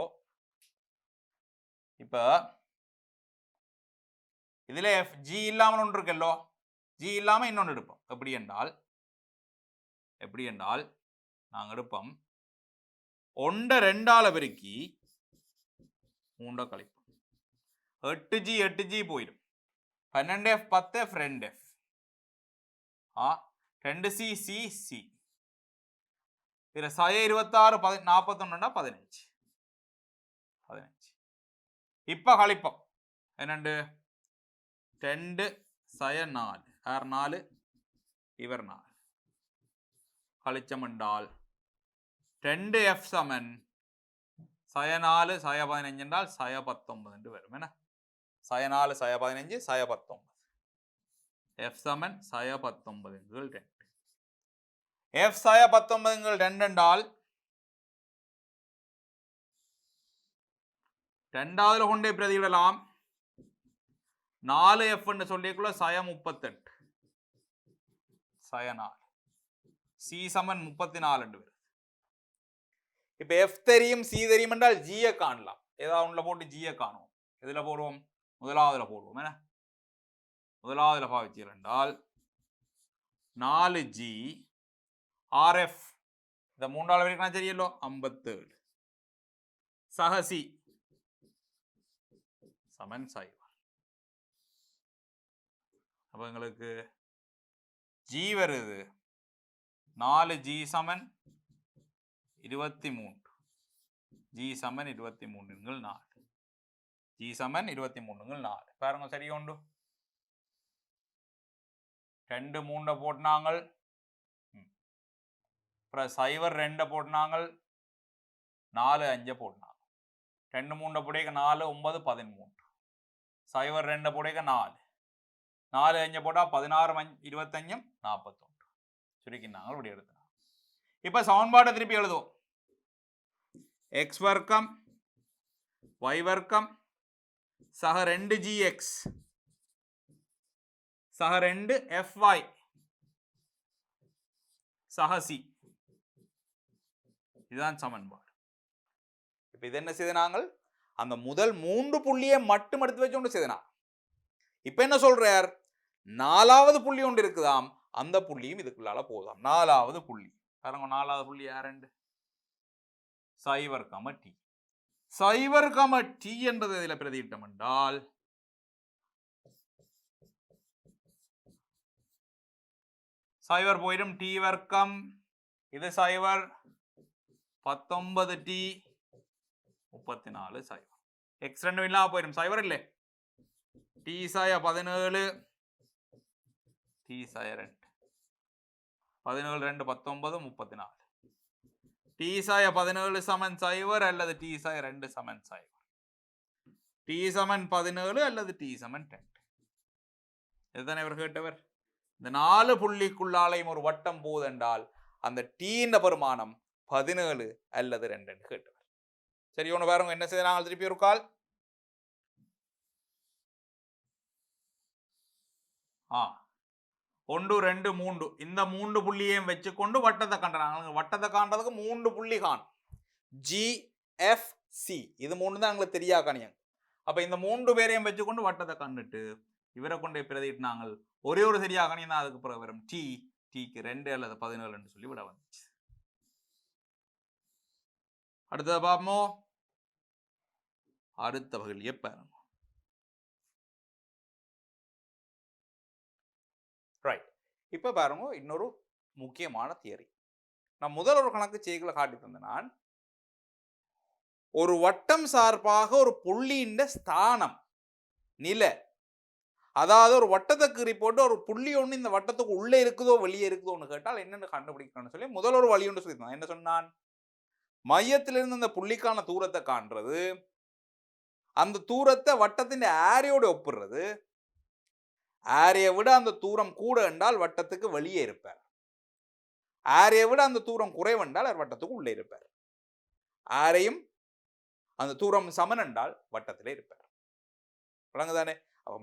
இப்ப இதுல g இல்லாமல் ஒன்று இருக்கல்லோ, g இல்லாம இன்னொன்று எடுப்போம். எப்படி என்றால் நாங்கள் எடுப்போம் 1 2ஆல பெருக்கி 3 கழிப்போம். 8g போயிடும். 12f 10f 2f 2c c. இதுல சய 26 41 15. இப்ப கழிப்போம் என்னண்டு 2 சய 4 4 இவர் 4 கழிச்சம் என்றால் 2f சமன் சய 4 சய 15 என்றால் சய 19 என்று வரும். என்ன சய 4 சய 15 சய 19. f சமன் சய 19 f சய 19 என்றால் 2ஆவதுல கொண்டே பிரதிவிடலாம். 4f என்று சொல்லிக்குள்ள சய 38 சய 4 c சமன் 34 என்று வருது. இப்ப f தெரியும் c தெரியும் என்றால் g காணலாம். ஏதாவது ஒன்றுல போட்டு g காணுவோம். எதுல போடுவோம்? முதலாவதுல போடுவோம். என்ன முதலாவதுல பாவிச்சீர்கள் என்றால் 4g rf இந்த 3ஆவது வரைக்கும் தெரியலோ 57 சக c சமன் சைவர். அப்ப எங்களுக்கு g வருது 4g சமன் 23 g சமன் 23 4 g சமன் 23 4 பாருங்க சரியா உண்டு 2 3 போட்டாங்க அப்புறம் 0 2 போட்டாங்க 4 5 போட்டாங்க 2 3 போடுங்க 4 9 13 0 2 போடுங்க 4 4 5 போட்டா 16 25 41 சுருக்கினாங்க இப்படி எடுத்து இப்ப சமன்பாட்டை திருப்பி எழுதுவோம் x வர்க்கம் y வர்க்கம் சக 2gx சக 2fy சக c இதுதான் சமன்பாடு. இப்ப இது என்ன செய்தனாங்கள் அந்த முதல் 3 புள்ளியை மட்டும் எடுத்து வச்சு கொண்டு செய்தனா. இப்ப என்ன சொல்றார் 4வது புள்ளி ஒன்று இருக்குதாம் அந்த புள்ளியும் இதுக்குள்ளால போதாம் 4வது புள்ளி பாருங்க 4வது புள்ளி யாரெண்டு 0, t 0, t என்பது இதில் பிரதியிட்டம் என்றால் 0 போயிடும் t வர்க்கம் இது 0 19t 34 0 x 2 இல்லாம போயிடும் 0 இல்லை t 17 t 2 17 2 19 34 t 17 சமன் 0 அல்லது t 2 சமன் 0 t சமன் 17 அல்லது t சமன் 2 இதுதான் இவர் கேட்டவர். இந்த 4 புள்ளிக்குள்ளாலையும் ஒரு வட்டம் போதென்றால் அந்த t யின் பெருமானம் 17 அல்லது 2 என்று கேட்டவர். சரி ஒன்று பாருங்க என்ன செய்யறாங்க திருப்பி ஒரு கால் 1 2 3 இந்த 3 புள்ளியையும் வச்சுக்கொண்டு வட்டத்தை கண்டாங்க. வட்டத்தை காண்றதுக்கு 3 புள்ளி காணும் GFC இது 3 தான் எங்களுக்கு தெரியா கணியம். அப்ப இந்த 3 பேரையும் வச்சுக்கொண்டு வட்டத்தை கண்டுட்டு இவரை கொண்டே பிரதிட்டாங்க. ஒரே ஒரு சரியா கணியம் தான் அதுக்கு பிறகு வரும் tக்கு 2 அல்லது 17 என்று சொல்லி விட வந்துச்சு. அடுத்தது பார்ப்போம் அடுத்த வகையிலேயே பாருங்க. ரைட் இப்ப பாருங்க இன்னொரு முக்கியமான தியரி. நான் முதல் ஒரு கணக்கு செய்களை காட்டி தந்தேன். நான் ஒரு வட்டம் சார்பாக ஒரு புள்ளியின் ஸ்தானம் நிலை அதாவது ஒரு வட்டத்தை கீறி போட்டு ஒரு புள்ளி ஒன்று இந்த வட்டத்துக்கு உள்ளே இருக்குதோ வெளியே இருக்குதோன்னு கேட்டால் என்னென்னு கண்டுபிடிக்கணும்னு சொல்லி முதல் ஒரு வழி ஒன்று சொல்லியிருந்தான். என்ன சொன்னான் மையத்திலிருந்து அந்த புள்ளிக்கான தூரத்தை காண்றது அந்த தூரத்தை வட்டத்தின் ஆரையோடு ஒப்பிடுறது ஆரையை விட அந்த தூரம் கூட என்றால் வட்டத்துக்கு வெளியே இருப்பார் ஆரையை விட அந்த தூரம் குறைவென்றால் அவர் வட்டத்துக்கு உள்ளே இருப்பார் ஆரையும் அந்த தூரம் சமன் என்றால் வட்டத்திலே இருப்பார். விளங்குதானே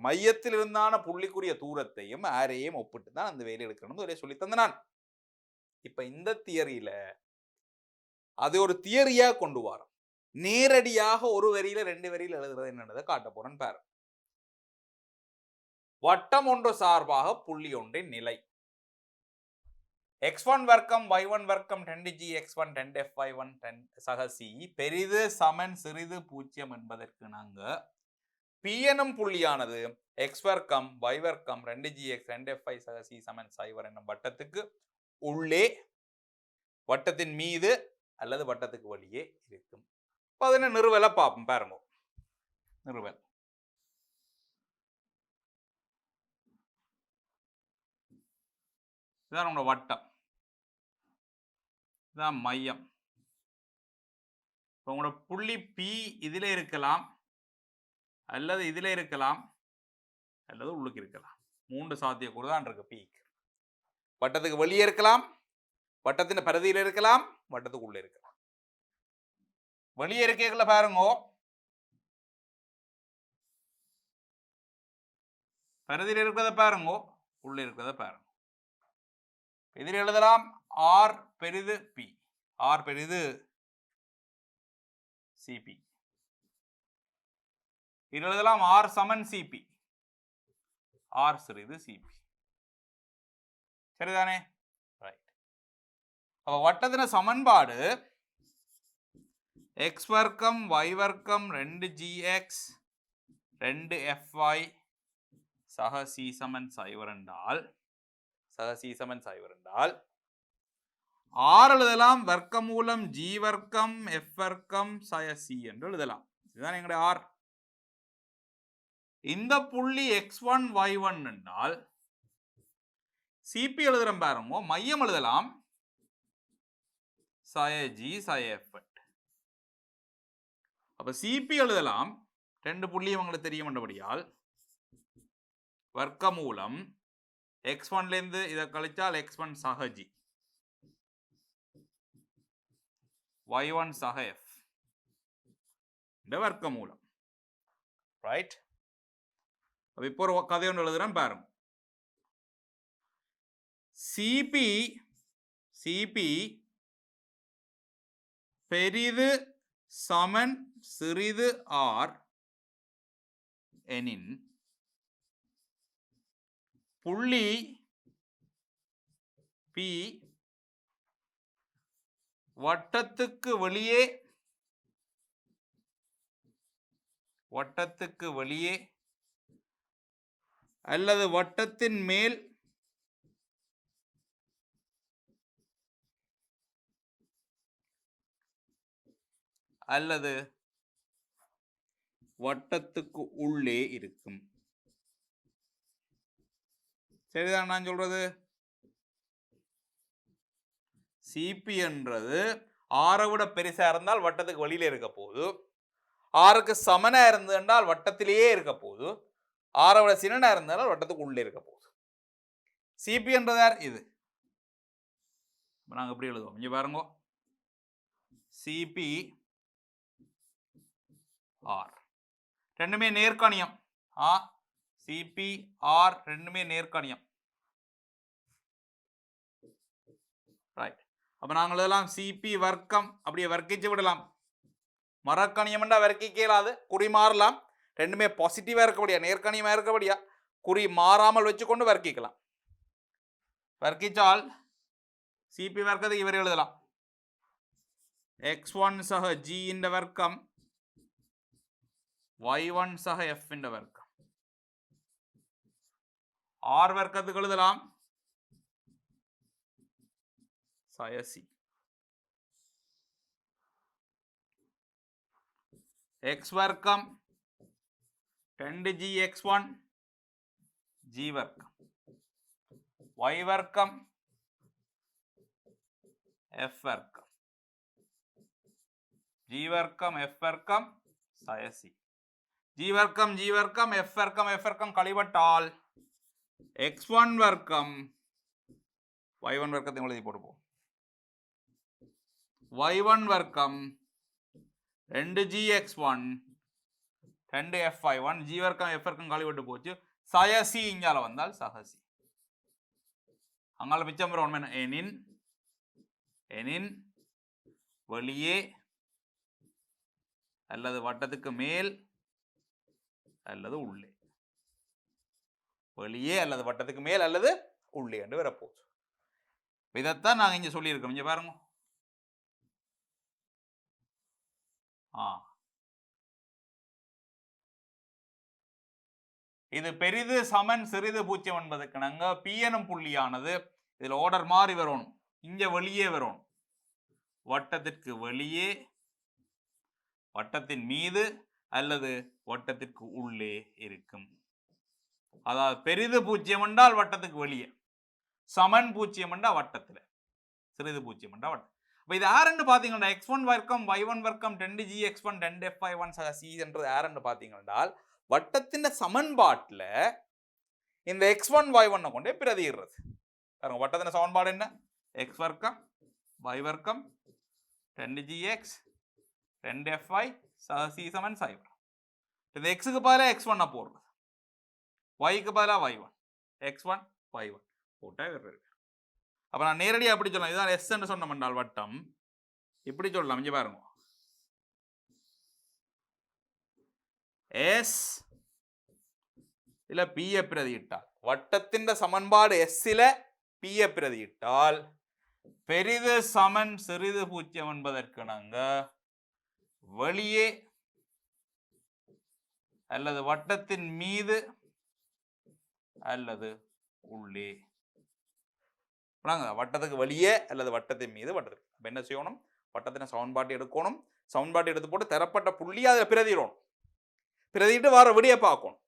மையத்தில் இருந்தான புள்ளிக்குரிய தூரத்தையும் ஆரையும் ஒப்பிட்டு தான் அந்த வேலை எடுக்கணும் ஒரே சொல்லி தந்த நான். இப்ப இந்த தியரியில அது ஒரு தியரியா கொண்டு வரோம். நேரடியாக ஒரு வரியில 2 வரியில எழுதுறது என்னன்றதை காட்ட போறேன்னு பாரு. வட்டம் ஒன்று சார்பாக புள்ளி ஒன்றின் நிலை x1 வர்க்கம் y1 வர்க்கம் 10g x1 10f y1 10 சக c பெரிது சமன் சிறிது 0 என்பதற்கு நாங்க p எனும் புள்ளியானது x வர்க்கம் y வர்க்கம் 2gx 2fy சக c சமன் 0 என்னும் வட்டத்துக்கு உள்ளே வட்டத்தின் மீது அல்லது வட்டத்துக்கு வெளியே இருக்கும். அதனை நிறுவலை பார்ப்போம் பாருங்க. நிறுவல் இதான் உங்களோட வட்டம் இதான் மையம். உங்களோட புள்ளி P இதில் இருக்கலாம் அல்லது இதில் இருக்கலாம் அல்லது உள்ளுக்கு இருக்கலாம். 3 சாத்தியக்கூறு தான் இருக்கு. P வட்டத்துக்கு வெளியே இருக்கலாம் வட்டத்தின் பரிதியில் இருக்கலாம் வட்டத்துக்கு உள்ளே இருக்கலாம். வெளியே இருக்கல பாருங்க பரிதியில் இருக்கிறத பாருங்க உள்ளே இருக்கிறத பாருங்க. இதில் எழுதலாம் R பெரிது P R பெரிது CP இதில் எழுதலாம் R சமன் CP R சிறிது CP சரிதானே. ரைட் அப்ப வட்டத்தின சமன்பாடு x வர்க்கம் y வர்க்கம் 2gx 2fy சக c சமன் 0 என்றால் ஆர் எழுதலாம், வர்க்கமூலம் ஜி வர்க்கம் எஃப் வர்க்கம் சய சி என்று எழுதலாம். இதுதான் எங்களுடைய ஆர். இந்த புள்ளி x1 y1 என்றால் சிபி எழுதுறோம் பாருங்க, மையம் எழுதலாம் சய ஜி சய எஃப். அப்ப சிபி எழுதலாம், ரெண்டு புள்ளி உங்களுக்கு தெரியும் என்றபடியால் வர்க்கமூலம் x1 இருந்து இதை கழிச்சால் x1 சக ஜி y1 சக f இந்த வர்க்கமூலம். ரைட். இப்போ ஒரு கதை ஒன்று எழுதுறேன் பாருங்க. சிபி பெரிது சமன் சிறிது ஆர் எனின் புள்ளி பி வட்டத்துக்கு வெளியே அல்லது வட்டத்தின் மேல் அல்லது வட்டத்துக்கு உள்ளே இருக்கும். சரிதான் நான் சொல்றது? சிபி என்றது ஆரை விட பெருசா இருந்தால் வட்டத்துக்கு வெளியில இருக்க போது, ஆறுக்கு சமனா இருந்தால் வட்டத்திலேயே இருக்க போது, ஆரை விட சின்னனா இருந்தால் வட்டத்துக்கு உள்ளே இருக்க போகுது. சிபி என்றது யார்? இது. நாங்க எப்படி எழுதுவோம் இங்க பாருங்க. சிபி ஆர் ரெண்டுமே நேர்கணியம். சிபி ஆர் ரெண்டுமே நேர்கணியம். ரைட். அப்ப நாங்கள் எழுதலாம் சிபி வர்க்கம், அப்படியே வர்க்கிச்சு விடலாம். மரக்கணியம் என்றா வர்க்கிக்க இயலாது, குறி மாறலாம். ரெண்டுமே பாசிட்டிவா இருக்கபடியா நேர்கணியமா இருக்கபடியா குறி மாறாமல் வச்சுக்கொண்டு வர்க்கிக்கலாம். வர்க்கிச்சால் சிபி வர்க்கத்தை இவர் எழுதலாம் x1 சக g இந்த வர்க்கம் y1 சக f இந்த வர்க்கம். r வர்க்கத்துக்கு எழுதலாம் சய c. x வர்க்கம் 2g x1 g வர்க்கம், y வர்க்கம் f வர்க்கம், g வர்க்கம் f வர்க்கம் சய c. g வர்க்கம் g வர்க்கம் f வர்க்கம் f வர்க்கம் கழிவட்டால் x1 வர்க்கம் y1 வர்க்கத்தை எழுதி போடுவோம். y1 வர்க்கம் 2g x1 2f y1 g வர்க்கம் f வர்க்கம் கழிவிட்டு போச்சு. சய c இங்கால வந்தால் சக c. அங்கால மிச்சம் வரும் எனின் வெளியே அல்லது வட்டத்துக்கு மேல் அல்லது உள்ளே. வெளியே அல்லது வட்டத்துக்கு மேல் அல்லது உள்ளே என்று வரப்போகுது. இதைத்தான் நாங்க இங்க சொல்லியிருக்கோம். இங்க பாருங்க. இது பெரிது சமன் சிறிது பூஜ்ஜியம் என்பதுக்கு நாங்க பி எனும் புள்ளியானது இதுல ஆர்டர் மாறி வரணும். இங்க வெளியே வரணும். வட்டத்திற்கு வெளியே, வட்டத்தின் மீது அல்லது வட்டத்திற்கு உள்ளே இருக்கும். அதாவது பெரிது பூஜ்ஜியம் என்றால் வட்டத்துக்கு வெளியே, சமன் பூஜ்ஜியம் என்றால் வட்டத்தில், சிறிது பூஜ்ஜியம் என்றால் வட்டம். இப்போ இது யாருன்னு பார்த்தீங்கன்னா x1 வர்க்கம் y1 வர்க்கம் 2g x1 2f y1 சக c என்றது யாருன்னு பார்த்தீங்கன்னா வட்டத்தின் சமன்பாட்டில் இந்த x1 y1 கொண்டே பிரதியிடுறது. பாருங்க வட்டத்தின் சமன்பாடு என்ன? x வர்க்கம் y வர்க்கம் 2gx 2fy சக c சமன் 0. இந்த xக்கு பதிலாக x1 போடுறது, yக்கு பதிலாக y1 x1 y1 போட்டா வருது. அப்ப நான் நேரடியாக எப்படி சொல்லலாம்? இதுதான் எஸ் என்று சொன்னோம் என்றால் வட்டம் இப்படி சொல்லலாம். இங்க பாருங்க, எஸ் இல்ல பிய பிரதியிட்டால் வட்டத்தின் சமன்பாடு எஸ் இல பிய பிரதியிட்டால் பெரிது சமன் சிறிது பூஜ்ஜியம் என்பதற்கு நாங்க வெளியே அல்லது வட்டத்தின் மீது அல்லது உள்ளே வட்டத்துக்கு வெளியே அல்லது வட்டத்தின் மீது வட்டத்துக்கு. அப்போ என்ன செய்யணும்? வட்டத்தின் சமன்பாட்டை எடுக்கணும். சமன்பாட்டை எடுத்து போட்டு தரப்பட்ட புள்ளியை அதில் பிரதிடணும். பிரதிட்டு வர விடையை பார்க்கணும்.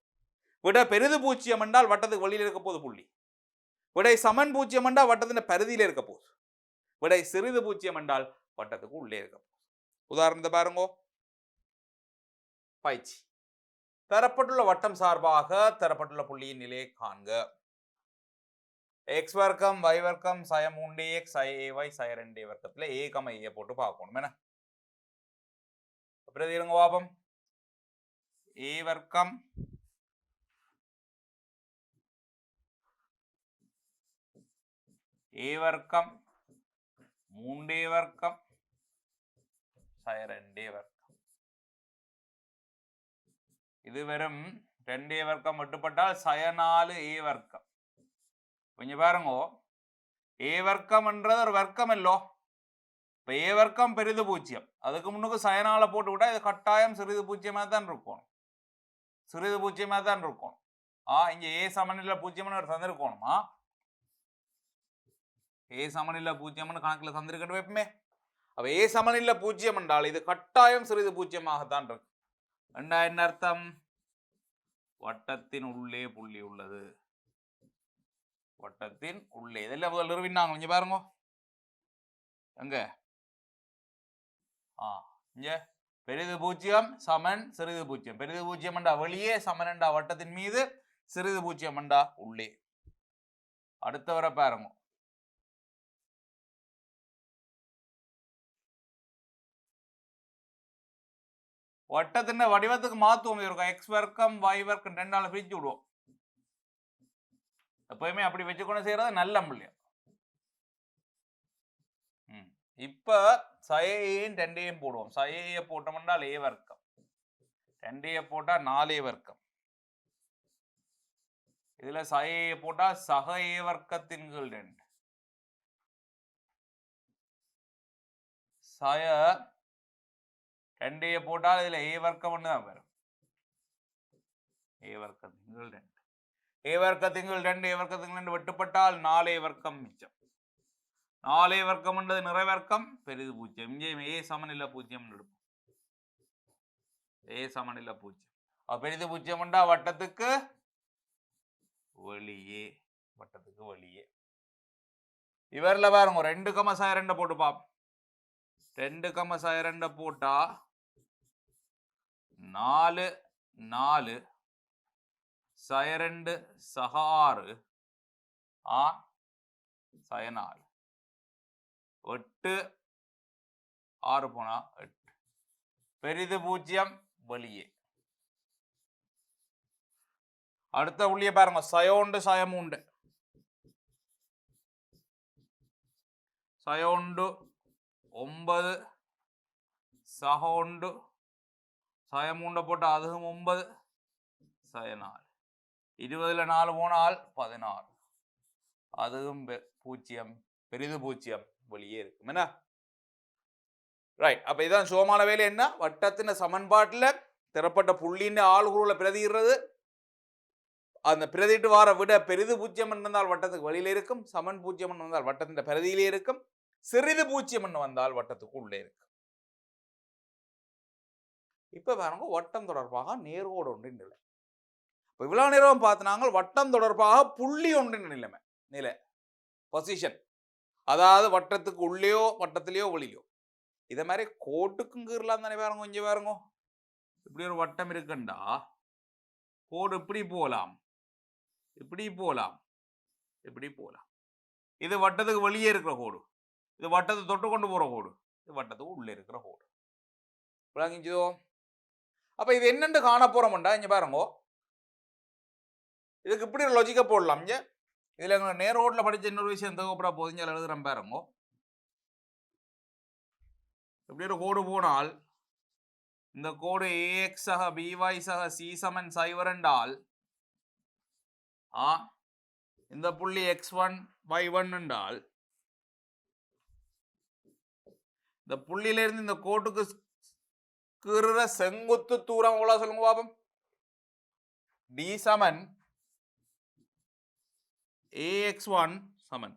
விட பெரிது பூஜ்ஜியம் என்றால் வட்டத்துக்கு வெளியில் இருக்க போது புள்ளி. விடை சமன் பூஜ்ஜியம் என்றால் வட்டத்தின் பரிதியில் இருக்க போகுது. விடை சிறிது பூஜ்ஜியம் என்றால் வட்டத்துக்கு உள்ளே இருக்க போகுது. உதாரணத்தை பாருங்க. பயிற்சி. தரப்பட்டுள்ள வட்டம் சார்பாக தரப்பட்டுள்ள புள்ளியின் நிலையை காண்க. எக்ஸ் வர்க்கம் y வர்க்கம் sin 3x sin ay sin 2 வர்க்கத்துல a, a போட்டு பார்க்கணும். என்ன அப்புறம் இருங்க பாப்போம். a வர்க்கம் a வர்க்கம் 3a வர்க்கம் sin 2a வர்க்கம். இது வெறும் 2a வர்க்கம் விட்டுப்பட்டால் sin 4a வர்க்கம். கொஞ்சம் பாருங்க, a வர்க்கம் என்றது ஒரு வர்க்கம் இல்லோ. இப்போ a வர்க்கம் பெரிது பூஜ்ஜியம், அதுக்கு முன்னுக்கு சயனால போட்டு விட்டா இது கட்டாயம் சிறிது பூஜ்ஜியமாக தான் இருக்கும். சிறிது பூஜ்ஜியமாக தான் இருக்கும். இங்க a சமநிலை பூஜ்ஜியம்னு ஒரு தந்திருக்கணுமா? a சமநிலை பூஜ்ஜியம்னு கணக்கில் தந்திருக்கணும் வைப்பமே. அப்ப a சமநிலை பூஜ்ஜியம் என்றால் இது கட்டாயம் சிறிது பூஜ்ஜியமாகத்தான் இருக்கு. என்ன அர்த்தம்? வட்டத்தின் உள்ளே புள்ளி உள்ளது. வட்டத்தின் உள்ளே இதெல்லாம் முதல் நிறுவினாங்க. இங்க பாருங்க, எங்க இங்க பெரிது பூஜ்ஜியம் சமன் சிறிது பூஜ்ஜியம். பெரிது பூஜ்ஜியம் என்றா வெளியே, சமன் என்றா வட்டத்தின் மீது, சிறிது பூஜ்ஜியம் என்றா உள்ளே. அடுத்த வர பாருங்க. வட்டத்தின் வடிவத்துக்கு மாத்துவோம். இருக்கும் எக்ஸ் வர்க்கம் y வர்க்கம் ரெண்டால பிரிச்சு விடுவோம். எப்பயுமே அப்படி வச்சுக்கொண்டு செய்யறது நல்ல முடியும். இப்ப சயையும் 2ஐயும் போடுவோம். சயையை போட்டோம்னா a வர்க்கம், 2ஐ போட்டா 4a வர்க்கம். இதுல சயையை போட்டா சக a வர்க்கத்தின் கீழ் 2. சய 2ஐ போட்டால் இதுல a வர்க்கம் தான் வரும். a வர்க்கத்தின் கீழ் 2. a வர்க்கத்தின் கீழ் 2 a வர்க்கத்தின் கீழ் 2 வெட்டுப்பட்டால் 4a வர்க்கம் மிச்சம். 4a வர்க்கம் என்றது நிறை வர்க்கம் பெரிது பூஜ்ஜியம். இங்கே a சமநிலை பூஜ்ஜியம் எடுப்போம். a சமநிலை பூஜ்ஜியம். பெரிது பூஜ்ஜியம் என்றா வட்டத்துக்கு வெளியே, வட்டத்துக்கு வெளியே. இவர்ல பாருங்க 2,2 போட்டு பாப்போம். 2,2 போட்டா 4 4 sin 2 சக 6 sin 4 8 6 போனா 8. பெரிது பூஜ்ஜியம் வெளியே. அடுத்த உள்ளே பாருங்க, சயோண்டு சயமூண்டு. சயோண்டு 9 சகோண்டு சயமூண்ட போட்டு அதுவும் 9 sin 4. 20ல் 4 போனால் 16. அதுவும் பூஜ்ஜியம், பெரிது பூஜ்ஜியம் வெளியே இருக்கும். என்ன ரைட்? அப்ப இதான் சுகமான வேலை. என்ன? வட்டத்தின் சமன்பாட்டில் தரப்பட்ட புள்ளின்னு ஆள்குருல பிரதிடுறது. அந்த பிரதிட்டு வார விட பெரிது பூஜ்ஜியம் இருந்தால் வட்டத்துக்கு வெளியில இருக்கும், சமன் பூஜ்ஜியம் வந்தால் வட்டத்தின் பிரதியிலே இருக்கும், சிறிது பூஜ்ஜியம் வந்தால் வட்டத்துக்கு உள்ளே இருக்கும். இப்ப பாருங்க, வட்டம் தொடர்பாக நேர்கோடு ஒன்றின் நிலை. இவ்வளவு நேரம் பார்த்தாங்க வட்டம் தொடர்பாக புள்ளி ஒன்றின் நிலைமை, நிலை பொசிஷன். அதாவது வட்டத்துக்கு உள்ளேயோ வட்டத்திலேயோ வெளியோ. இதை மாதிரி கோட்டுக்கும் கீறலாம் தானே. பாருங்க கொஞ்சம் பாருங்க, இப்படி ஒரு வட்டம் இருக்குண்டா கோடு இப்படி போகலாம், இப்படி போகலாம், இப்படி போகலாம். இது வட்டத்துக்கு வெளியே இருக்கிற கோடு, இது வட்டத்தை தொட்டு கொண்டு போற கோடு, இது வட்டத்துக்கு உள்ளே இருக்கிற கோடு. விளங்கிச்சோ? அப்ப இது என்னன்னு காண போறோம்டா இங்க பாருங்க. இதுக்கு இப்படி ஒரு லாஜிக்கா போடலாம். இங்க இதுல எங்க நேரோட்ல படிச்ச இன்னொரு விஷயம் தேவைப்படா போதுங்க எழுதுறேன் பாருங்க. இப்படி ஒரு கோடு போனால் இந்த கோடு ax சக by சக c சமன் சைவர் என்றால் இந்த புள்ளி x1 y1 என்றால் இந்த புள்ளியில இருந்து இந்த கோட்டுக்கு கீறுற செங்குத்து தூரம் எவ்வளவு சொல்லுங்க பாப்போம். d சமன் ax1 சமன்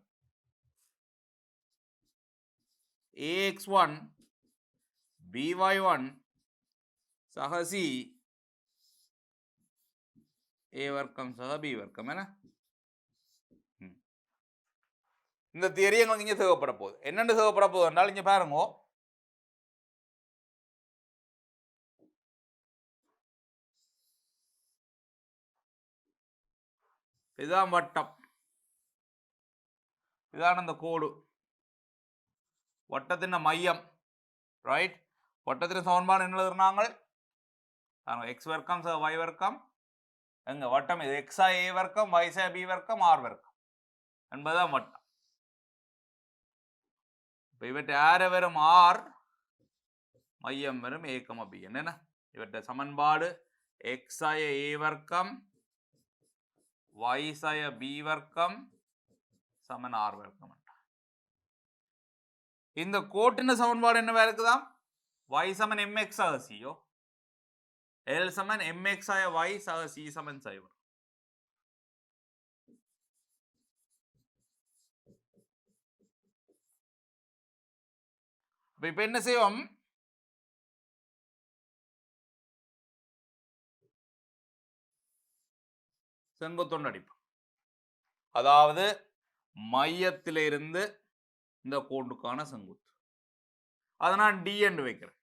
ax1 by1 सह c a வர்க்கம் சக b வர்க்கம் என்ன இந்த தியரி எங்களுக்கு இங்க தேவைப்பட போகுது. என்னென்னு தேவைப்பட போகுது என்றால் இங்க பாருங்க, இதுதான் வட்டம், இதான் அந்த கோடு, வட்டத்தின் மையம், ரைட். வட்டத்தின் சமன்பாடு என்ன எழுதுறாங்க? எக்ஸ் வர்க்கம் சக y வர்க்கம், எங்க வட்டம் இது எக்ஸா a வர்க்கம் y b வர்க்கம் r வர்க்கம் என்பதுதான் வட்டம். இவற்றை ஆர வரும் r, மையம் வரும் a, b. என்ன இவற்றை சமன்பாடு x a வர்க்கம் y b வர்க்கம் சமன் r வர்க்கம். இந்த கோட்டின் சமன்பாடு என்னவா இருக்குதாம்? y சமன் mx சக c, l சமன் mx y சக c சமன் 0. இப்ப என்ன செய்வோம்? செங்குத்தொண்டு அடிப்போம். அதாவது மையத்திலிருந்து இந்த கோட்டுக்கான செங்குத்து, அதை நான் டி என்று வைக்கிறேன்.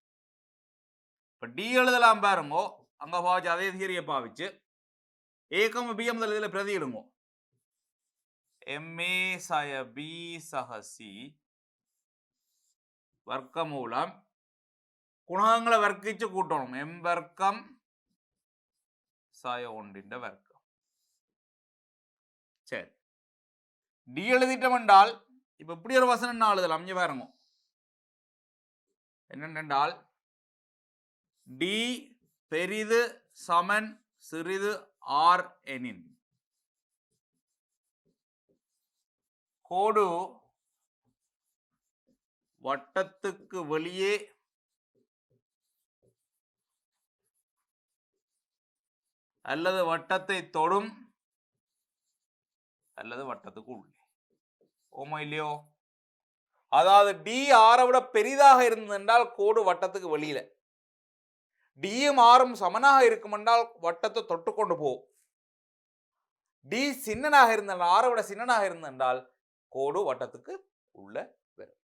இப்ப டி எழுதலாம் பாருங்க, அங்க பாவிச்சு அதே தியரியை பாவிச்சு ஏக்கம் பி முதல் இதில் பிரதியிடுங்க. MA சய B சக C வர்க்கமூலம் குணகங்களை வர்க்கிச்சு கூட்டணும். m வர்க்கம் சய ஒன்றின் வர்க்கம். சரி, டி எழுதிட்டோம் என்றால் இப்ப இப்படி ஒரு வசனம் நான் எழுதலாம். இங்க பாருங்க, என்னென்றால் டி பெரிது சமன் சிறிது ஆர் எனின் கோடு வட்டத்துக்கு வெளியே அல்லது வட்டத்தை தொடும் அல்லது வட்டத்துக்கு உள்ளே. ஓமா இல்லையோ? அதாவது டி ஆரை விட பெரிதாக இருந்தென்றால் கோடு வட்டத்துக்கு வெளியில, டியும் ஆரும் சமனாக இருக்கும் என்றால் வட்டத்தை தொட்டு கொண்டு போகும். டி சின்னனாக இருந்தால், ஆரை விட சின்னனாக இருந்தென்றால் கோடு வட்டத்துக்கு உள்ள வரும்.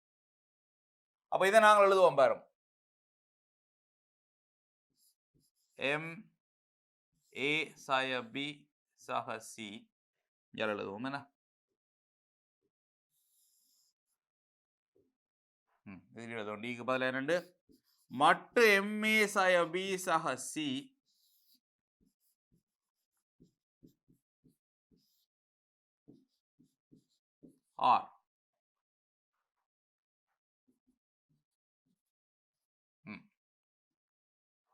அப்ப இதை நாங்கள் எழுதுவோம் பாருங்க. எம் ஏ சய பி சக சி எழுதுவோம். என்ன இதில் எழுதுவோம். டிக்கு பதில் என்னண்டு மட்டு MA சய B சக C R.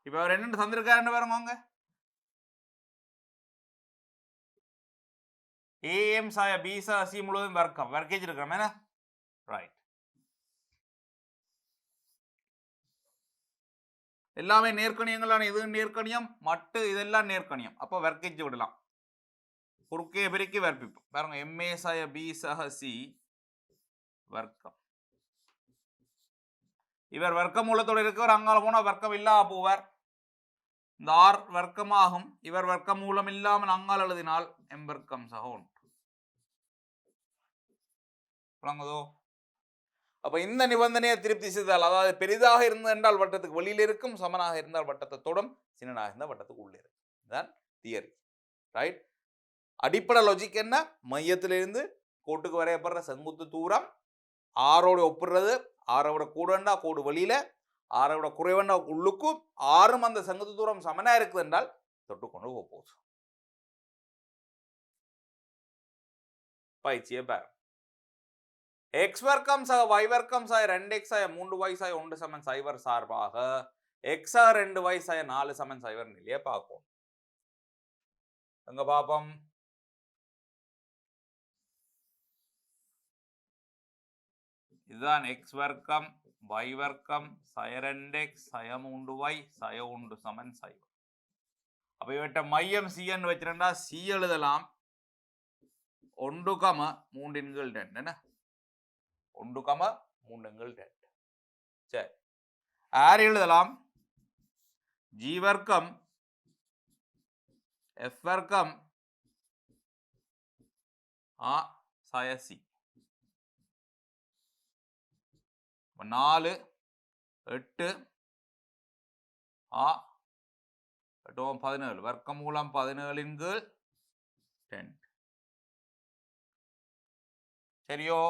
இப்ப அவர் என்ன தந்திருக்காருன்னு பாருங்க. AM சய B சக C முழுவதும் வர்க்கம் வர்க்கிச்சிருக்கிறோம். என்ன ரைட். எல்லாமே நேர்கணியங்களான, இது நேர்கணியம், மட்டு இதெல்லாம் நேர்கணியம். அப்ப வர்க்கிச்சு விடலாம், குறுக்கே பெருக்கி வர்ப்பிப்போம். பாருங்க, MA சய B சக C வர்க்கம். இவர் வர்க்க மூலத்தோடு இருக்கவர், அங்கால போனா வர்க்கம் இல்லாம போவார். இந்த ஆர் வர்க்கமாகும். இவர் வர்க்க மூலம் இல்லாமல் அங்கால் எழுதினால் எம் வர்க்கம் சக 1. விளங்குதோ? அப்ப இந்த நிபந்தனையை திருப்தி செய்தால், அதாவது பெரிதாக இருந்தது என்றால் வட்டத்துக்கு வெளியில் இருக்கும், சமனாக இருந்தால் வட்டத்தை தொடும், சின்னனாக இருந்தால் வட்டத்துக்கு உள்ளே இருக்கும். இதுதான் தியரி, ரைட். அடிப்படை லாஜிக் என்ன? மையத்திலிருந்து கோட்டுக்கு வரையப்படுற செங்குத்து தூரம் ஆரோடு ஒப்புறது, ஆரோட கூடண்டா கோடு வெளியில, ஆரோட குறைவண்டா உள்ளுக்கும், ஆறும் அந்த செங்குத்து தூரம் சமனா இருக்குது என்றால் தொட்டு கொண்டு போகுது. பயிற்சியை பாரு. எக்ஸ் வர்க்கம் சக y வர்க்கம் சக 2x சக 3y சக 1 சமன் 0 சார்பாக x சக 2y சக 4 சமன் 0 நிலையை பார்ப்போம். எங்க பாப்போம்? இதுதான் x வர்க்கம் y வர்க்கம் சய 2x சய 3y சய 1 சமன் 0. அப்ப இவற்றை மையம் C என்று வச்சிருந்தா C எழுதலாம் 1,3 என்ன 1,3 2. சரி, ஆர் எழுதலாம் ஜி வர்க்கம் எஃப் வர்க்கம் ஆ சய சி. 4 8 ஆ 17 வர்க்கமூலம் 17 கீழ் 10. சரியோ?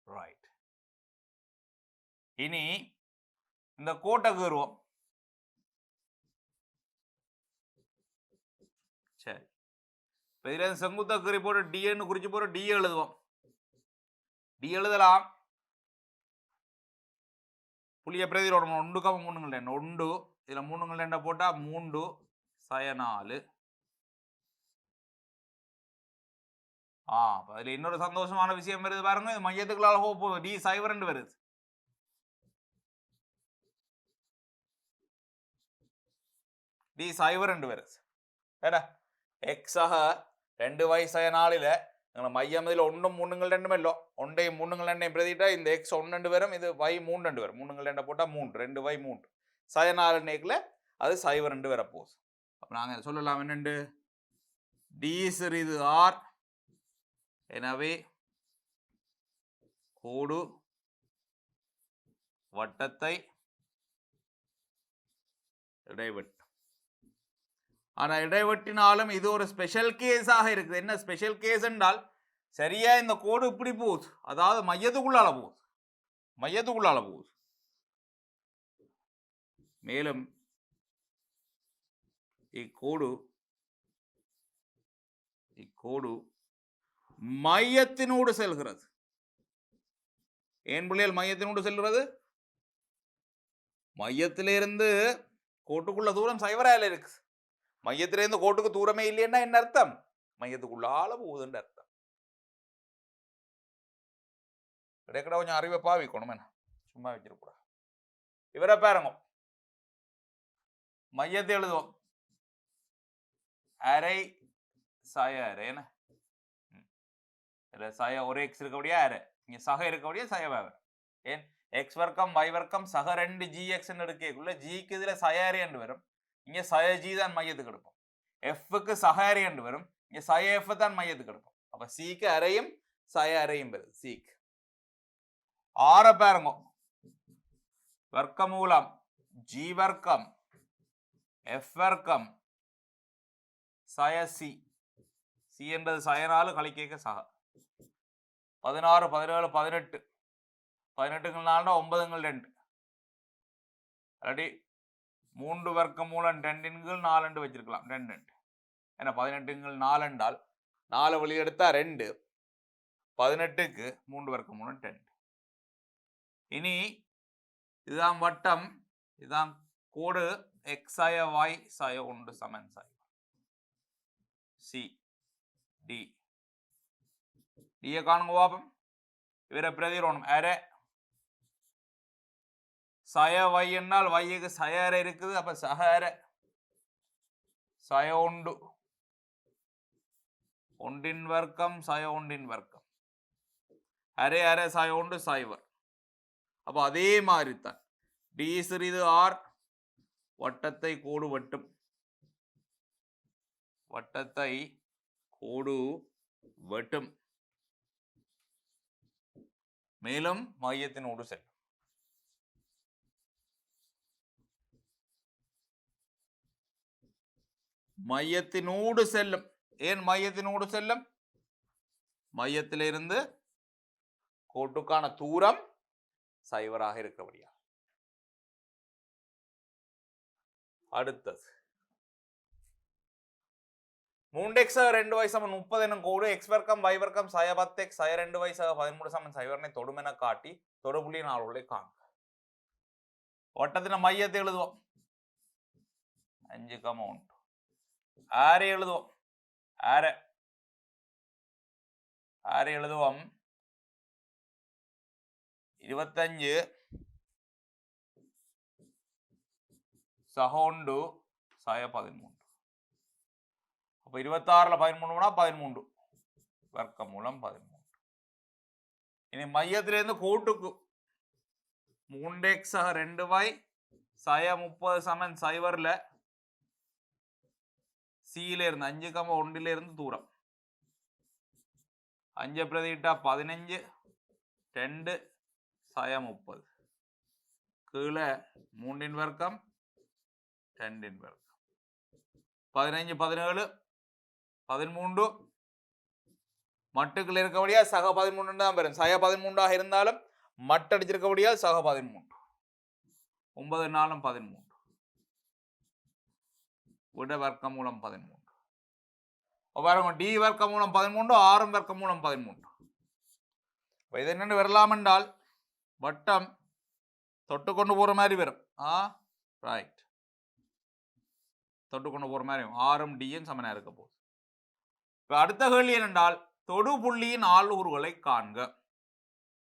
ரைட். இனி இந்த கோட்டை கீறுவோம். சரி, இதுல செங்குத்த கீறி போட்டு டின்னு குறிச்சு போட்டு டி எழுதுவோம். டி எழுதலாம். புளிய பிரதிரோடம் 1,3 1 இதுல 3 போட்டா 3 சய 4. அதுல இன்னொரு சந்தோஷமான விஷயம் வருது பாருங்க, இது மையத்துக்குள்ளால போக போகுது. டி சைவர் வருது. டி சைவர் வருது. எக்ஸாக 2y சய 4ல மையம் இதில் 1 3 2 இல்லை, 1 3 2 பிரதிட்டா இந்த எக்ஸ் 1 வரும், இது y 3 வரும். 3 2 போட்டா 3 2y 3 சய 4 நேக்கில் அது சைவர் வரப்போகுது. அப்போ நாங்கள் சொல்லலாம் என்னண்டு, டி சிறிது ஆர், எனவே கோடு வட்டத்தை இடைவெட்டு. ஆனா இடைவெட்டினாலும் இது ஒரு ஸ்பெஷல் கேஸாக இருக்குது. என்ன ஸ்பெஷல் கேஸ் என்றால், சரியா இந்த கோடு இப்படி போகுது, அதாவது மையத்துக்குள்ளால போகுது, மையத்துக்குள்ளால போகுது. மேலும் இக்கோடு மையத்தினோடு செல்கிறது. ஏன் பிள்ளைகள் மையத்தினோடு செல்கிறது? மையத்திலிருந்து கோட்டுக்குள்ள தூரம் சைவராயில இருக்கு. மையத்திலிருந்து கோட்டுக்கு தூரமே இல்லைன்னா என்ன அர்த்தம்? மையத்துக்குள்ளால போகுதுன்னு அர்த்தம். கிடைக்கிற கொஞ்சம் அறிவை பாவிக்கணும், என்ன சும்மா வச்சிருக்கூடாது. இவரை பாருங்க, மையத்தை எழுதுவோம் அரை சய அரை. என்ன சய ஒரு எக்ஸ் இருக்கக்கூடிய அரை, இங்க சக இருக்கக்கூடிய சய வேறு. ஏன் எக்ஸ் வர்க்கம் y வர்க்கம் சக 2 gx எடுக்கக்குள்ள ஜிக்கு இதுல சய அரை என்று வரும், இங்க சய ஜி தான் மையத்துக்கு எடுப்போம். எஃப்க்கு சக அரை என்று வரும், இங்க சய எஃப் தான் மையத்துக்கு எடுப்போம். அப்ப சிக்கு அரையும் சய அரையும் வருது. சிக்கு ஆற பாருங்க, வர்க்கமூலம் ஜி வர்க்கம் எஃப் வர்க்கம் சய சி. சி என்றது சய 4 கழிக்க சக 16 17 18 18 4 9 2 ரெடி. 3 வர்க்கமூலம் 2 4 வச்சிருக்கலாம். 2 ஏன்னா 18 4 என்றால் 4 வெளியே எடுத்தா 2, 18க்கு 3 வர்க்கமூலம் 2. இனி இதுதான் வட்டம், இதுதான் கோடு எக்ஸ் சய y சய 1 சமன் சை சி டி. டியை காணுங்க பாப்போம். இவரை பிரதிரோணம் அரை சய y என்னால் yக்கு சய அரை இருக்குது. அப்ப சக அரை சய 1 1 வர்க்கம் சய 1 வர்க்கம் அரை அரை சய 1 சைவர். அப்ப அதே மாதிரி தான் டி சிறிது ஆர், வட்டத்தை கோடு வெட்டும், வட்டத்தை கோடு வெட்டும், மேலும் மையத்தினோடு செல்லும். மையத்தினோடு செல்லும். ஏன் மையத்தினோடு செல்லும்? மையத்திலிருந்து கோட்டுக்கான தூரம் சைவராக இருக்கபடியா. அடுத்தது 3x 2y 30 எனும் கோடு எக்ஸ் வர்க்கம் y வர்க்கம் சய 10x சய 2y சக 13 சைவரனை தொடுமென காட்டி தொடுபுள்ளி 4 காண்க. வட்டத்தின் மையத்தை எழுதுவோம் 5,1. ஆரை எழுதுவோம், ஆரை எழுதுவோம் 25 சக 1 சய 13. அப்ப 26ல 13 13 வர்க்கமூலம் 13. இனி மையத்திலிருந்து கோட்டுக்கு 3x சக 2y சய 30 சமன் சைவர்ல சியில இருந்து 5,1 இருந்து தூரம் 5 பிரதிட்டா 15 2 சய 30 கீழே 3 வர்க்கம் 2 வர்க்கம் 15 17 13 மட்டுக்குள்ள இருக்கபடியா சக 13 தான் வரும். சய 13 இருந்தாலும் மட்டு அடிச்சிருக்கபடியா சக 13 9 4 13 விட வர்க்க மூலம் 13 பாருங்க டி வர்க்க மூலம் 13 6 வர்க்க மூலம் 13 இது என்னன்னு வரலாம் என்றால் வட்டம் தொட்டு கொண்டு போற மாதிரி வரும். ரைட் தொட்டு கொண்டு போற மாதிரி 6 டியும் சமனா இருக்க போகுது. இப்ப அடுத்த கேள்வி என்னென்றால் தொடுபுள்ளியின் ஆள்கூறுகளை காண்க.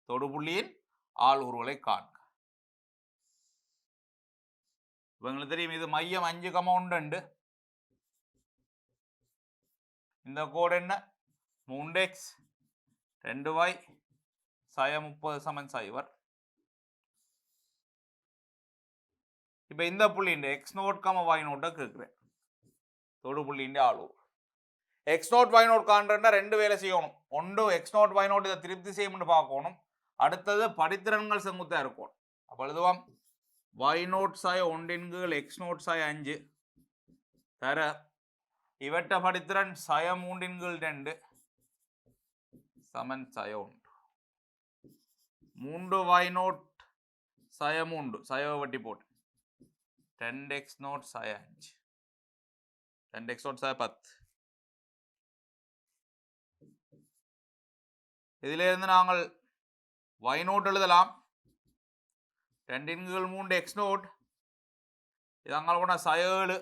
தொடுபுள்ளியின் ஆள்கூறுகளை காண்க. உங்களுக்கு தெரியும் இது மையம் 5,1 இந்த கோடு என்ன 3x 2y சய 30 சமன் சைவர். இப்ப இந்த புள்ளியின் x நோட் y நோட்டை கேட்கிறேன். தொடுபுள்ளியின் ஆள்கூறு x நோட் y நோட் காண்றா ரெண்டு வேலை செய்யணும். ஒன்று x நோட் y நோட் இதை திருப்தி செய்யும் பார்க்கணும். அடுத்தது படித்திறன்கள் செங்குத்தா இருக்கும். அப்ப எழுதுவோம் y நோட் சாய 1 x நோட் சாய 5 தர இவற்ற படித்திறன் சய 3 சமன் சய 1 3 y நோட் சய 3 சய வட்டி போட்டு 10x நோட் சய 5 10x நோட் சய 10. இதில் இருந்து நாங்கள் y நோட் எழுதலாம் 2 x நோட் இது அங்கே கொண்ட சய 7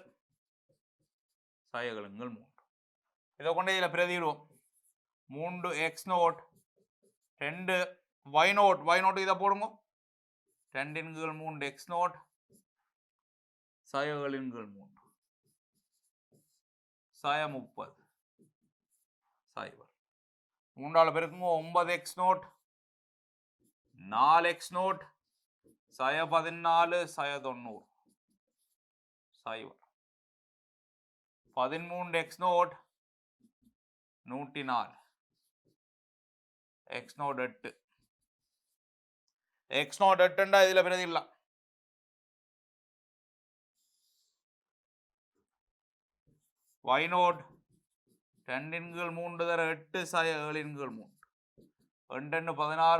சய 7 இதை கொண்டு இதில் பிரதிடுவோம் 3x நோட் 2 y நோட் இதை போடுங்க 2 x நோட் சய 7 சய 30 சைவர். 3 பெருக்குங்க 9x நோட் 4x நோட் சய 14 சய 90 சைவர். 13x naught 104 x naught 8 x naught 8 இதுல பிரதிடலாம். y நோட் 2 தர 8 சய 7 2 16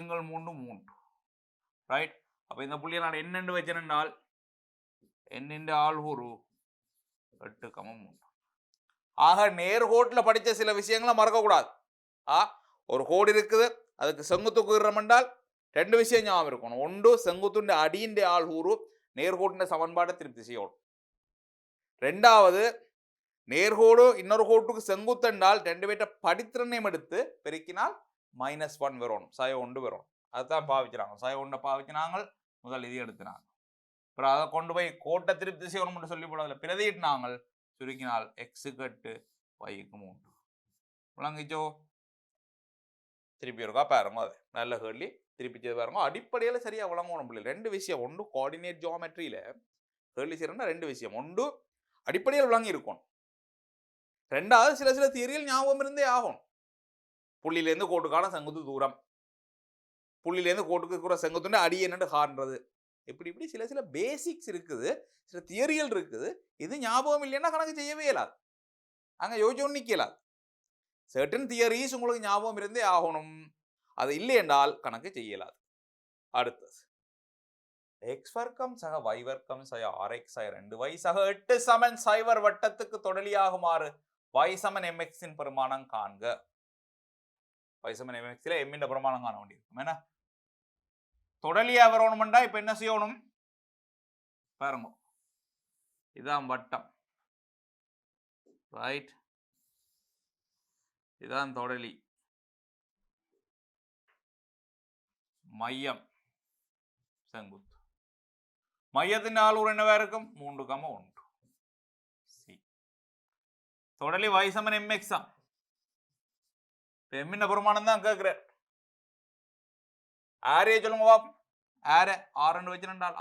9 3 ரைட். அப்ப இந்த புள்ளியை நான் என்னென்று வச்சேன்னால் என்னென்ற ஆள்கூறு 8,3. ஆக நேர்கோட்டில் படித்த சில விஷயங்களை மறக்கக்கூடாது. ஒரு கோடு இருக்குது அதுக்கு செங்குத்து கூறுறோம் என்றால் ரெண்டு விஷயம் ஞாபகம் இருக்கணும். ஒன்று செங்குத்துண்ட அடியின் ஆள்கூறு நேர்கோட்டின் சமன்பாட்டை திருப்தி செய்யணும். ரெண்டாவது நேர்கோடு இன்னொரு கோட்டுக்கு செங்குத்து என்றால் ரெண்டு பேர்ட்ட படித்திறனையும் எடுத்து பெருக்கினால் -1 வரும் சய 1 வரும். அதுதான் பாவிக்கிறாங்க. சய 1 பாவிச்சினாங்க முதல் இது எடுத்துனாங்க. அப்புறம் அதை கொண்டு போய் கோட்டை திருப்தி செய்யணும்னு சொல்லி போட பிரதியிட்டாங்க. சுருக்கினால் x-க்கு 8 y-க்கு 3 விளங்கிச்சோ. திருப்பி இருக்கா பாருங்க. அது நல்ல கேள்வி திருப்பி செய்து பாருங்க. அடிப்படையில் சரியா விளங்கணும் பிள்ளை. ரெண்டு விஷயம். ஒன்று கோஆர்டினேட் ஜியோமெட்ரியில கேள்வி செய்யறா ரெண்டு விஷயம். ஒன்று அடிப்படையில் விளங்கி இருக்கணும். ரெண்டாவது சில தியரியில் ஞாபகம் இருந்தே ஆகும். புள்ளியிலேருந்து கோட்டுக்கான செங்குத்து தூரம், புள்ளியிலேருந்து கோட்டுக்கு இருக்கிற செங்குத்துன்னு அடி என்னன்னு காண்றது, இப்படி சில பேசிக்ஸ் இருக்குது, சில தியரியல் இருக்குது. இது ஞாபகம் இல்லைன்னா கணக்கு செய்யவே இயலாது. அங்கே யோசிச்சோன்னு நிற்கலாது. சர்டன் தியரிஸ் உங்களுக்கு ஞாபகம் இருந்தே ஆகணும். அது இல்லை என்றால் கணக்கு செய்யலாது. அடுத்தது எக்ஸ் வர்க்கம் சக y வர்க்கம் சக 6x சக 2y சக 8 சமன் சைவர் வட்டத்துக்கு தொடலியாகுமாறு y சமன் mx இன் பெருமானம் காண்க. y சமன் mx ல m இன் பெருமானம் காண வேண்டியிருக்கும். என்ன தொடலியா வரணும்டா இப்ப என்ன செய்யணும் பாருங்க. இதான் வட்டம், ரைட்? இதான் தொடலி, மையம், செங்குத்து. மையத்தின் ஆளூர் என்னவா இருக்கும்? 3,1. சி தொடலி y சமன் mx தான். m இன் பெருமானம் தான் கேட்கிறேன். ஆரே சொல்லுங்க பாப்போம். ആര് ആർ എന്ന് വെച്ചിട്ടുണ്ടാൽ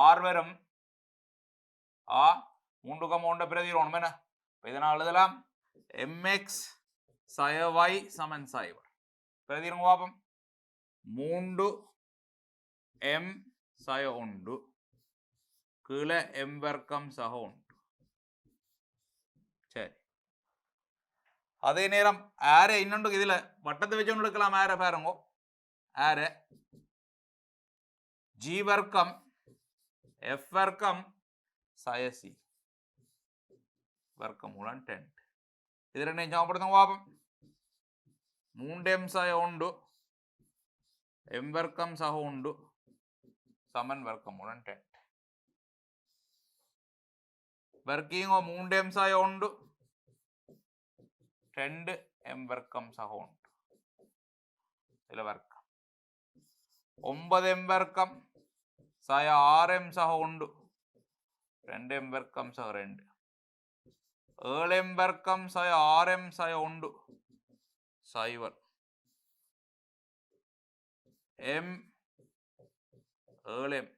ആർ വരും ആ 3,1 பிரதிரோணம் என்ன இதனால் எழுதலாம் mx sin y சமன் sin பிரதிரோணம் பாப்போம் 3 m sin 1 கீழே m வர்க்கம் சக 1 சரி அதே நேரம் ஆரே இன்னொன்று இதுல வட்டத்தை வச்சு ஒன்று எடுக்கலாம் ஆரே பாருங்க ஆரே g வர்க்கம் f வர்க்கம் sin c வர்க்கமூலம் 10 இது ரெண்டையும் சமப்படுத்துங்க பாப்போம் 3m sin 1 m வர்க்கம் சக 1 சமன் வர்க்கமூலம் 10 வர்க்கீங்க 3m sin 1 2 m வர்க்கம் சக 1 இதுல வர்க்கம் 9m வர்க்கம் sin 6m சக 1 2m வர்க்கம் சக 2 7m வர்க்கம் sin 6m sin 1 சைவர் m 7m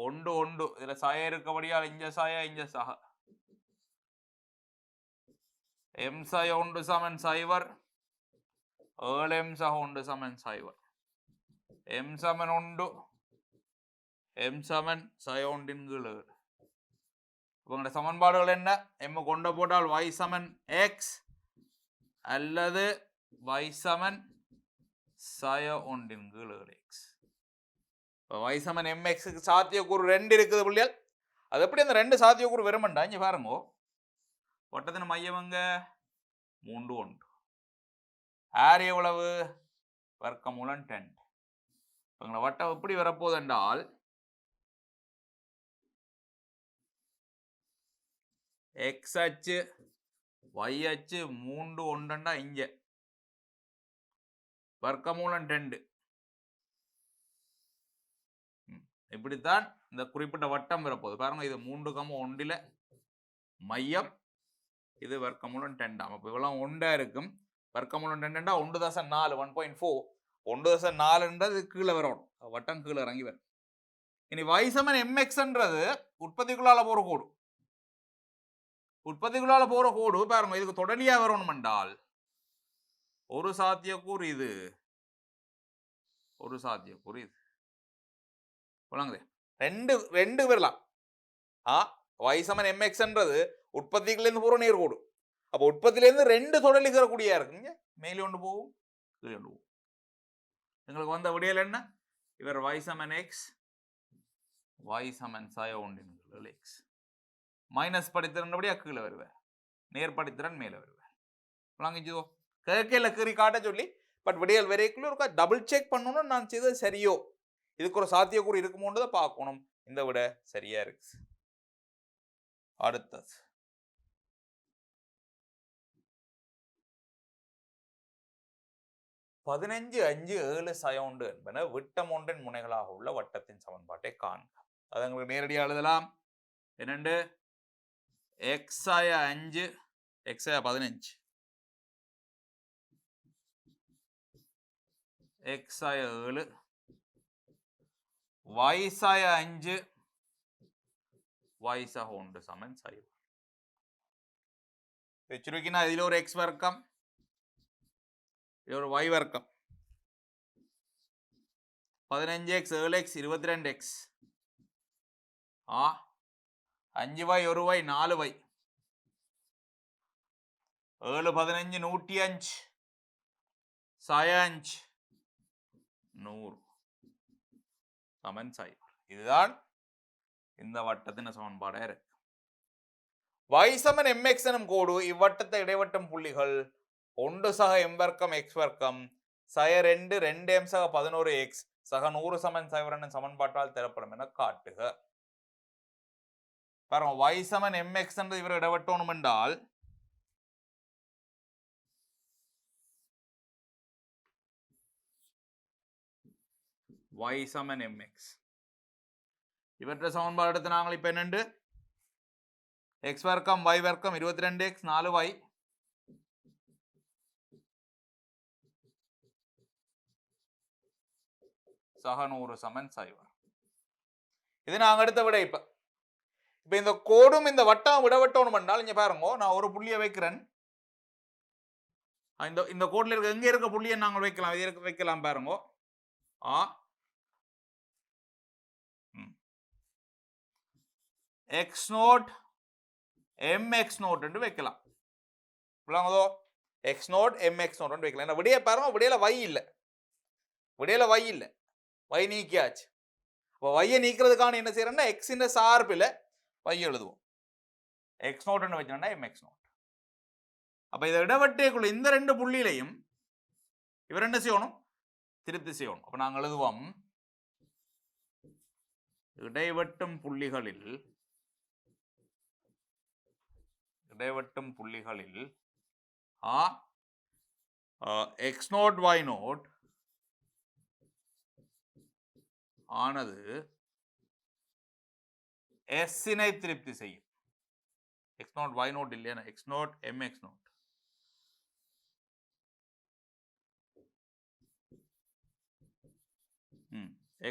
1 1 இதுல சாய இருக்கபடியால் இங்க சாய இங்க சக m sin 1 சமன் சைவர் 7m சக 1 சமன் சைவர் m சமன் 1 m சமன் sin 1 இன் கீழ் உங்களோட சமன்பாடுகள் என்ன m கொண்ட போட்டால் y சமன் x அல்லது y சமன் sin 1 இன் கீழ் x y சமன் mx க்கு சாத்தியக்கூறு 2 இருக்குது புள்ளிகள் அது எப்படி அந்த ரெண்டு சாத்தியக்கூறு வரும்டா இங்க பாருங்க வட்டத்தின் மையம் எங்க 3 1 ஆர் எவ்வளவு வர்க்கமூலம் 10 உங்களோட வட்டம் எப்படி வரப்போகுது என்றால் x அச்சு y அச்சு 3 1 இங்க வர்க்கமூலம் 2 இப்படித்தான் இந்த குறிப்பிட்ட வட்டம் வரப்போகுது பாருங்க இது 3,1 மையம் இது வர்க்கமூலம் 10 அப்ப இவ்வளவு 1 இருக்கும் வர்க்கமூலம் 10 1.4 1.4 1.4ன்றது கீழே வரும் வட்டம் கீழே இறங்கி வரும் இனி y சமன் mxன்றது உற்பத்திக்குள்ளால போற கோடு உற்பத்திக்குள்ளால போற கோடு பாருங்க இதுக்கு தொடர்ச்சியா வரணும் என்றால் ஒரு சாத்தியக்கூறு இது ஒரு சாத்தியக்கூறு இது சொல்லுங்க ரெண்டு ரெண்டு வரலாம் y சமன் mxன்றது உற்பத்திக்குள்ளேருந்து போற நேர்கோடு அப்ப உற்பத்தியிலேருந்து ரெண்டு தொடர்ச்சி கூடியா இருக்குங்க மேலே ஒன்று போகும் கீழே ஒன்று போகும் எங்களுக்கு வந்த விடையில் என்ன இவர் y சமன் x y சமன் sin 1 x மைனஸ் படித்திறன்படியா கீழே வருவேன் நேர் படித்திறன் மேலே வருவேன் விளங்கிச்சோ கேட்கல கீறி காட்ட சொல்லி பட் விடையல் வரைக்குள்ள ஒரு டபுள் செக் பண்ணணும் நான் செய்தது சரியோ இதுக்கு ஒரு சாத்தியக்கூறு இருக்குமோன்றதை பார்க்கணும் இந்த விட சரியா இருக்கு அடுத்தது பதினஞ்சு 5 7 sin என்பன விட்டம் ஒன்றின் முனைகளாக உள்ள வட்டத்தின் சமன்பாட்டை காண்க அதை உங்களுக்கு நேரடியாக எழுதலாம் என்னண்டு x ஆய 5 x ஆய 15 x ஆய 7 y ஆய 5 y சக 1 சமன் சைவர் வெச்சிருக்கினா இதில் ஒரு x வர்க்கம் இது ஒரு y வர்க்கம் 15x 7x 22x 5y 1y 4y 7 15 105 sin 100 சமன் சைவர் இதுதான் இந்த வட்டத்தின் சமன்பாடா இருக்கு y சமன் mx எனும் கோடு இவ்வட்டத்தை இடைவட்டம் புள்ளிகள் 1 சக m வர்க்கம் x வர்க்கம் சய 2 2m சக 11x சக 100 சமன் சைவர் எனும் சமன்பாட்டால் தரப்படும் என காட்டுக பாருங்க y சமன் mx என்று இவர் இடைவட்டணும் என்றால் y சமன் mx இவற்றை சமன்பாடு எடுத்து நாங்கள் இப்ப என்னண்டு x வர்க்கம் y வர்க்கம் 22x 4y சக 100 சமன் 0. இது நாங்க எடுத்த விட. இப்ப இந்த கோடும் இந்த வட்டம் விடவட்டணும் என்றால் இங்க பாருங்க, நான் ஒரு புள்ளியை வைக்கிறேன். இந்த கோட்ல இருக்க எங்க இருக்க புள்ளியை நாங்கள் வைக்கலாம், இது வைக்கலாம் பாருங்க. x0 mx0 என்று வைக்கலாம். புரியுதோ? x0 mx0 என்று வைக்கலாம். என்ன விடைய பாருங்க, விடையில y இல்ல, விடையில y இல்ல, y நீக்கியாச்சு. அப்ப y நீக்கிறதுக்கான என்ன செய்யறோம்னா x இன் சார்பில் y எழுதுவோம். x0 என்று வச்சோம்னா mx0. அப்ப இதை இடவட்டைக்குள்ள இந்த ரெண்டு புள்ளியிலையும் இவர் என்ன செய்யணும், திருப்தி செய்யணும். அப்ப நாங்கள் எழுதுவோம் இடைவெட்டும் புள்ளிகளில் x0 y0 ஆனது s இனை திருப்தி செய்யும். x0 y0 இல்லையா, x0 mx0.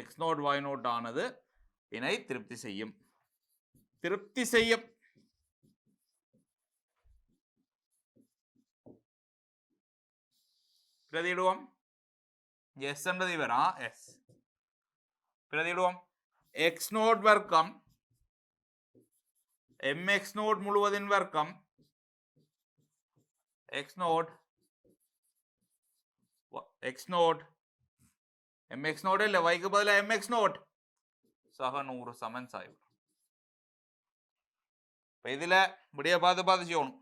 x0 y0 ஆனது இனை திருப்தி செய்யும். பிரதியிடுவோம். எஸ் என்றது இவரா எஸ். பிரதியிடுவோம். x0 வர்க்கம் mx0 முழுவதின் வர்க்கம் x0 mx0 இல்ல, yக்கு பதிலா mx0 சக 100 சமன் 0. இதுல விடைய பார்த்து செய்யணும்.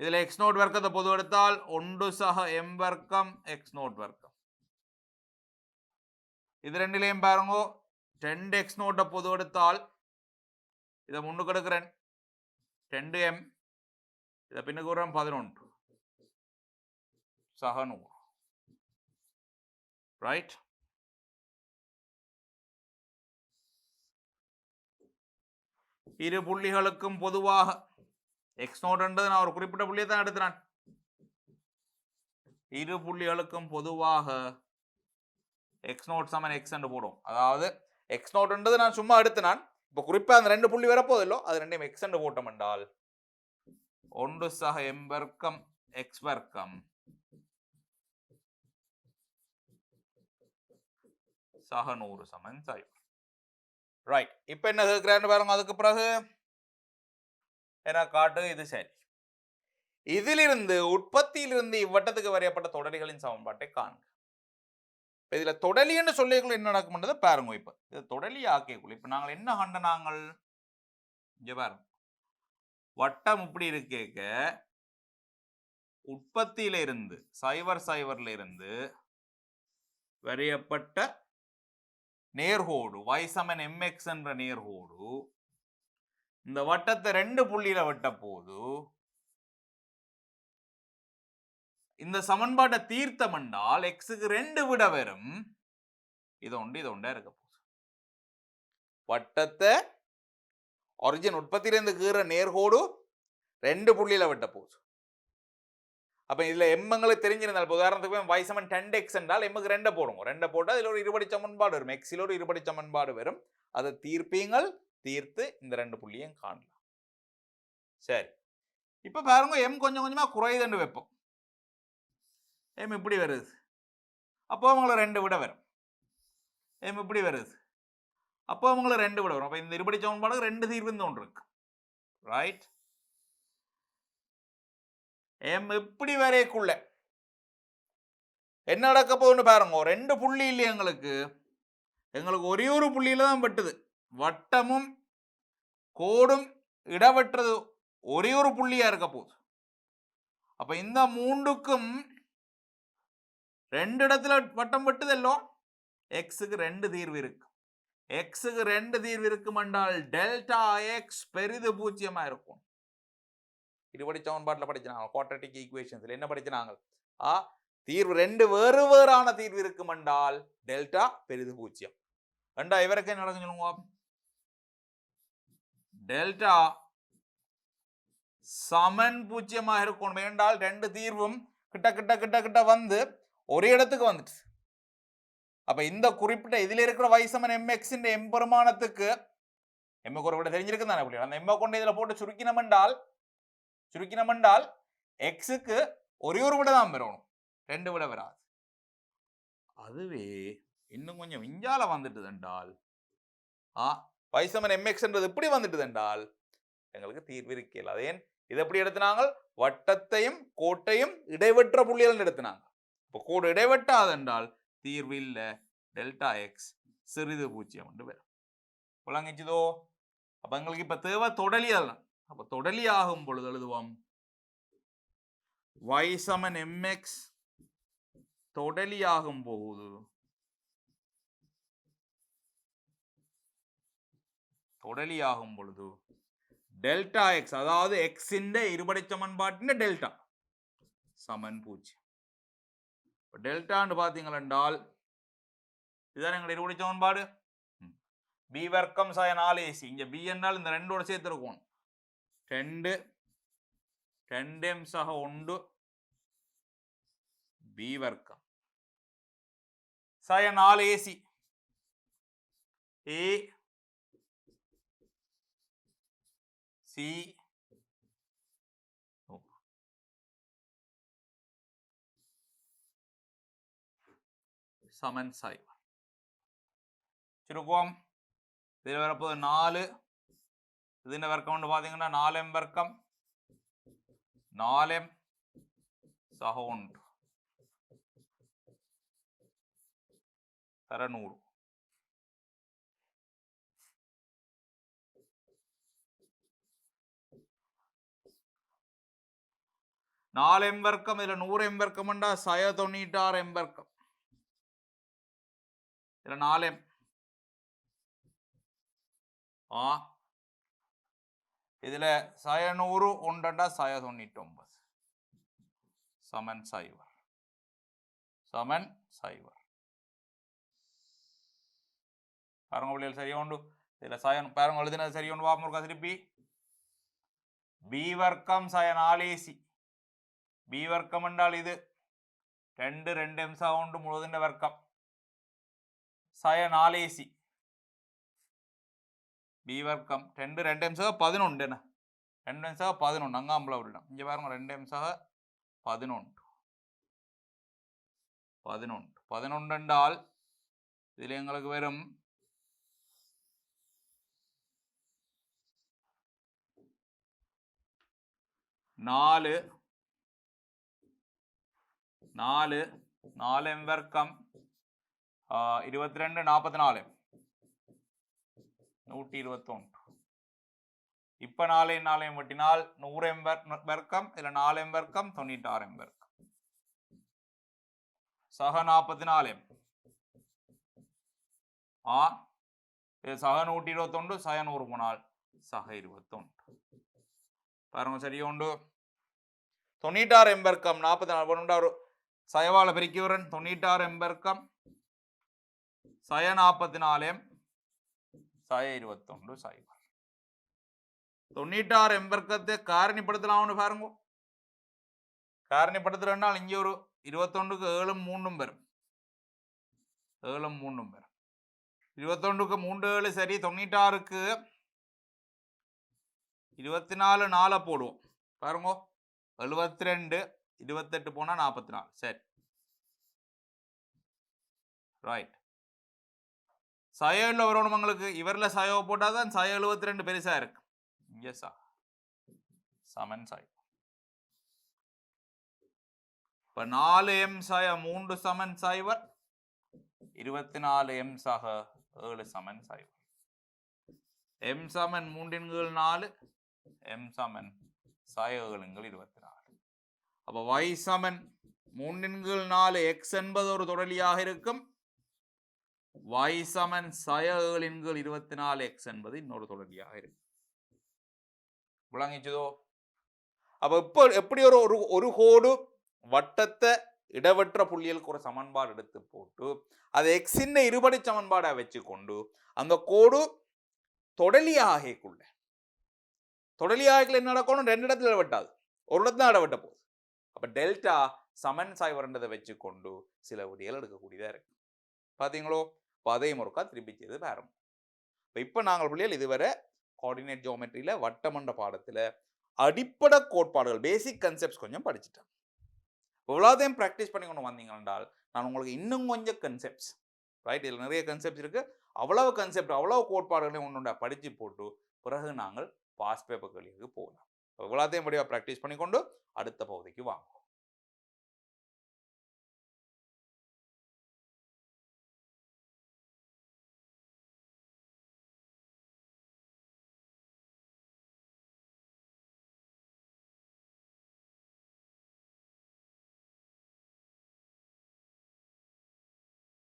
இதுல x0 வர்க்கத்தை பொது எடுத்தால் 1 சக m வர்க்கம் x0 வர்க்கம். இது ரெண்டிலையும் பாருங்க 2x0 பொது எடுத்தால் இதை முன்னுக்கு எடுக்கிறேன் 2m, இதை பின்னுக்கு வரும் 11 சக 100. ரைட். இரு புள்ளிகளுக்கும் பொதுவாக x0 என்றது நான் ஒரு குறிப்பிட்ட புள்ளியை தான் எடுத்தான். இரு புள்ளிகளுக்கும் பொதுவாக x0 சமன் x என்று போடும். அதாவது x0 என்றது நான் சும்மா எடுத்தான், இப்ப குறிப்பா அந்த ரெண்டு புள்ளி வரப்போதில்லோ அது ரெண்டையும் x என்று போட்டோம் என்றால் 1 சக m வர்க்கம் x வர்க்கம் சக 100 சமன் 0. ரைட். இப்ப என்ன கேட்கிறான்னு பாருங்க. அதுக்கு பிறகு என்ன காட்டு, இது சரி. இதிலிருந்து உற்பத்தியிலிருந்து இவ்வட்டத்துக்கு வரையப்பட்ட தொடலிகளின் சமன்பாட்டை காண்க. இதுல தொடலி என்று சொல்லிக்குள்ள என்ன நடக்கும்ன்றது பாருங்க. இப்ப இது தொடலி ஆக்கிக்குள்ள இப்ப நாங்கள் என்ன கண்ட, நாங்கள் இங்க பாருங்க, வட்டம் இப்படி இருக்க உற்பத்தியில இருந்து 0 இருந்து வரையப்பட்ட நேர்கோடு y சமன் mx என்ற நேர்கோடு இந்த வட்டத்தை ரெண்டு புள்ளியில வெட்ட போது இந்த சமன்பாட்டை தீர்த்தம் என்றால் எக்ஸுக்கு 2 விட வரும். இது ஒன்றா இருக்க போகுது. வட்டத்தை ஒரிஜின் உற்பத்தியிலிருந்து கீற நேர்கோடு 2 புள்ளியில வெட்ட போகுது. அப்ப இதுல எங்களுக்கு தெரிஞ்சிருந்தால் உதாரணத்துக்கு y சமன் 10x என்றால் எம்முக்கு 2 போடுங்க. 2 போட்டா இதுல ஒரு இருபடி சமன்பாடு வரும், எக்ஸில் ஒரு இருபடி சமன்பாடு வரும். அதை தீர்ப்பீங்கள், தீர்த்து இந்த 2 புள்ளியும் காணலாம். சரி. இப்ப பாருங்க எம் கொஞ்சம் கொஞ்சமா குறையுதுன்னு வைப்போம். எம் இப்படி வருது, அப்போ அவங்கள 2 விட வரும். எம் இப்படி வருது, அப்போ அவங்கள 2 விட வரும். அப்ப இந்த இருபடி சமன்பாடு 2 தீர்வு ஒன்று இருக்கு. ரைட். எம் இப்படி வரைக்குள்ள என்ன நடக்க போகுதுன்னு பாருங்க. 2 புள்ளி இல்லையா எங்களுக்கு ஒரே ஒரு புள்ளியில தான் வெட்டுது. வட்டமும் கோடும் இடவெட்டுறது ஒரே ஒரு புள்ளியா இருக்க போகுது. அப்ப இந்த 3க்கும் 2 இடத்துல வட்டம் வெட்டுதல்லோ, எக்ஸுக்கு 2 தீர்வு இருக்கு. எக்ஸுக்கு 2 தீர்வு இருக்கும் என்றால் டெல்டா எக்ஸ் பெரிது 0 இருக்கும். இருபடி சமன்பாட்டில் படிச்சாங்க, குவாட்ரட்டிக் ஈக்குவேஷன்ஸ்ல என்ன படிச்சாங்க, தீர்வு 2 வேறு வேறான தீர்வு இருக்கும் என்றால் டெல்டா பெரிது 0. ரெண்டா இவருக்கு என்ன நடக்கும் சொல்லுங்க, டெல்டா சமன் 0 இருக்கணும் என்றால் 2 தீர்வும் கிட்ட கிட்ட கிட்ட கிட்ட வந்து ஒரு இடத்துக்கு வந்துட்டு. அப்ப இந்த குறிப்பிட்ட இதுல இருக்கிற y சமன் mx இந்த m பெருமானத்துக்கு m ஒரு விட தெரிஞ்சிருக்கு தானே புள்ளி. அந்த m கொண்டு இதுல போட்டு சுருக்கினம் என்றால் x க்கு ஒரே ஒரு விட தான் பெறணும், 2 விட வராது. அதுவே இன்னும் கொஞ்சம் விஞ்ஞால வந்துட்டது என்றால் y சமன் mx என்றது இப்படி வந்துட்டது என்றால் எங்களுக்கு தீர்வு இருக்கல. அது ஏன் இது எப்படி எடுத்தினாங்க? வட்டத்தையும் கோட்டையும் இடைவெற்ற புள்ளிகள் எடுத்தினாங்க. இப்போ கோடு இடைவெட்டாது என்றால் தீர்வு இல்ல, டெல்டா எக்ஸ் சிறிது பூஜ்ஜியம் என்று வரும். விளங்கிச்சதோ? அப்ப எங்களுக்கு இப்ப தேவை தொடலியல். அப்ப தொடலி ஆகும் பொழுது எழுதுவோம் y சமன் mx தொடலி ஆகும் போது டெல்டா எக்ஸ் அதாவது எக்ஸ் இருபடை சமன்பாட்டின் டெல்டா சமன் 0. டெல்டான்னு பாத்தீங்கள் என்றால் இதுதான் எங்களுடைய இருபடை சமன்பாடு. பி வர்க்கம் sin 4ac. இங்க பி என்றால் இந்த ரெண்டோட சேர்த்து இருக்கும். 2m சக 1 பி வர்க்கம் sin 4ac a c சமன் சைவர். சுருக்கம் இதில் வரப்போது 4 இதுன்னு வர்க்கம் ஒன்று பார்த்தீங்கன்னா 4m வர்க்கம் 4m சக 1 தர 100. நாலு வர்க்கம் இதுல 100m வர்க்கம் உண்டா 96m வர்க்கம் இதுல 4m இதுல 100 ஒன்றா 199 சமன் சைவர் பாருங்க பிள்ளைகள் சரியா உண்டு. இதுல பாருங்க எழுதினது சரியா உண்டு. வாமுருக்கா திருப்பி பி வர்க்கம் sin 4ac பி வர்க்கம் என்றால் இது 2m சக 1 முழுவதின் வர்க்கம் sin 4ac பி வர்க்கம் 2m சக 11 என்ன 2m சக 11 அங்காம்பல விடணும். இங்க பாருங்க 2m சக 11 என்றால் இதுல எங்களுக்கு வெறும் 4m வர்க்கம் 22 44 121. இப்ப 4 வெட்டினால் 100m வர்க்கம் இதுல 4m வர்க்கம் 96m வர்க்கம் சக 44m இது சக 121 சக 100 போனால் சக 21. பாருங்க சரியா உண்டு. 96m வர்க்கம் 44 சயவால பெருக்கி வரன் 96m வர்க்கம் சய 44m சய 21 சைவர். 96m வர்க்கத்தை காரணிப்படுத்தலாம்னு பாருங்க. காரணிப்படுத்துறதுனால் இங்க ஒரு 21க்கு 7 3 வரும் 21க்கு 3 7 சரி 96க்கு 24 4 போடுவோம் பாருங்க 72 28 போனா 44 சரி ரைட். சயல்ல வரணும் உங்களுக்கு இவர்ல சயோ போட்டாதான் சய 72 பெருசா இருக்கு. இங்க சமன் சை. இப்ப 4m சய 3 சமன் சைவர் 24m சக 7 சமன் சைவர். m சமன் 3 4 m சமன் சய 7 24. அப்ப y சமன் 3 4 x என்பது ஒரு தொடலியாக இருக்கும். y சமன் சய 7 24 x என்பது இன்னொரு தொடலியாக இருக்கும். விளங்கிச்சதோ? அப்ப எப்படி ஒரு கோடு வட்டத்தை இடவற்ற புள்ளிகளுக்கு ஒரு சமன்பாடு எடுத்து போட்டு அது எக்ஸின் இருபடி சமன்பாடை வச்சு கொண்டு அந்த கோடு தொடலியாகக்குள்ள என்ன நடக்கணும்? 2 இடத்துல வெட்டாது, ஒரு இடத்துல இட வெட்ட போகுது. அப்ப டெல்டா சமன் சாய்வரண்டதை வச்சுக்கொண்டு சில விடியல் எடுக்கக்கூடியதாக இருக்கு. பார்த்தீங்களோ? அதையும் ஒருக்கா திருப்பி செய்து பாருங்க. இப்போ நாங்கள் பிள்ளைகள் இதுவரை கோஆர்டினேட் ஜியோமெட்ரியில் வட்டமண்ட பாடத்தில் அடிப்படை கோட்பாடுகள் பேசிக் கன்செப்ட்ஸ் கொஞ்சம் படிச்சுட்டேன். இவ்வளோதையும் ப்ராக்டிஸ் பண்ணி கொண்டு வந்தீங்க என்றால் நான் உங்களுக்கு இன்னும் கொஞ்சம் கன்செப்ட்ஸ் ரைட், இதில் நிறைய கன்செப்ட்ஸ் இருக்குது, அவ்வளவு கன்செப்ட் அவ்வளவு கோட்பாடுகளையும் ஒன்று படித்து போட்டு பிறகு நாங்கள் பாஸ் பேப்பர் கேள்விக்கு போகலாம். இவ்வளோத்தையும் படியாக ப்ராக்டிஸ் பண்ணிக்கொண்டு